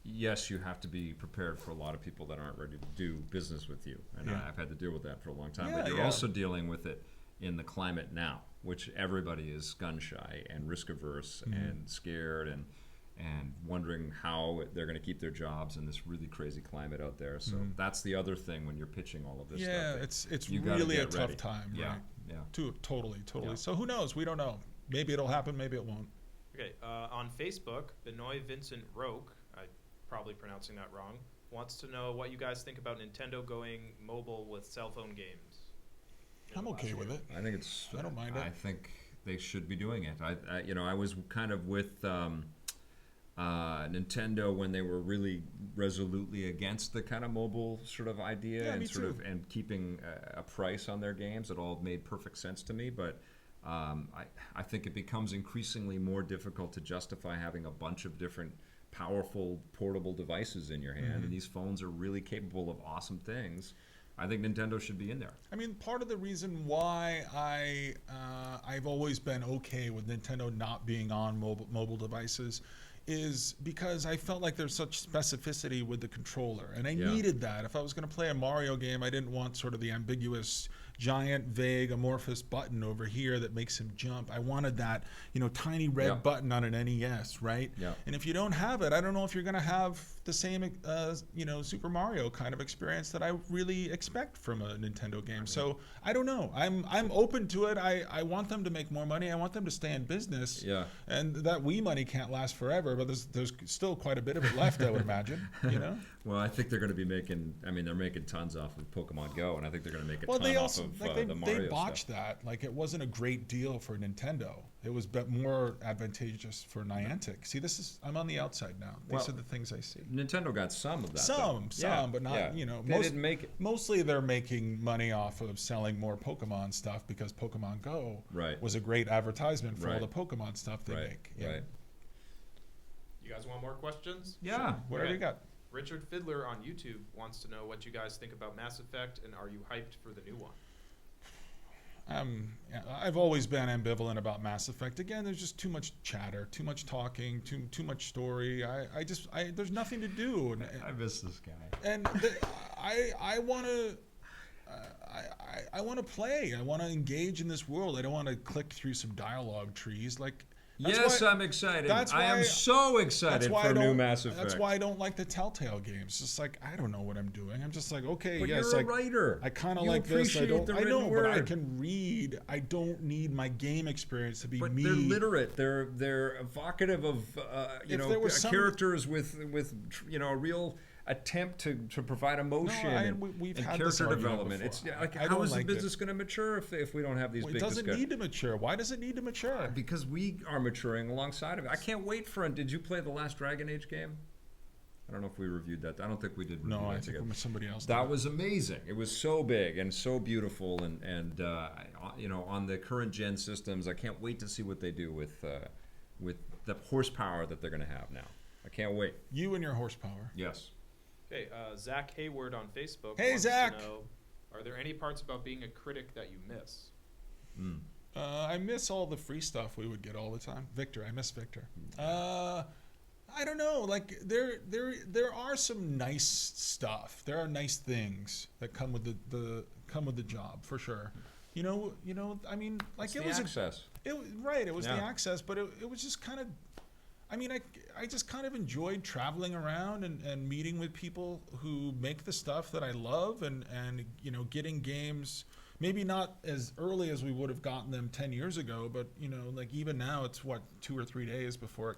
Speaker 1: yes, you have to be prepared for a lot of people that aren't ready to do business with you, and
Speaker 2: Yeah.
Speaker 1: I've had to deal with that for a long time.
Speaker 2: Yeah,
Speaker 1: but you're
Speaker 2: yeah.
Speaker 1: also dealing with it in the climate now, which everybody is gun shy and risk averse and scared and wondering how they're going to keep their jobs in this really crazy climate out there. So that's the other thing when you're pitching all of this stuff.
Speaker 2: Yeah, it's
Speaker 1: you gotta
Speaker 2: really a
Speaker 1: get
Speaker 2: tough
Speaker 1: ready.
Speaker 2: time,
Speaker 1: Yeah,
Speaker 2: right?
Speaker 1: yeah.
Speaker 2: Totally.
Speaker 1: Yeah.
Speaker 2: So who knows? We don't know. Maybe it'll happen. Maybe it won't.
Speaker 3: Okay, on Facebook, Benoit Vincent Roque, I'm probably pronouncing that wrong, wants to know what you guys think about Nintendo going mobile with cell phone games.
Speaker 2: I'm okay with it.
Speaker 1: I think it's.
Speaker 2: I don't mind it.
Speaker 1: I think they should be doing it. I was kind of with Nintendo when they were really resolutely against the kind of mobile sort of idea
Speaker 2: Yeah,
Speaker 1: and
Speaker 2: me
Speaker 1: sort
Speaker 2: too.
Speaker 1: of and keeping a price on their games. It all made perfect sense to me, but. I think it becomes increasingly more difficult to justify having a bunch of different powerful portable devices in your hand, and these phones are really capable of awesome things. I think Nintendo should be in there.
Speaker 2: I mean, part of the reason why I've always been okay with Nintendo not being on mobile devices is because I felt like there's such specificity with the controller, and I
Speaker 1: Yeah.
Speaker 2: needed that. If I was going to play a Mario game, I didn't want sort of the ambiguous, giant, vague, amorphous button over here that makes him jump. I wanted that, tiny red
Speaker 1: Yeah.
Speaker 2: button on an NES, right?
Speaker 1: Yeah.
Speaker 2: And if you don't have it, I don't know if you're going to have the same, Super Mario kind of experience that I really expect from a Nintendo game. So I don't know. I'm open to it. I want them to make more money. I want them to stay in business.
Speaker 1: Yeah.
Speaker 2: And that Wii money can't last forever, but there's still quite a bit of it left, I would imagine.
Speaker 1: Well, I think they're going to be making. I mean, they're making tons off of Pokemon Go, and I think they're going to make a
Speaker 2: Well,
Speaker 1: ton
Speaker 2: they
Speaker 1: off
Speaker 2: also
Speaker 1: of
Speaker 2: like
Speaker 1: the Mario
Speaker 2: they botched
Speaker 1: stuff.
Speaker 2: that. Like it wasn't a great deal for Nintendo. It was more advantageous for Niantic. See, I'm on the outside now. These
Speaker 1: Well,
Speaker 2: are the things I see.
Speaker 1: Nintendo got some of that.
Speaker 2: Some,
Speaker 1: though.
Speaker 2: but not.
Speaker 1: Yeah. They
Speaker 2: Most,
Speaker 1: didn't make it.
Speaker 2: mostly they're making money off of selling more Pokemon stuff because Pokemon Go
Speaker 1: Right.
Speaker 2: was a great advertisement for all
Speaker 1: Right.
Speaker 2: the Pokemon stuff they
Speaker 1: Right.
Speaker 2: make.
Speaker 1: Right.
Speaker 3: You guys want more questions?
Speaker 1: Yeah.
Speaker 2: What have
Speaker 3: Okay.
Speaker 2: you got?
Speaker 3: Richard Fiddler on YouTube wants to know what you guys think about Mass Effect, and are you hyped for the new one?
Speaker 2: Yeah, I've always been ambivalent about Mass Effect. Again, there's just too much chatter, too much talking, too much story. There's nothing to do,
Speaker 1: I miss this guy.
Speaker 2: and I want to. I want to play. I want to engage in this world. I don't want to click through some dialogue trees. That's
Speaker 1: Yes,
Speaker 2: why-
Speaker 1: I'm excited.
Speaker 2: that's
Speaker 1: I am
Speaker 2: why-
Speaker 1: so excited
Speaker 2: That's why
Speaker 1: for
Speaker 2: I
Speaker 1: new
Speaker 2: don't.
Speaker 1: Mass Effect.
Speaker 2: That's why I don't like the Telltale games. Just like I don't know what I'm doing. I'm just like, okay,
Speaker 1: But
Speaker 2: yes,
Speaker 1: you're a
Speaker 2: like
Speaker 1: writer.
Speaker 2: I kind of
Speaker 1: You
Speaker 2: like this. I
Speaker 1: appreciate
Speaker 2: don't.
Speaker 1: the
Speaker 2: I know,
Speaker 1: written
Speaker 2: but I
Speaker 1: word.
Speaker 2: can read. I don't need my game experience to be
Speaker 1: But
Speaker 2: me.
Speaker 1: they're literate. They're evocative of
Speaker 2: If there was some-
Speaker 1: characters with a real attempt to provide emotion
Speaker 2: we've
Speaker 1: and
Speaker 2: had this
Speaker 1: character
Speaker 2: argument
Speaker 1: development.
Speaker 2: before.
Speaker 1: It's like
Speaker 2: I
Speaker 1: how
Speaker 2: don't
Speaker 1: is the
Speaker 2: like it.
Speaker 1: business going to mature if we don't have these
Speaker 2: Well, it
Speaker 1: big
Speaker 2: doesn't
Speaker 1: discussions?
Speaker 2: need to mature. Why does it need to mature?
Speaker 1: Because we are maturing alongside of it. I can't wait for it. Did you play the last Dragon Age game? I don't know if we reviewed that. I don't think we did. Review
Speaker 2: No, I
Speaker 1: that
Speaker 2: think
Speaker 1: together.
Speaker 2: somebody else.
Speaker 1: That
Speaker 2: did.
Speaker 1: was amazing. It was so big and so beautiful, and on the current gen systems, I can't wait to see what they do with the horsepower that they're going to have now. I can't wait.
Speaker 2: You and your horsepower.
Speaker 1: Yes.
Speaker 3: Okay, Zach Hayward on Facebook
Speaker 2: Hey,
Speaker 3: wants
Speaker 2: Zach.
Speaker 3: to know, are there any parts about being a critic that you miss?
Speaker 1: Mm.
Speaker 2: I miss all the free stuff we would get all the time. Victor, I miss Victor. I don't know. Like there are some nice stuff. There are nice things that come with the job for sure. I mean, like
Speaker 1: It's
Speaker 2: it
Speaker 1: the
Speaker 2: was
Speaker 1: access.
Speaker 2: It was the
Speaker 1: Yeah.
Speaker 2: access, but it was just kind of. I mean, I just kind of enjoyed traveling around and meeting with people who make the stuff that I love and getting games. Maybe not as early as we would have gotten them 10 years ago, but like even now it's 2 or 3 days before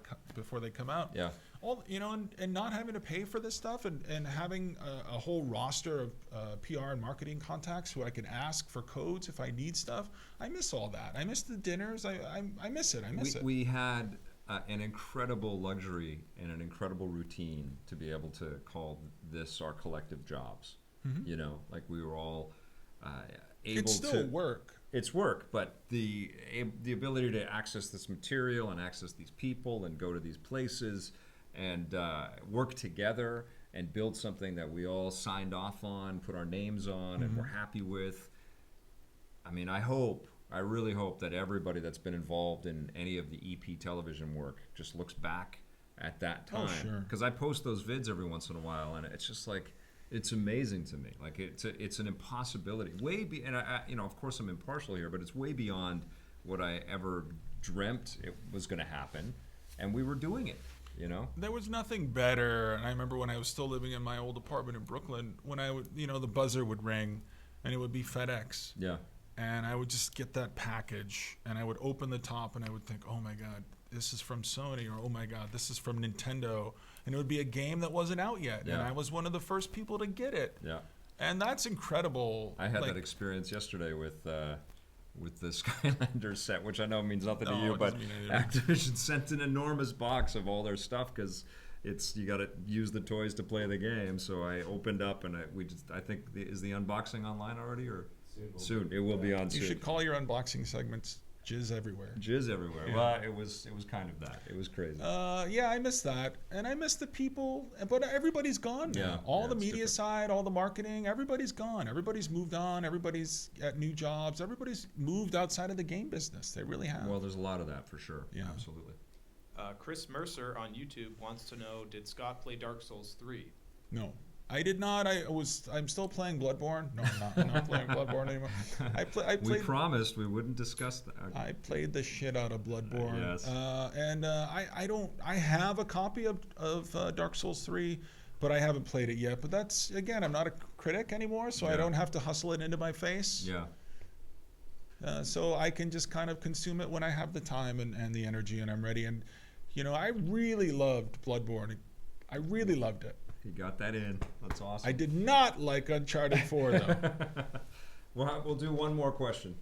Speaker 2: they come out.
Speaker 1: Yeah.
Speaker 2: All and not having to pay for this stuff and having a whole roster of PR and marketing contacts who I can ask for codes if I need stuff. I miss all that. I miss the dinners. I miss it. I miss it.
Speaker 1: We had an incredible luxury and an incredible routine to be able to call this our collective jobs.
Speaker 2: Mhm.
Speaker 1: Like we were all able
Speaker 2: It's still
Speaker 1: to.
Speaker 2: work.
Speaker 1: It's work, but the ability to access this material and access these people and go to these places and work together and build something that we all signed off on, put our names on, and we're happy with. I mean, I really hope that everybody that's been involved in any of the EP television work just looks back at that
Speaker 2: Oh,
Speaker 1: time.
Speaker 2: sure.
Speaker 1: Because I post those vids every once in a while, and it's just like, it's amazing to me. Like it's an impossibility. And I of course I'm impartial here, but it's way beyond what I ever dreamt it was going to happen, and we were doing it.
Speaker 2: There was nothing better. And I remember when I was still living in my old apartment in Brooklyn, when I would, the buzzer would ring and it would be FedEx.
Speaker 1: Yeah.
Speaker 2: And I would just get that package and I would open the top and I would think, oh my God, this is from Sony, or oh my God, this is from Nintendo. And it would be a game that wasn't out yet.
Speaker 1: Yeah.
Speaker 2: And I was one of the first people to get it.
Speaker 1: Yeah.
Speaker 2: And that's incredible.
Speaker 1: I had
Speaker 2: Like,
Speaker 1: that experience yesterday with the Skylanders set, which I know means nothing to
Speaker 2: No,
Speaker 1: you,
Speaker 2: it
Speaker 1: but
Speaker 2: doesn't mean anything.
Speaker 1: Activision sent an enormous box of all their stuff because you got to use the toys to play the game. So I opened up and I think is the unboxing online already or soon? It will be on
Speaker 2: You
Speaker 1: soon.
Speaker 2: should call your unboxing segments Jizz Everywhere.
Speaker 1: Jizz everywhere.
Speaker 2: Yeah.
Speaker 1: Well, it was kind of that. It was crazy.
Speaker 2: Yeah, I miss that, and I miss the people. But everybody's gone now.
Speaker 1: Yeah,
Speaker 2: All
Speaker 1: yeah,
Speaker 2: the
Speaker 1: it's
Speaker 2: media
Speaker 1: different.
Speaker 2: side, all the marketing, everybody's gone. Everybody's moved on. Everybody's at new jobs. Everybody's moved outside of the game business. They really have.
Speaker 1: Well, there's a lot of that for sure.
Speaker 2: Yeah.
Speaker 1: Absolutely.
Speaker 3: Chris Mercer on YouTube wants to know, did Scott play Dark Souls 3?
Speaker 2: No, I did not. I'm still playing Bloodborne. No, I'm not. I'm not playing Bloodborne anymore. I
Speaker 1: We
Speaker 2: played.
Speaker 1: promised we wouldn't discuss that.
Speaker 2: I played the shit out of Bloodborne.
Speaker 1: Yes.
Speaker 2: I don't. I have a copy of Dark Souls 3, but I haven't played it yet. But that's, again, I'm not a critic anymore, so I
Speaker 1: Yeah.
Speaker 2: don't have to hustle it into my face.
Speaker 1: Yeah.
Speaker 2: So I can just kind of consume it when I have the time and the energy and I'm ready. And, I really loved Bloodborne. I really loved it.
Speaker 1: You got that in. That's awesome.
Speaker 2: I did not like Uncharted 4, though.
Speaker 1: We'll do one more question.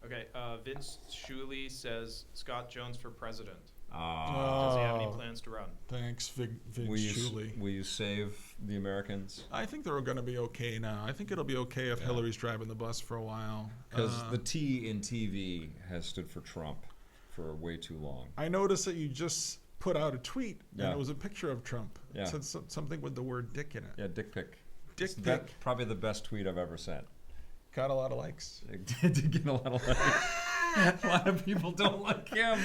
Speaker 3: Okay, Vince Shuley says, Scott Jones for president.
Speaker 1: Uh,
Speaker 3: Does he have any
Speaker 2: Oh.
Speaker 3: plans to run?
Speaker 2: Thanks, Vince
Speaker 1: will
Speaker 2: Shuley.
Speaker 1: you save the Americans?
Speaker 2: I think they're going to be okay now. I think it'll be okay if
Speaker 1: Yeah.
Speaker 2: Hillary's driving the bus for a while.
Speaker 1: Because the T in TV has stood for Trump for way too long.
Speaker 2: I noticed that you just put out a tweet, and
Speaker 1: Yeah.
Speaker 2: it was a picture of Trump.
Speaker 1: Yeah.
Speaker 2: It said something with the word dick in it.
Speaker 1: Yeah, dick pic.
Speaker 2: Dick
Speaker 1: That's
Speaker 2: pic.
Speaker 1: probably the best tweet I've ever sent.
Speaker 2: Got a lot of likes.
Speaker 1: It did get a lot of likes. A lot of people don't like him.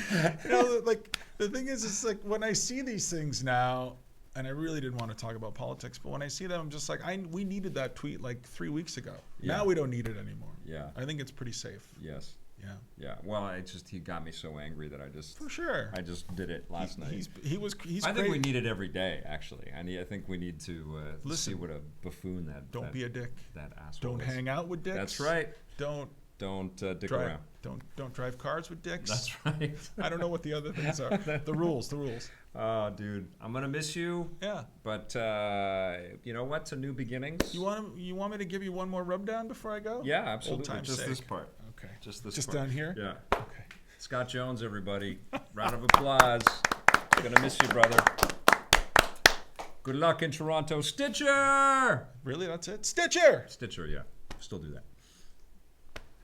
Speaker 2: Like, the thing is, it's like when I see these things now, and I really didn't want to talk about politics, but when I see them, I'm just like, we needed that tweet like 3 weeks ago.
Speaker 1: Yeah.
Speaker 2: Now we don't need it anymore.
Speaker 1: Yeah.
Speaker 2: I think it's pretty safe.
Speaker 1: Yes.
Speaker 2: Yeah.
Speaker 1: Yeah. Well, he got me so angry that
Speaker 2: For sure.
Speaker 1: I just did it last night.
Speaker 2: He's
Speaker 1: I think
Speaker 2: great.
Speaker 1: we need it every day, actually. I think we need to
Speaker 2: Listen,
Speaker 1: see what a buffoon
Speaker 2: Don't be a dick.
Speaker 1: that asshole
Speaker 2: Don't
Speaker 1: is.
Speaker 2: hang out with dicks.
Speaker 1: That's right.
Speaker 2: Don't
Speaker 1: Don't dick
Speaker 2: drive.
Speaker 1: around.
Speaker 2: Don't drive cars with dicks.
Speaker 1: That's right.
Speaker 2: I don't know what the other things are. The rules.
Speaker 1: Oh, dude, I'm gonna miss you.
Speaker 2: Yeah.
Speaker 1: But you know what? To new beginnings.
Speaker 2: You want me to give you one more rub down before I go?
Speaker 1: Yeah, absolutely.
Speaker 2: time's
Speaker 1: Just this
Speaker 2: sake.
Speaker 1: part.
Speaker 2: Okay.
Speaker 1: Just this
Speaker 2: Just
Speaker 1: part.
Speaker 2: down here?
Speaker 1: Yeah.
Speaker 2: Okay.
Speaker 1: Scott Jones, everybody. Round of applause. Gonna miss you, brother. Good luck in Toronto. Stitcher!
Speaker 2: Really? That's it? Stitcher!
Speaker 1: Stitcher, yeah. Still do that.